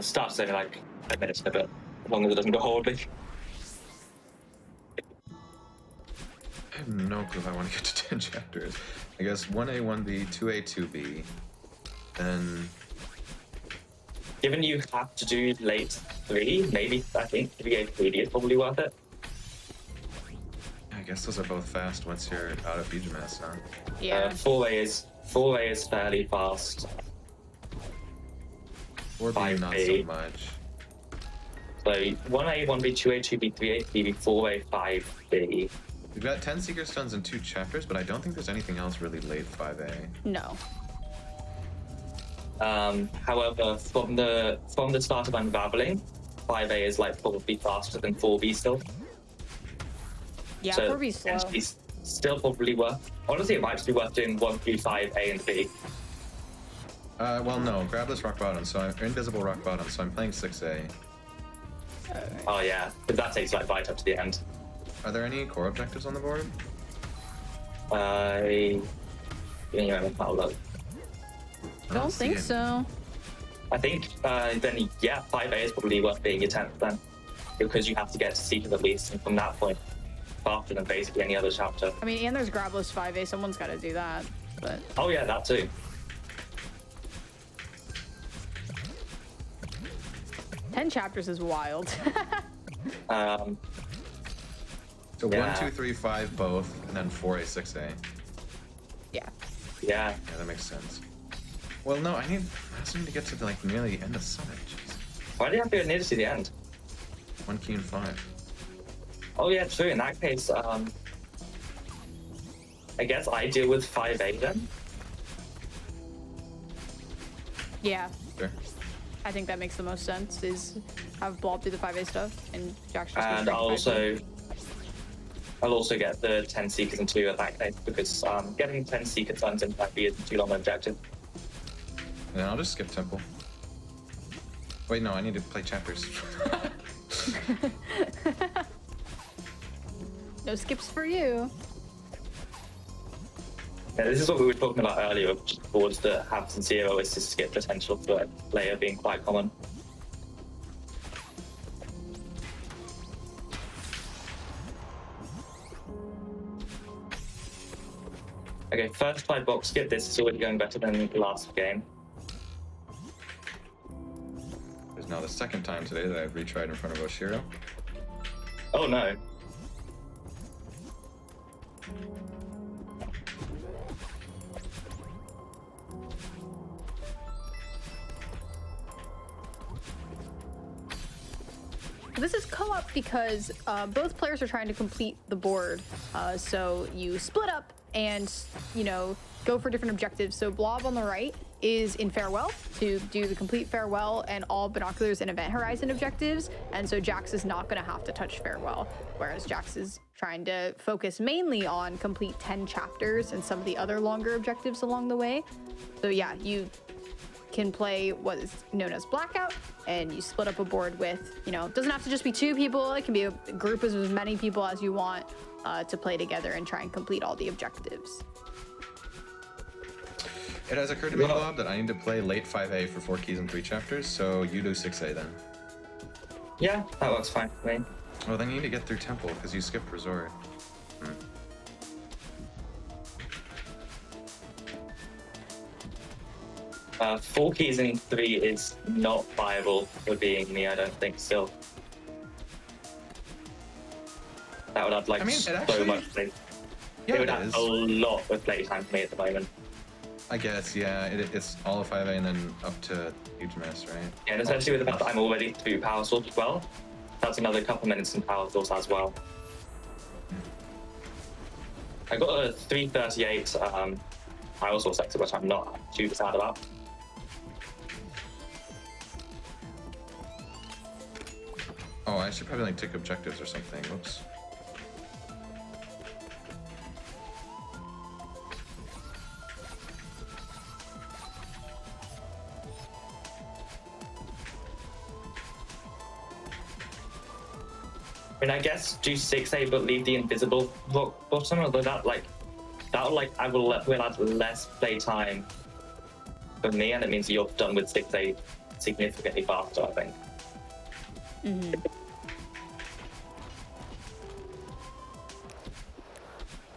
starts only like a minute and a bit, as long as it doesn't go horribly. I have no clue if I want to get to 10 chapters. I guess 1A, 1B, 2A, 2B. Then Given you have to do late 3, maybe I think 3A, 3D is probably worth it. I guess those are both fast once you're out of BGMS, huh? Yeah. 4A is fairly fast. 4B, not so 5A. much. So 1A, 1B, 2A, 2B, 3A, 3B, 4A, 5B. We've got 10 Seeker Stuns in 2 chapters, but I don't think there's anything else really late 5A. No. However, from the start of Unraveling, 5A is like probably faster than 4B still. Yeah, So 4B's slow. potentially still probably worth. Honestly, it might just be worth doing 1 through 5A and B. Well, no, Grabless Rock Bottom, so Invisible Rock Bottom, so I'm playing 6A. Oh yeah, but that takes like right up to the end. Are there any core objectives on the board? I don't look. Don't see think it. so. I think then yeah, 5A is probably worth being your 10th then, because you have to get to Secret at least, and from that point, faster than basically any other chapter. I mean, and there's Grabless 5A. Someone's got to do that. But Oh yeah, that too. 10 chapters is wild. So Yeah. 1, 2, 3, 5 both, and then 4A, 6A. Yeah. Yeah. Yeah, that makes sense. Well, no, I also need to get to like nearly the end of Summit. Jeez. Why do you have to go near to the end? 1 key and 5. Oh yeah, true. In that case, I guess I deal with 5A then. Yeah. Sure. I think that makes the most sense, is have Blob do the 5A stuff, and Jack's just And I'll also get the 10 Seekers and 2 at that case, because getting 10 Seeker tons in 5B isn't too long an objective. And then I'll just skip Temple. Wait, no, I need to play chapters. No skips for you. Yeah, this is what we were talking about earlier, of just boards that have zero assist skip potential for a player being quite common. Okay, first 5 box skip. This is already going better than the last game. There's now the second time today that I've retried in front of Oshiro. Oh no. This is co-op because both players are trying to complete the board. So you split up and, go for different objectives. So Blob on the right is in Farewell to do the complete Farewell and all Binoculars and Event Horizon objectives. And so Jax is not going to have to touch Farewell, whereas Jax is trying to focus mainly on complete 10 chapters and some of the other longer objectives along the way. So yeah, you can play what is known as Blackout, and you split up a board with, it doesn't have to just be 2 people, it can be a group of as many people as you want to play together and try and complete all the objectives. It has occurred to me, Bob, that I need to play late 5A for 4 keys and 3 chapters, so you do 6A then. Yeah, that works fine for me. Well, then you need to get through Temple, because you skipped Resort. 4 keys in 3 is not viable for being me, I don't think, still. That would add like I mean, so actually, much play. yeah, It would it add is. a lot of playtime for me at the moment. I guess, yeah, it's all of 5A and then up to huge mess, right? Yeah, and especially with the fact that I'm already through Power Source as well. That's another couple minutes in Power Source as well. I got a 338 Power Source exit, which I'm not too sad about. Oh, I should probably like take objectives or something. Whoops. I mean, I guess do 6A but leave the invisible button, although that will add less playtime for me, and it means you're done with 6A significantly faster, I think. Mm-hmm.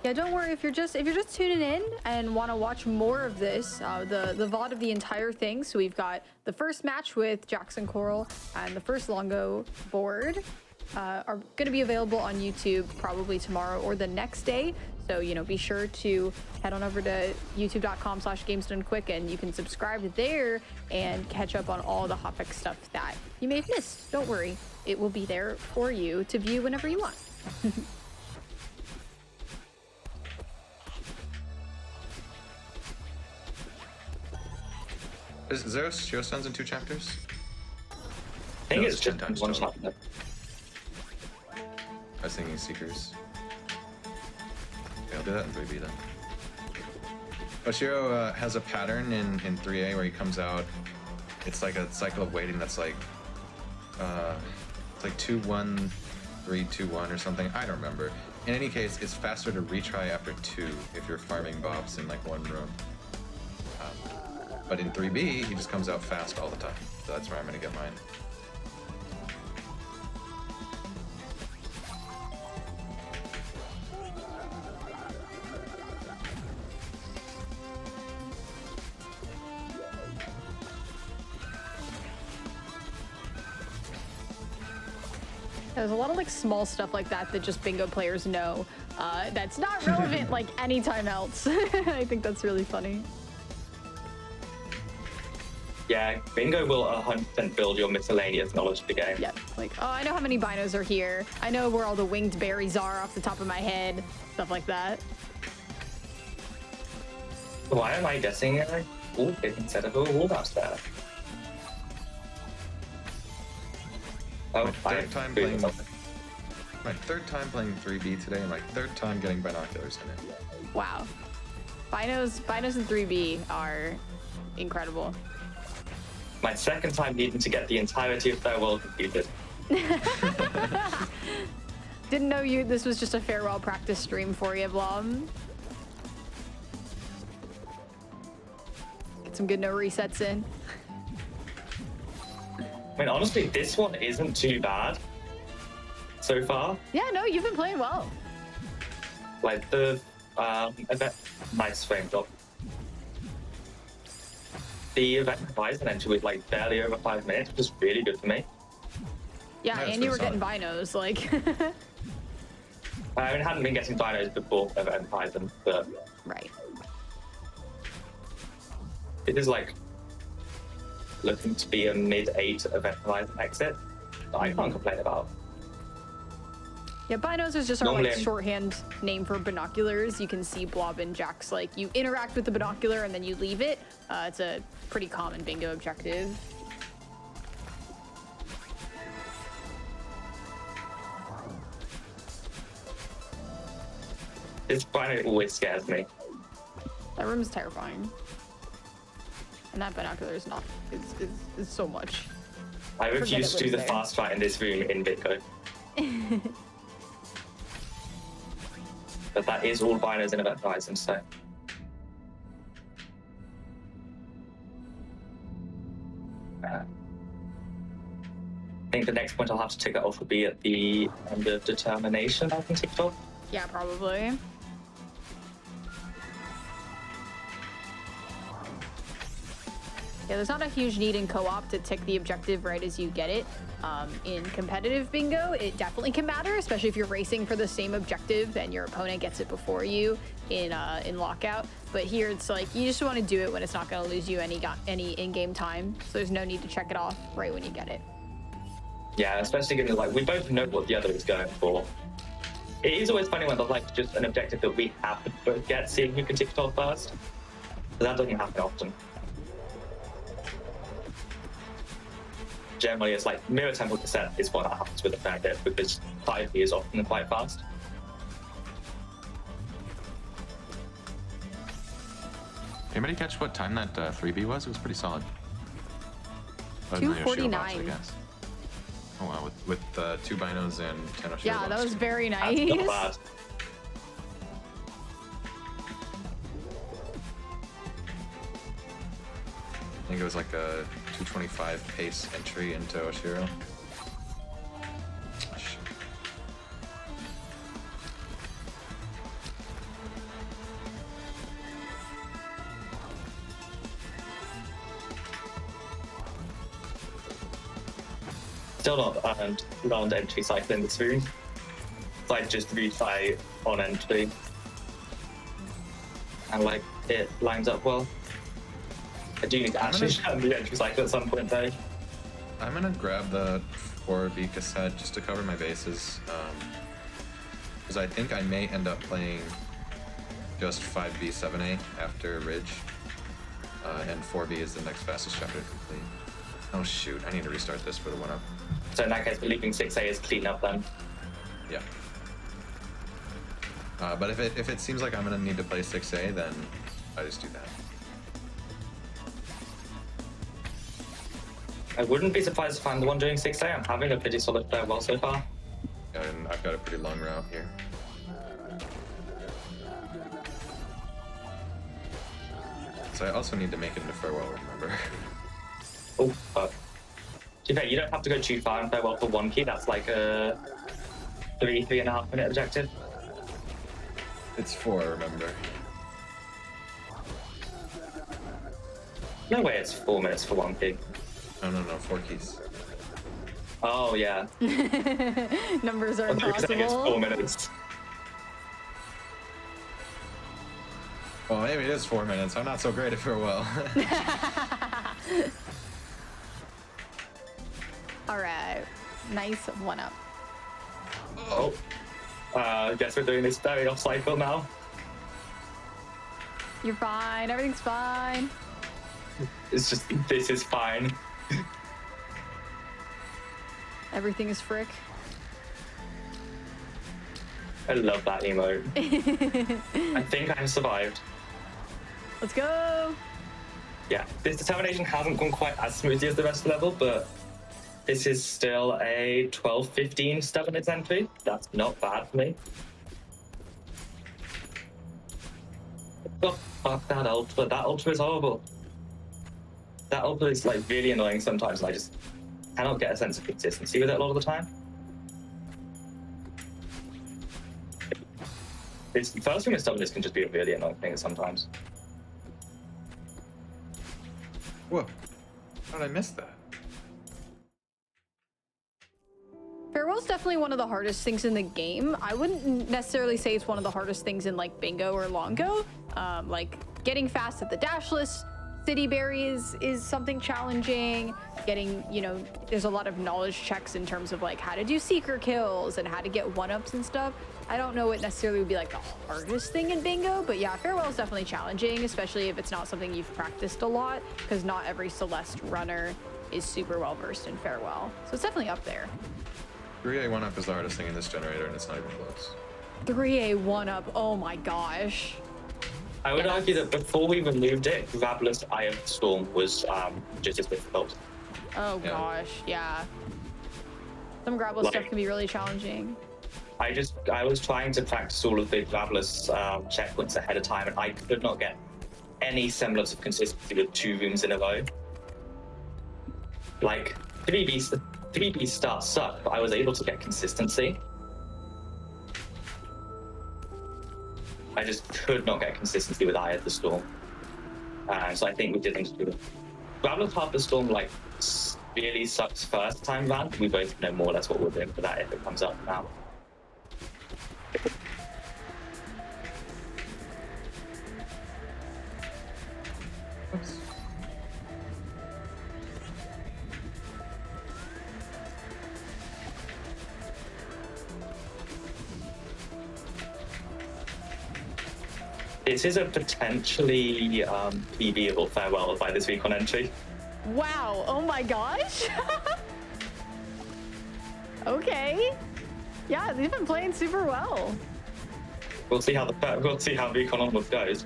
Yeah, don't worry if you're just tuning in and want to watch more of this, the VOD of the entire thing. So we've got the first match with Jackson Coral and the first Longo board are going to be available on YouTube probably tomorrow or the next day. So, you know, be sure to head on over to youtube.com/GamesDoneQuick and you can subscribe there and catch up on all the Hotfix stuff that you may have missed. Don't worry, it will be there for you to view whenever you want. Is there Show Sons in 2 chapters? I think No, it's just 10 times one total. chapter. I was thinking Seekers. Okay, I'll do that in 3B then. Oshiro has a pattern in 3A where he comes out. It's like a cycle of waiting that's like, it's like 2-1, 3-2-1 or something. I don't remember. In any case, it's faster to retry after 2 if you're farming bobs in like 1 room. But in 3B, he just comes out fast all the time. So that's where I'm gonna get mine. There's a lot of like small stuff like that that just bingo players know that's not relevant like anytime else. I think that's really funny. Yeah, bingo will 100% build your miscellaneous knowledge of the game. Yeah, like, oh, I know how many binos are here. I know where all the winged berries are off the top of my head. Stuff like that. Why am I guessing a wall pit instead of a wall mouse there? Oh, My third time playing 3B today, and my 3rd time getting binoculars in it. Wow. Binos in 3B are incredible. My 2nd time needing to get the entirety of their world completed. Didn't know this was just a farewell practice stream for you, Blom. Get some good no resets in. I mean, honestly, this one isn't too bad so far. Yeah, no, you've been playing well. Like the event, nice frame drop. The event Horizon entry with like barely over 5 minutes was really good for me. Yeah, That's and you were really getting binos, like. I mean, hadn't been getting binos before event Horizon, but Right. it is like looking to be a mid-8 event Horizon exit that I can't complain about. Yeah, binos is just our Normally like shorthand name for binoculars. You can see Blob and Jax, like you interact with the binocular and then you leave it. It's a pretty common bingo objective. This bino always scares me. That room is terrifying. And that binocular is not, it's so much. I Forget refuse it to do was the there. fast fight in this room in Bitco. But that is all binos in event Horizon, so. I think the next point I'll have to tick it off will be at the end of determination, I can tick it off. Yeah, probably. Yeah, there's not a huge need in co-op to tick the objective right as you get it. In competitive bingo, it definitely can matter, especially if you're racing for the same objective and your opponent gets it before you in lockout. But here it's like you just want to do it when it's not going to lose you any in-game time. So there's no need to check it off right when you get it. Yeah, especially given like we both know what the other is going for. It is always funny when there's like just an objective that we have to both get, seeing who can tick it off first. But that doesn't happen often. Generally, it's like mirror temple descent is what happens with a fair bit because 5B is often quite fast. Anybody catch what time that 3B was? It was pretty solid. 2:49. I guess. Oh wow, with 2 binos and 10 Oshiro Yeah, that box. was very nice. That's not bad. I think it was like a 225 pace entry into Oshiro. Still not earned round entry cycle in this room. It's like just retry on entry. And like it lines up well. I do need to actually shut the entry cycle at some point though. I'm gonna grab the 4B cassette just to cover my bases. Because I think I may end up playing just 5B 7A after Ridge. And 4B is the next fastest chapter to complete. Oh shoot, I need to restart this for the 1-up. So in that case, leaving 6A is clean up then. Yeah. But if it seems like I'm gonna need to play 6A, then I just do that. I wouldn't be surprised if I'm the one doing 6A. I'm having a pretty solid farewell so far. And I've got a pretty long route here. So I also need to make it into farewell, remember? Oh, fuck. To be fair, you don't have to go too far in farewell for 1 key. That's like a 3.5 minute objective. It's 4, remember? No way it's 4 minutes for 1 key. No, 4 keys. Oh, yeah. Numbers are I thought you were saying it's 4 impossible. minutes. Well, maybe it is 4 minutes. I'm not so great at farewell. All right, nice 1-up. Oh. I guess we're doing this very off cycle now. You're fine. Everything's fine. It's just, this is fine. Everything is frick. I love that emote. I think I survived. Let's go. Yeah, this determination hasn't gone quite as smoothly as the rest of the level, but this is still a 12-15 stubbornness entry. That's not bad for me. Oh, fuck that ultra. That ultra is horrible. That ultra is like really annoying sometimes, and I just cannot get a sense of consistency with it a lot of the time. It's, first thing with stubbornness can just be a really annoying thing sometimes. Whoa. How did I miss that? Farewell's definitely one of the hardest things in the game. I wouldn't necessarily say it's one of the hardest things in like bingo or longo. Like getting fast at the dash list, city berries is something challenging. Getting, you know, there's a lot of knowledge checks in terms of like how to do seeker kills and how to get 1-ups and stuff. I don't know it necessarily would be like the hardest thing in bingo, but yeah, farewell is definitely challenging, especially if it's not something you've practiced a lot, because not every Celeste runner is super well versed in farewell. So it's definitely up there. 3A 1-up is the hardest thing in this generator, and it's not even close. 3A 1-up, oh my gosh. I would argue that before we removed it, Grabless Eye of the Storm was just as difficult. Oh Yeah. gosh, yeah. Some Grabble stuff can be really challenging. I was trying to practice all of the Grabless checkpoints ahead of time, and I could not get any semblance of consistency with 2 rooms in a row. Like, 3B starts suck, but I was able to get consistency. I just could not get consistency with Eye of the Storm. So I think we did need to do Graveler's Harvest Storm like really sucks first time round. We both know more or less what we're doing for that if it comes up now. Oops. This is a potentially PBable farewell by this week on entry. Wow, oh my gosh. Okay. Yeah, they've been playing super well. We'll see how Recon onwards goes.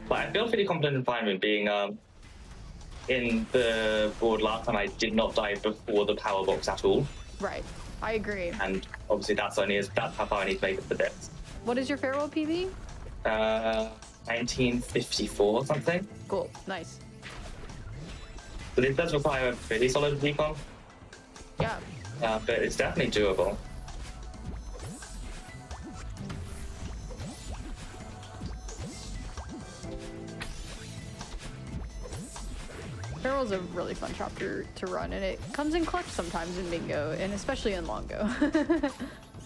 But I feel pretty confident in Fireman being in the board last time. I did not die before the power box at all. Right, I agree. And obviously that's how far I need to make it for this. What is your farewell PB? 1954 or something. Cool, nice. But it does require a pretty solid recon. Yeah. But it's definitely doable. Farewell's a really fun chapter to run, and it comes in clutch sometimes in Bingo, and especially in Longo.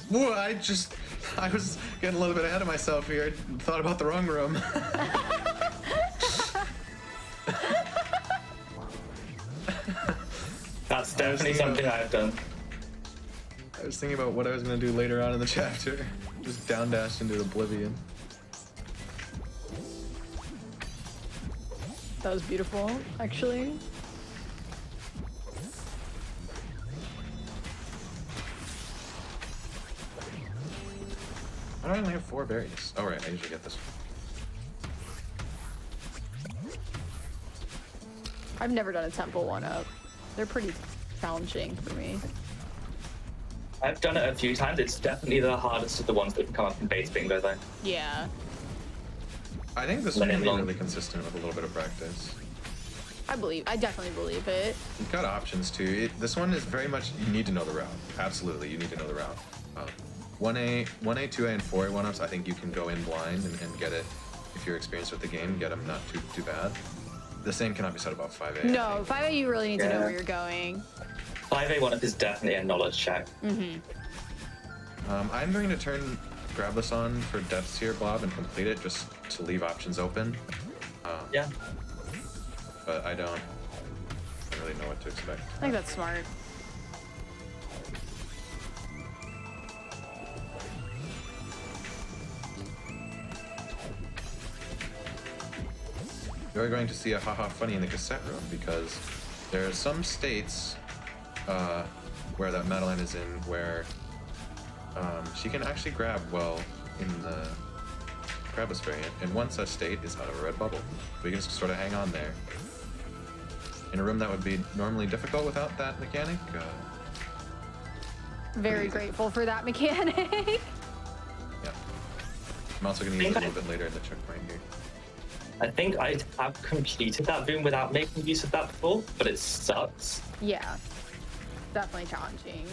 Whoa, I was getting a little bit ahead of myself here. I thought about the wrong room. That's definitely something I've done. I was thinking about what I was going to do later on in the chapter. Just down dash into oblivion. That was beautiful, actually. Why do I only have 4 berries? Oh right, I usually get this one. I've never done a temple one-up. They're pretty challenging for me. I've done it a few times. It's definitely the hardest of the ones that can come up in base bingo, though. Yeah. I think this one can be really consistent with a little bit of practice. I definitely believe it. You've got options too. This one is very much, you need to know the route. Absolutely, you need to know the route. 1A, 2A, and 4A one-ups, I think you can go in blind and get it, if you're experienced with the game, get them not too bad. The same cannot be said about 5A. No, 5A you really need to know where you're going. 5A one-up is definitely a knowledge check. Mm-hmm. I'm going to turn Grabless on for Death's Here Blob and complete it just to leave options open. Yeah. But I don't really know what to expect. I think that's smart. You're going to see a haha funny in the cassette room because there are some states where that Madeline is in where she can actually grab well in the Grabless variant, and one such state is out of a red bubble. We can just sort of hang on there. In a room that would be normally difficult without that mechanic. Very grateful for that mechanic. Yeah. I'm also going to use it a little bit later in the checkpoint here. I think I have completed that room without making use of that before, but it sucks. Yeah. Definitely challenging.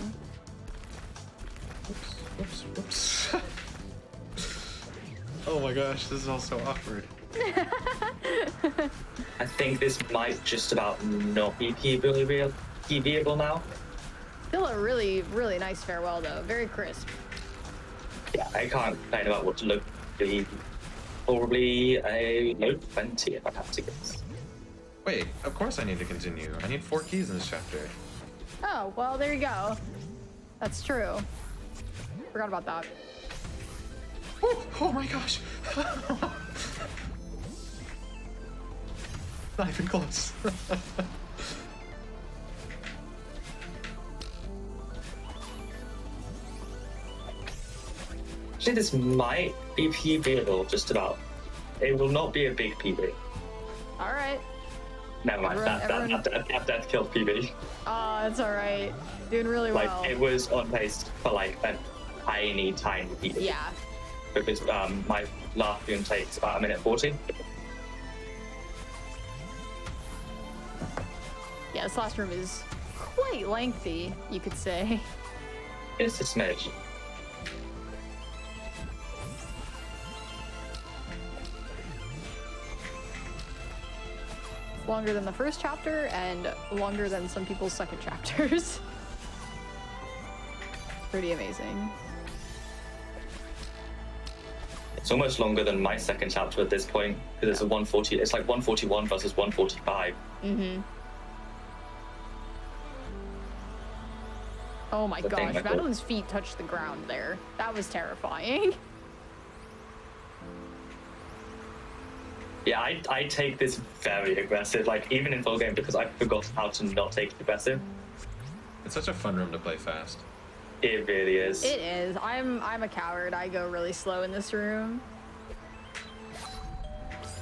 Oops. Oh my gosh, this is all so awkward. I think this might just about not be PBable now. Still a really, really nice farewell though. Very crisp. Yeah, I can't complain about what to look like. Probably a low 20 if I have to guess. Wait, of course I need to continue. I need 4 keys in this chapter. Oh, well, there you go. That's true. Forgot about that. Oh my gosh. Not even close. Actually, this might be PBable, just about. It will not be a big PB. All right. Never mind, that death killed PB. Oh, that's all right. Doing really well. Like, it was on pace for like a tiny PB. Yeah. Because my last room takes about 1:40. Yeah, this last room is quite lengthy, you could say. It's a smidge. longer than the first chapter and longer than some people's second chapters. Pretty amazing. It's almost longer than my second chapter at this point because it's a 140. It's like 141 versus 145. Mm-hmm. Oh my gosh, Madeline's feet touched the ground there. That was terrifying. Yeah, I take this very aggressive, like even in full game because I forgot how to not take it aggressive. It's such a fun room to play fast. It really is. It is. I'm a coward. I go really slow in this room.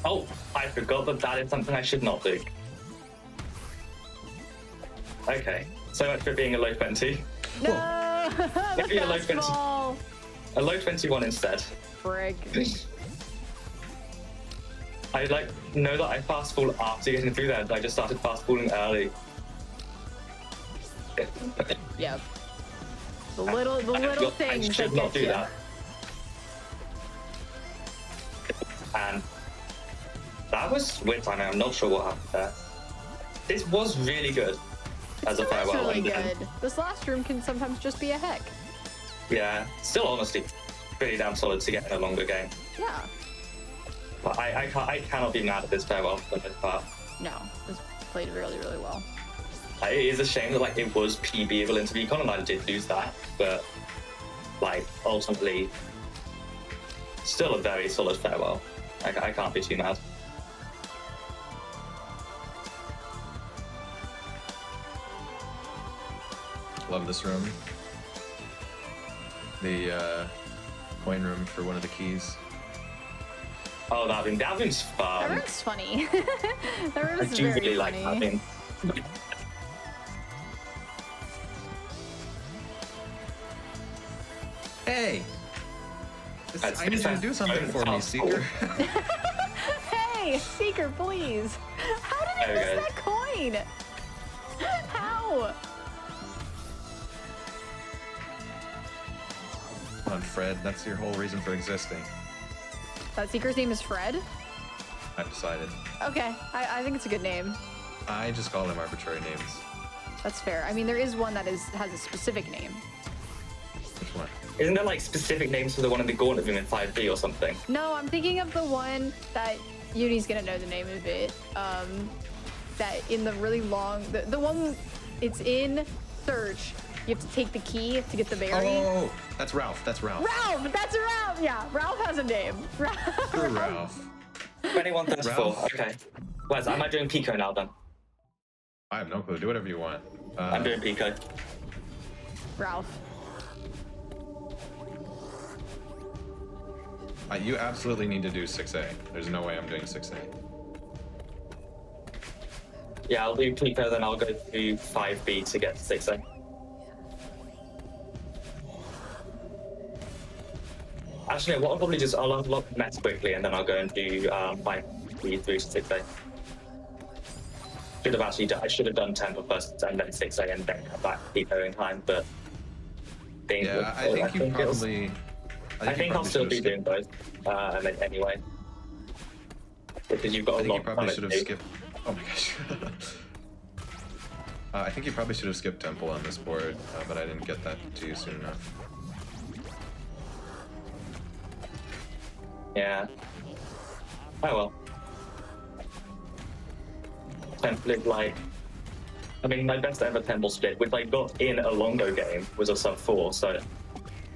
Oh, I forgot that is something I should not do. Okay, so much for being a low 20. No! Maybe a low 20. Ball. A low 21 instead. Frick. I like know that I fast fall after getting through that. I just started fast falling early. Yep. The little things I should that not get do you. that. And that was switch timing. I'm not sure what happened there. This was really good as a That's farewell. really good. This last room can sometimes just be a heck. Yeah, still honestly pretty damn solid to get in a longer game. Yeah. But I cannot be mad at this farewell for the most part. No, this played really, really well. It is a shame that like it was PB-able into Recon and I did lose that, but like ultimately still a very solid farewell. I can't be too mad. Love this room. The coin room for one of the keys. Oh, that room's That fun. room's funny. That I room's do very really like funny. that room. Hey! I need you to do something for me, Seeker. Hey, Seeker, please. How did I There miss we go. that coin? How? Come on, Fred. That's your whole reason for existing. That Seeker's name is Fred? I've decided. Okay, I think it's a good name. I just call them arbitrary names. That's fair. I mean, there is one that has a specific name. Which one? Isn't there like specific names for the one in the gauntlet room in 5B or something? No, I'm thinking of the one that Uni's gonna know the name of it. That in the really long, the one, it's in Search. You have to take the key to get the berry. Oh, that's Ralph. That's Ralph. Ralph! That's Ralph! Yeah, Ralph has a name. Screw Ralph. 2134. Ralph? Okay. Wes, am I doing Pico now then? I have no clue. Do whatever you want. I'm doing Pico. Ralph. You absolutely need to do 6A. There's no way I'm doing 6A. Yeah, I'll do Pico, then I'll go to 5B to get to 6A. Actually, what I'll probably just, I'll unlock Mets quickly and then I'll go and do 5B through to 6A. I should have done Temple first and then 6A and then come back to Pico in time, but... Yeah, I think you probably... I think I'll still be doing both anyway. Because you've got I a think lot you probably of should have skipped... Oh my gosh. I think you probably should have skipped Temple on this board, but I didn't get that to you soon enough. Yeah. Oh well. Temple is like... I mean, my best ever Temple split, which I got in a Longo game, was a sub 4, so...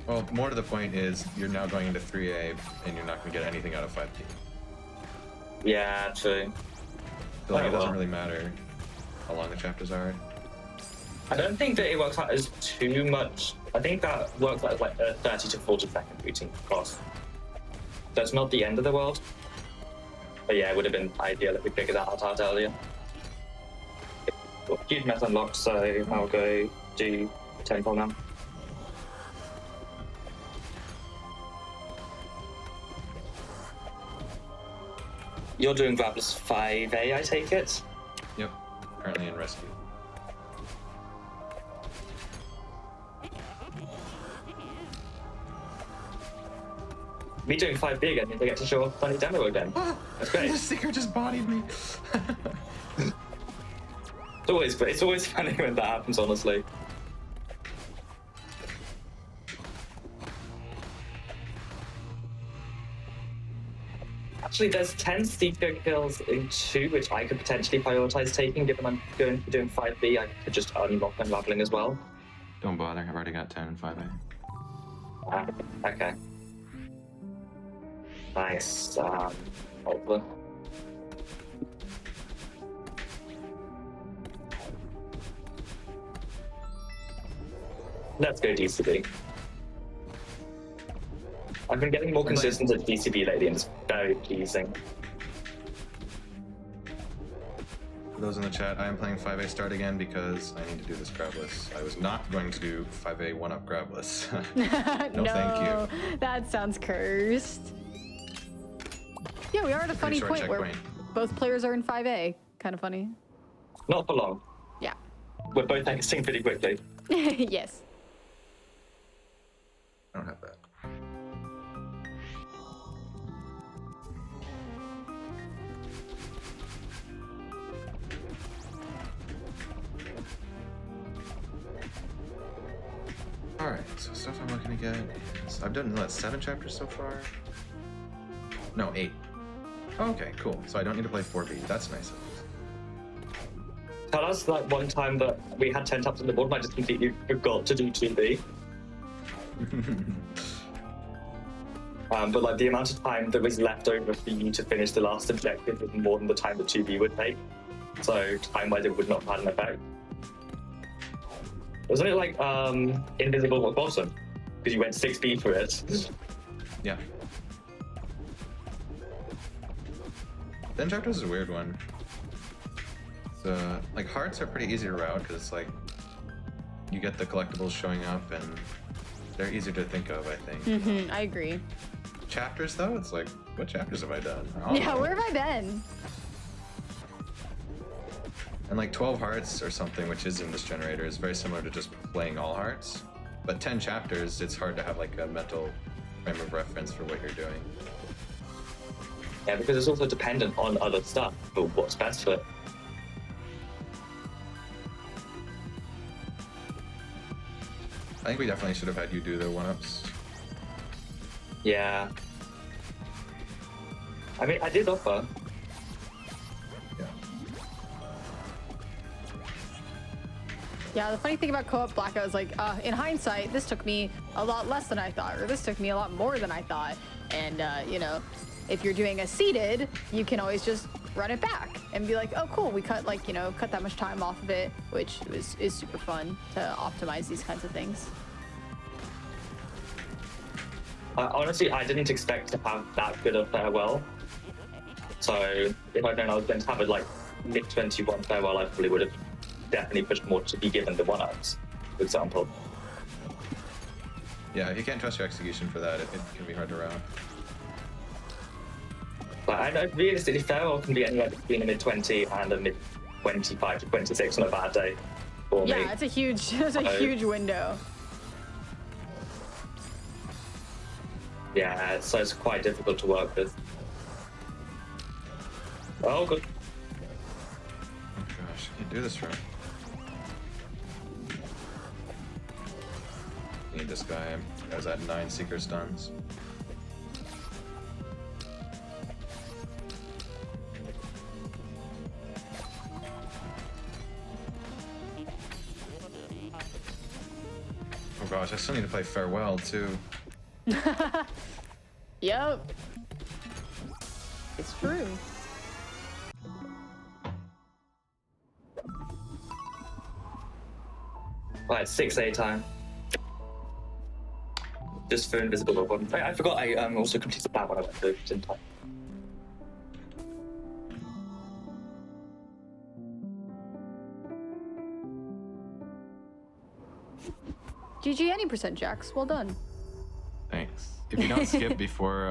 Well, more to the point is, you're now going into 3A, and you're not going to get anything out of 5P. Yeah, true. So, like, Oh, it doesn't well. really matter how long the chapters are. I don't think that it works out as too much. I think that works out as like a 30 to 40 second routine cost. So it's not the end of the world. But yeah, it would have been ideal if we figured that out earlier. Huge mess unlocked, so I'll go do Temple now. You're doing Grappler's 5A, I take it? Yep, currently in rescue. me doing 5B again means I get to show off Funny Demo again. That's great. The Seeker just bodied me. It's always great. It's always funny when that happens, honestly. Actually, there's 10 Seeker kills in 2, which I could potentially prioritize taking, given I'm going to doing 5B. I could just unlock Unraveling as well. Don't bother, I've already got 10 and 5A. Okay. Nice. Over. Let's go DCB. I've been getting more consistent at DCB lately, and it's very pleasing. For those in the chat, I am playing 5A start again because I need to do this grabless. I was not going to do 5A 1-up grabless. No, thank you. That sounds cursed. Yeah, we are at a funny point where both players are in 5A. Kind of funny. Not for long. Yeah. We're both exiting pretty quickly. Yes. I don't have that. Alright, so stuff I'm looking to get is, I've done, what, 7 chapters so far? No, 8. Oh, okay, cool. So I don't need to play 4B. That's nice. Tell us like one time that we had 10 taps on the board and I just completely forgot to do 2B. But like the amount of time that was left over for you to finish the last objective was more than the time that 2B would take. So time-wise it would not have had an effect. Wasn't it like Invisible at bottom? Because you went 6B for it. Yeah. 10 chapters is a weird one. So, like, hearts are pretty easy to route because it's like you get the collectibles showing up and they're easier to think of, I think. I agree. Chapters, though, it's like, what chapters have I done? Yeah, where have I been? And like 12 hearts or something, which is in this generator, is very similar to just playing all hearts. But 10 chapters, it's hard to have like a mental frame of reference for what you're doing. Yeah, because it's also dependent on other stuff, but what's best for it. I think we definitely should have had you do the 1-ups. Yeah. I mean, I did offer. Yeah, the funny thing about co-op Blackout is like, in hindsight, this took me a lot less than I thought, or this took me a lot more than I thought. And, you know, if you're doing a seated, you can always just run it back and be like, oh, cool, we cut, like, you know, cut that much time off of it, which is super fun to optimize these kinds of things. Honestly, I didn't expect to have that good a farewell. So if I'd known I was going to have a, like, mid-21 farewell, I probably would have definitely pushed more to be given the 1-ups, for example. Yeah, if you can't trust your execution for that, it can be hard to route. But I know realistically, farewell can be anywhere between a mid-20 and a mid-25 to 26 on a bad day for me. Yeah, it's a huge, huge window. Yeah, so it's quite difficult to work with. Oh, good. Oh gosh, I can't do this right. Need this guy. I was at 9 Seeker stuns. Oh gosh, I still need to play Farewell too. Yep. It's true. Right, 6A time. Just for Invisible one. I forgot I also completed that one I went through, didn't I? GG any percent, Jax. Well done. Thanks. If you don't skip before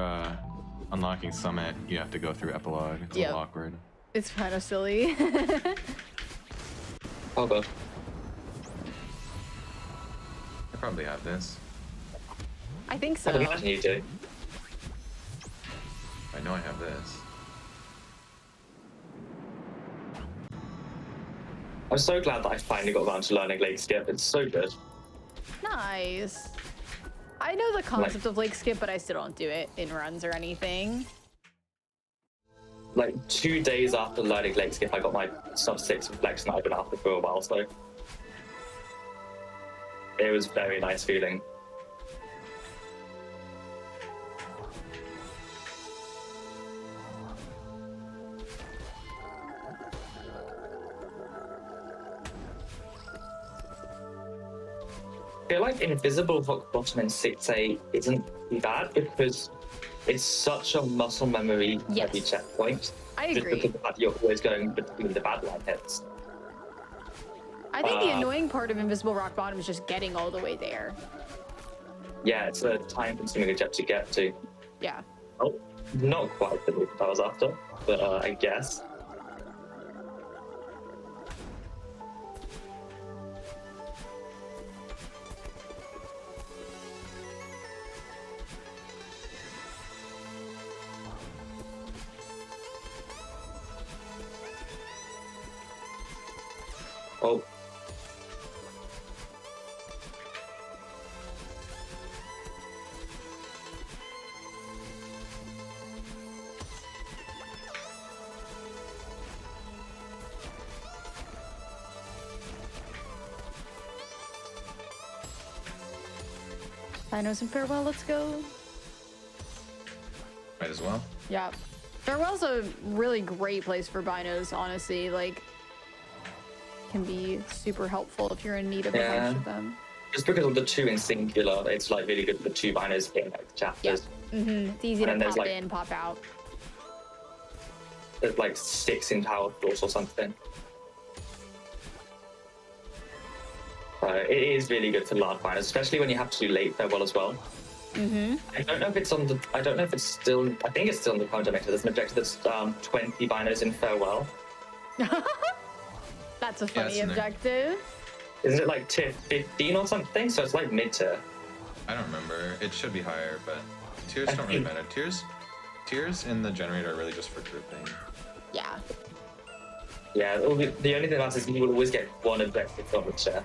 unlocking Summit, you have to go through Epilogue. It's a little awkward. It's kind of silly. Oh god. I probably have this. I think so. I'd imagine you do. know I have this. I'm so glad that I finally got around to learning lake skip. It's so good. Nice. I know the concept of lake skip, but I still don't do it in runs or anything. Like 2 days after learning lake skip, I got my sub 6 reflex, and I've been after for a while, so it was very nice feeling. I feel like invisible rock bottom in 6A isn't too bad because it's such a muscle memory heavy checkpoint. I agree. Just because you're always going between the bad line hits. I think the annoying part of invisible rock bottom is just getting all the way there. Yeah, it's a time-consuming objective to get to. Yeah. Oh, not quite the loop I was after, but I guess. Oh. Binos and Farewell, let's go. Might as well. Yeah. Farewell's a really great place for binos, honestly. Like, can be super helpful if you're in need of a bunch of them. Just because of the 2 in singular, it's like really good for 2 binos in like chapters. Yeah. It's easy to pop in, pop out. There's like 6 in Tower Force or something. It is really good for large binos, especially when you have to do late Farewell as well. I don't know if it's on the. I don't know if it's still. I think it's still on the current objective. There's an objective that's 20 binos in Farewell. That's a funny objective. Isn't it like tier 15 or something? So it's like mid tier. I don't remember. It should be higher, but tiers don't really matter. Tiers in the generator are really just for grouping. Yeah. Yeah. The only thing that matters is you will always get one objective from the tier.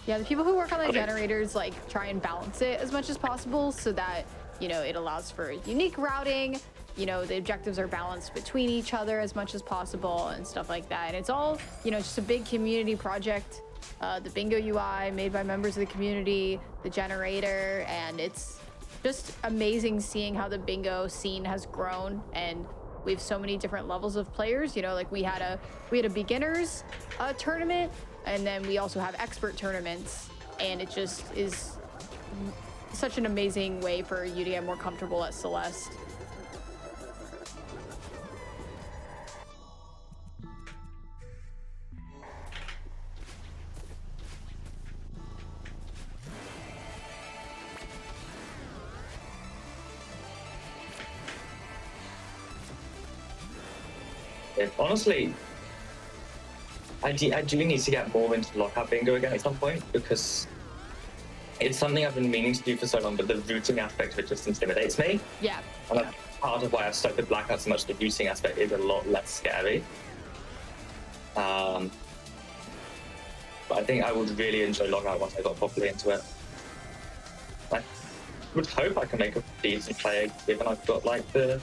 Yeah, the people who work on the generators like try and balance it as much as possible so that, you know, it allows for unique routing. You know, the objectives are balanced between each other as much as possible and stuff like that. And it's all, you know, just a big community project. The Bingo UI made by members of the community, the generator, and it's just amazing seeing how the Bingo scene has grown. And we have so many different levels of players. You know, like we had a beginners tournament, and then we also have expert tournaments, and it just is such an amazing way for you to get more comfortable at Celeste. Honestly, I do need to get more into Blackout Bingo again at some point, because it's something I've been meaning to do for so long, but the routing aspect of it just intimidates me. Yeah. And that's part of why I've stuck with Blackout so much. The routing aspect is a lot less scary. But I think I would really enjoy Lockout once I got properly into it. I would hope I can make a decent player given I've got like the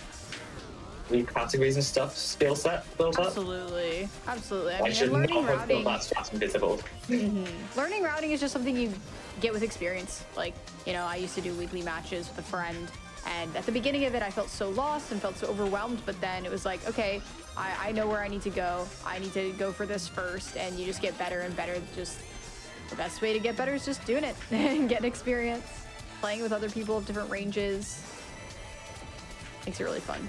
categories and stuff skill set built up. Absolutely. I mean, should learning not have routing. built that fast and visible. Learning routing is just something you get with experience. Like, you know, I used to do weekly matches with a friend, and at the beginning of it, I felt so lost and felt so overwhelmed. But then it was like, okay, I know where I need to go. I need to go for this first, and you just get better and better. Just the best way to get better is just doing it and getting experience, playing with other people of different ranges. Makes it really fun.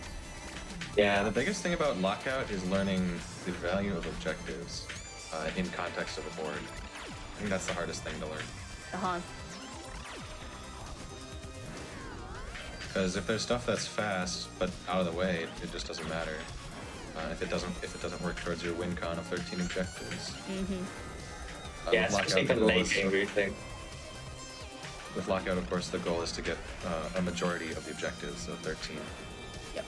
Yeah, the biggest thing about Lockout is learning the value of objectives in context of the board. I think that's the hardest thing to learn. Because if there's stuff that's fast but out of the way, it just doesn't matter. If it doesn't work towards your win con of 13 objectives. Yeah, especially for late in routing. with Lockout, of course, the goal is to get a majority of the objectives, so 13. Yep.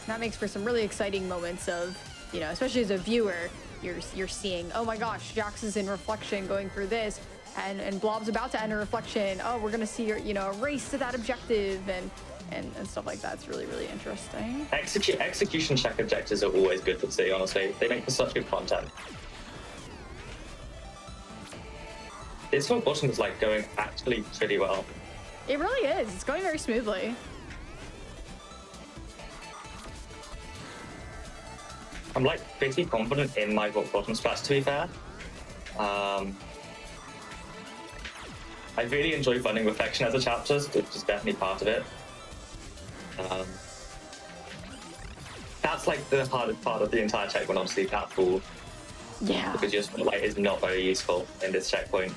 That makes for some really exciting moments of, you know, especially as a viewer, you're seeing, oh my gosh, Jax is in reflection going through this, and Blob's about to enter reflection. Oh, we're gonna see, you know, a race to that objective and stuff like that. It's really, really interesting. Execution check objectives are always good to see, honestly. They make for such good content. This whole bottom is like going actually pretty well. It really is. It's going very smoothly. I'm like pretty confident in my bottom strats, to be fair. I really enjoy running Reflection as a chapter, which is definitely part of it. That's like the hardest part of the entire checkpoint, honestly, that pool. Yeah. Because your spotlight is not very useful in this checkpoint.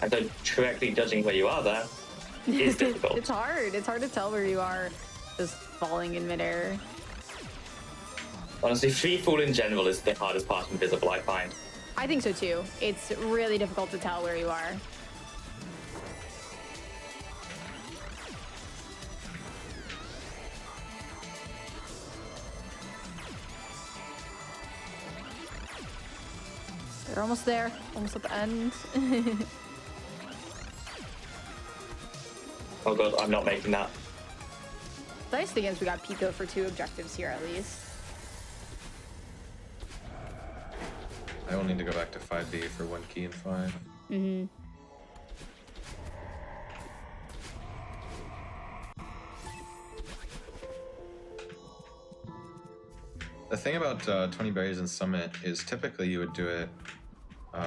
And so correctly judging where you are there is difficult. It's hard. It's hard to tell where you are just falling in midair. Honestly, free fall in general is the hardest part of Invisible, I find. I think so too. It's really difficult to tell where you are. They're almost there. Almost at the end. Oh god, I'm not making that. The nice thing is we got Pico for 2 objectives here at least. I will need to go back to 5B for 1 key and 5. Mm-hmm. The thing about 20 berries in Summit is typically you would do it,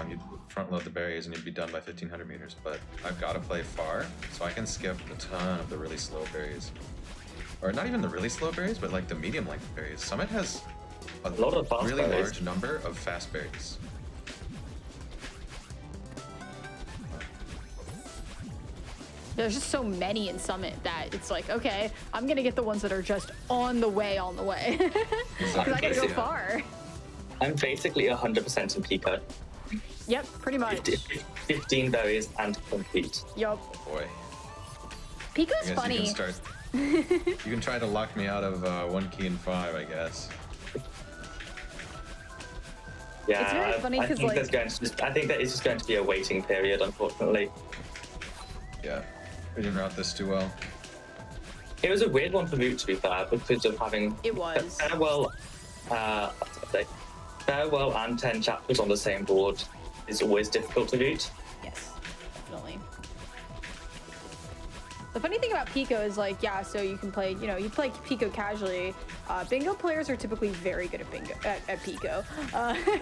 you'd front load the berries and you'd be done by 1500 meters, but I've got to play far, so I can skip a ton of the really slow berries. Or not even the really slow berries, but like the medium length berries. Summit has a lot of fast really berries. large number of fast berries. There's just so many in Summit that it's like, okay, I'm gonna get the ones that are just on the way. Because I gotta go far. I'm basically 100% in Pico. Yep, pretty much. 15 berries and complete. Yup. Boy. Pico's funny. You can try to lock me out of 1 key and 5, I guess. Yeah, it's very funny because like, I think that is just going to be a waiting period, unfortunately. Yeah, we didn't route this too well. It was a weird one for Moot, to be fair, because of having Farewell and 10 chapters on the same board is always difficult to Moot. Yes, definitely. The funny thing about Pico is like, yeah, so you can play, you know, you play Pico casually. Bingo players are typically very good at Pico,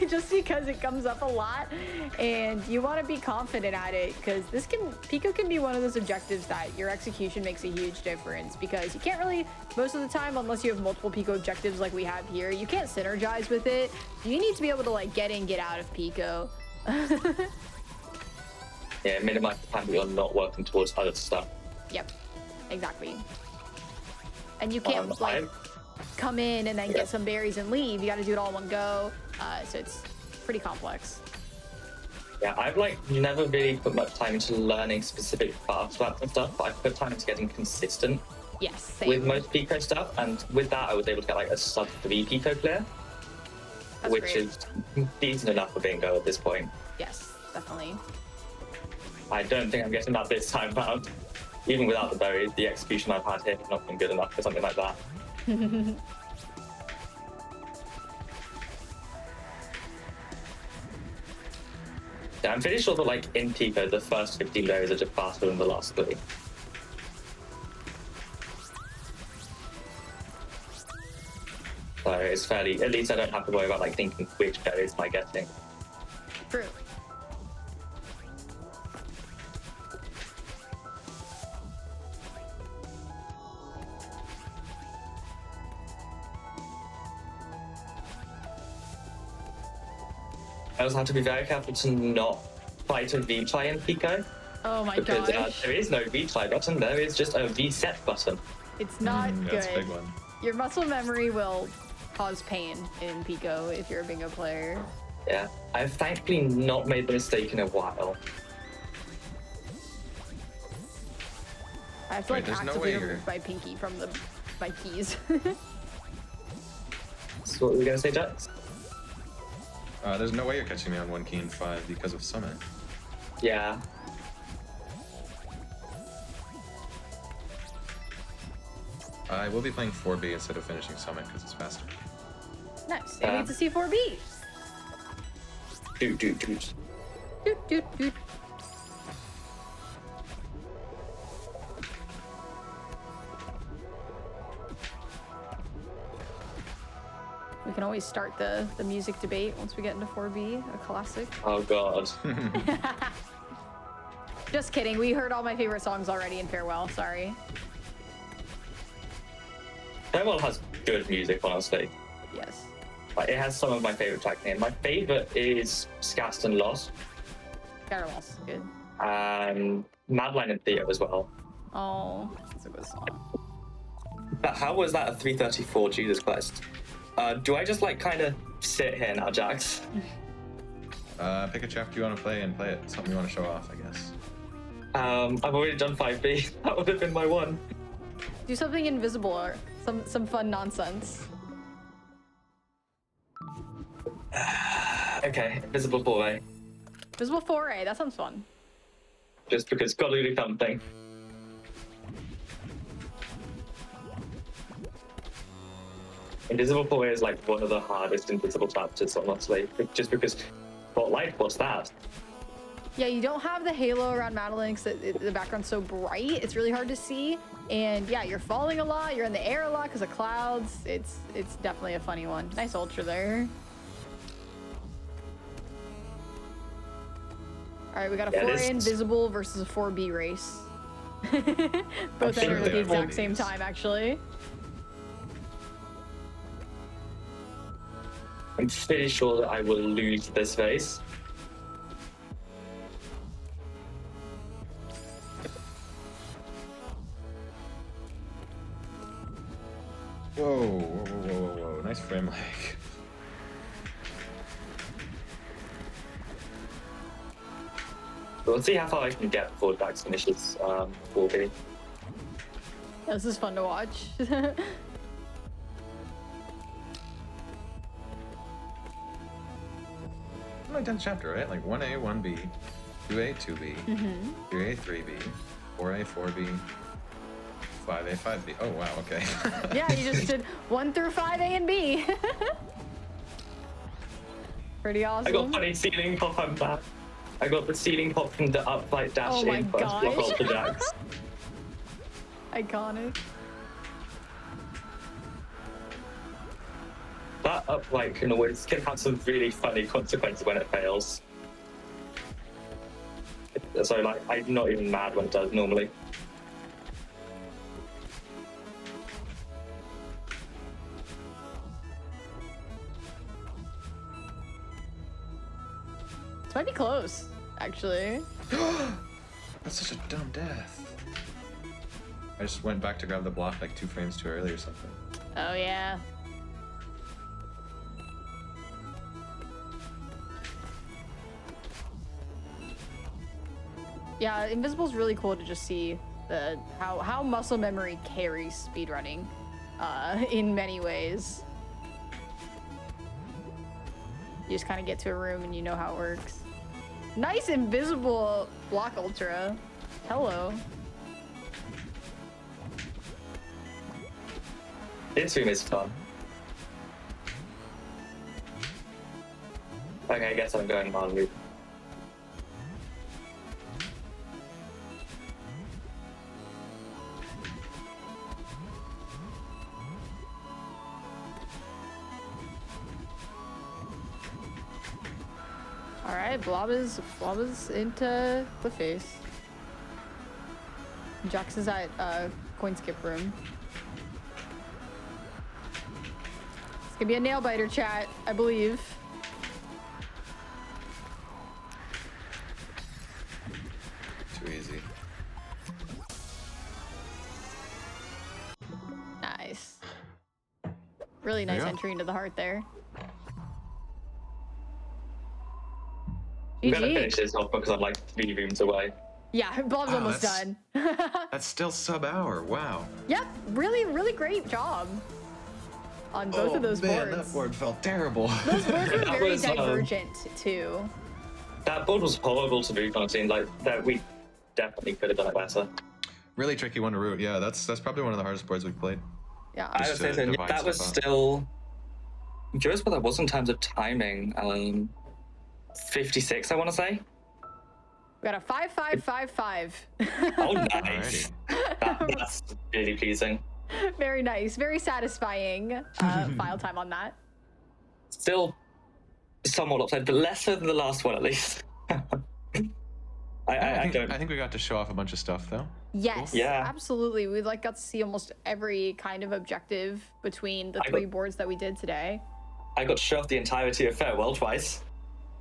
just because it comes up a lot, and you want to be confident at it because Pico can be one of those objectives that your execution makes a huge difference because you can't really, most of the time, unless you have multiple Pico objectives like we have here, you can't synergize with it. You need to be able to like get in, get out of Pico. Yeah, minimize the time that you're not working towards other stuff. Yep, exactly. And you can't come in and then get some berries and leave. You got to do it all in one go. So it's pretty complex. Yeah, I've like never really put much time into learning specific fast strats and stuff, but I've put time into getting consistent. Yes, same. With most Pico stuff, and with that I was able to get like a sub 3 Pico clear, which is decent enough for Bingo at this point. Yes, definitely. I don't think I'm getting that this time around. Even without the berries, the execution I've had here has not been good enough for something like that. Yeah, I'm pretty sure that like in Pico, the first 15 berries are just faster than the last 3. So it's fairly, at least I don't have to worry about like thinking which berries am I getting. True. I also have to be very careful to not fight a retry in Pico. Oh my gosh. Because there is no retry button, there is just a reset button. It's not good. That's a big one. Your muscle memory will cause pain in Pico if you're a bingo player. Yeah, I've thankfully not made the mistake in a while. I have to like there's no actively way you're- remove my pinky from my keys. So what were we gonna say, Jax? There's no way you're catching me on 1 key and 5 because of Summit. Yeah. I will be playing 4B instead of finishing Summit because it's faster. Nice. And it's a C4B. Doot. Doot. We can always start the music debate once we get into 4B, a classic. Oh god. Just kidding. We heard all my favorite songs already in Farewell. Sorry. Farewell has good music, honestly. Yes. Like, it has some of my favorite track names. My favorite is Scast and Lost. Carol's good. And Madline in Theatre as well. Oh, that's a good song. But how was that a 334? Jesus Christ. Do I just like kind of sit here now, Jax? Pick a chapter you want to play and play it. Something you want to show off, I guess. I've already done 5B. That would have been my one. Do something invisible or some fun nonsense. Okay, Invisible Foray. Invisible Foray, that sounds fun. Just because gotta do something. Invisible Foray is like one of the hardest invisible chapters, honestly. Just because, what's that? Yeah, you don't have the halo around Madeline because the background's so bright. It's really hard to see. And yeah, you're falling a lot. You're in the air a lot because of clouds. It's definitely a funny one. Nice ultra there. All right, we got a 4A invisible versus a 4B race. Both entered at the exact same time, actually. I'm pretty sure that I will lose this race. Whoa. Nice frame lag. We'll see how far I can get before Dax finishes 4B. This is fun to watch. Like 10th chapter, right? Like 1A, 1B, 2A, 2B, 3A, 3B, 4A, 4B, 5A, 5B. Oh, wow, okay. Yeah, you just did 1 through 5A and B. Pretty awesome. I got funny ceiling pop, I'm back. I got the ceiling pop from the upright dash in first block of the Dax. Iconic. That upright can have some really funny consequences when it fails. So like, I'm not even mad when it does normally. This might be close, actually. That's such a dumb death. I just went back to grab the block like 2 frames too early or something. Oh, yeah. Yeah, Invisible's really cool to just see how muscle memory carries speedrunning in many ways. You just kind of get to a room and you know how it works. Nice invisible block ultra. Hello. This room is fun. Okay, I guess I'm going on loop. Alright, Blob is into the face. Jax is at coin skip room. It's gonna be a nail biter, chat, I believe. Too easy. Nice. Really nice entry into the heart there. I'm gonna GG. finish this off because I'm like 3 rooms away. Yeah, Bob's Wow, almost done. That's still sub-hour. Wow. Yep, really great job on both of those man, boards. That board felt terrible. Those boards were That very was, divergent too. That board was horrible to root on a team. Like that, we definitely could have done it better. Really tricky one to root. Yeah, that's probably one of the hardest boards we've played. Yeah. I would Just say to so. divide That was stuff up. still. I'm curious what that was in terms of timing. 56, I want to say. We got a 5-5-5-5. Oh, nice. That's really pleasing. Very nice, very satisfying file time on that. Still somewhat upset, but less so than the last one at least. I don't. I think we got to show off a bunch of stuff though. Yes, Yeah. absolutely. We got to see almost every kind of objective between the 3 boards that we did today. I got shoved the entirety of Farewell twice.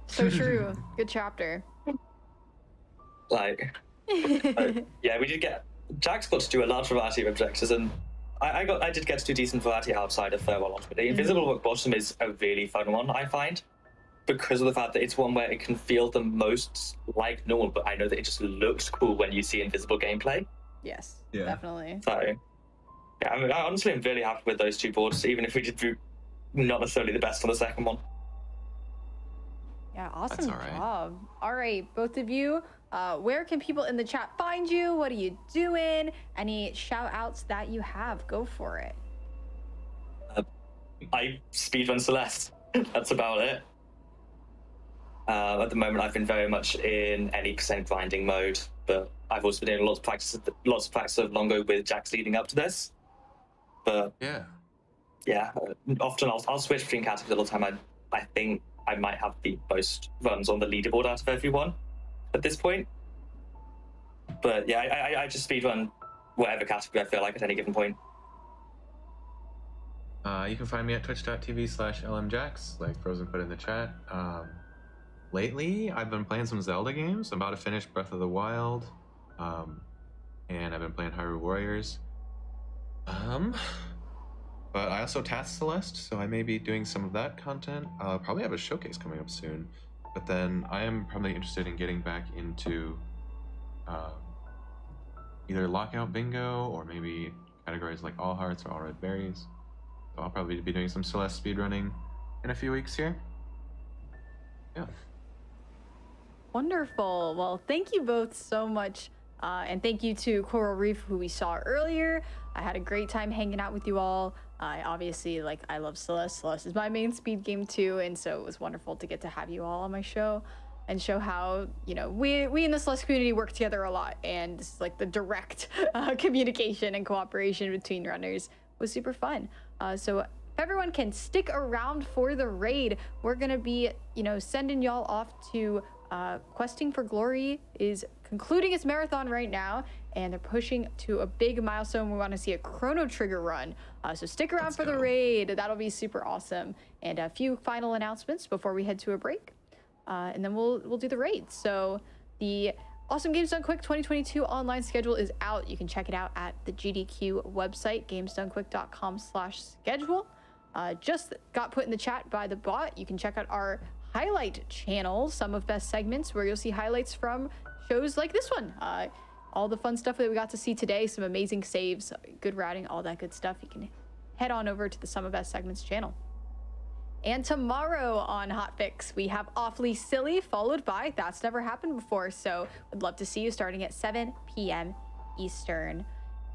So true. Good chapter. Like, yeah, we did get. Jack's got to do a large variety of objectives, and I did get to do decent variety outside of Farewell. But the Invisible Rock Bottom is a really fun one, I find, because of the fact that it's one where it can feel the most like normal, but I know that it just looks cool when you see invisible gameplay. Yes, Yeah. definitely. So, yeah, I mean, honestly, I'm really happy with those 2 boards, even if we did do not necessarily the best on the second one. Yeah, awesome all right. job. All right, both of you, where can people in the chat find you? What are you doing? Any shout outs that you have? Go for it. I speedrun Celeste. That's about it. At the moment, I've been very much in any percent grinding mode, but I've also been doing lots of practice of Longo with Jax leading up to this. But Yeah. often I'll switch between categories all the time. I think I might have the most runs on the leaderboard out of everyone at this point. But yeah, I just speedrun whatever category I feel like at any given point. You can find me at twitch.tv/lmjax, like Frozen put in the chat. Lately, I've been playing some Zelda games. I'm about to finish Breath of the Wild, and I've been playing Hyrule Warriors. But I also tasked Celeste, so I may be doing some of that content. I'll probably have a showcase coming up soon. But then I am probably interested in getting back into either Lockout Bingo or maybe categories like All Hearts or All Red Berries. So I'll probably be doing some Celeste speedrunning in a few weeks here. Yeah. Wonderful. Well, thank you both so much. And thank you to Coral Reef, who we saw earlier. I had a great time hanging out with you all. Obviously, I love Celeste. Celeste is my main speed game too, and so it was wonderful to get to have you all on my show and show how, we in the Celeste community work together a lot, and this is the direct communication and cooperation between runners was super fun. So if everyone can stick around for the raid, we're gonna be, sending y'all off to Questing for Glory is concluding its marathon right now, and they're pushing to a big milestone. We want to see a Chrono Trigger run, so stick around for the raid. That'll be super awesome. And a few final announcements before we head to a break, and then we'll do the raid. So the Awesome Games Done Quick 2022 online schedule is out. You can check it out at the GDQ website, gamesdonequick.com/schedule. Just got put in the chat by the bot. You can check out our highlight channel, some of best segments, where you'll see highlights from shows like this one. All the fun stuff that we got to see today, some amazing saves, good routing, all that good stuff. You can head on over to the Some of Best Segments channel. And tomorrow on Hotfix, we have Awfully Silly, followed by That's Never Happened Before. So would love to see you starting at 7 p.m. Eastern.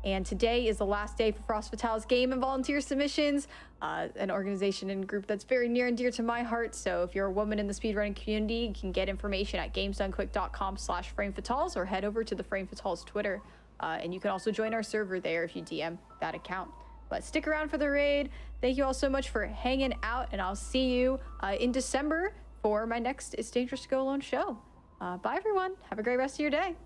And today is the last day for Frost Fatale's game and volunteer submissions, an organization and group that's very near and dear to my heart. So if you're a woman in the speedrunning community, you can get information at gamesdonequick.com/framefatales or head over to the Frame Fatales Twitter. And you can also join our server there if you DM that account. But stick around for the raid. Thank you all so much for hanging out, and I'll see you in December for my next It's Dangerous to Go Alone show. Bye, everyone. Have a great rest of your day.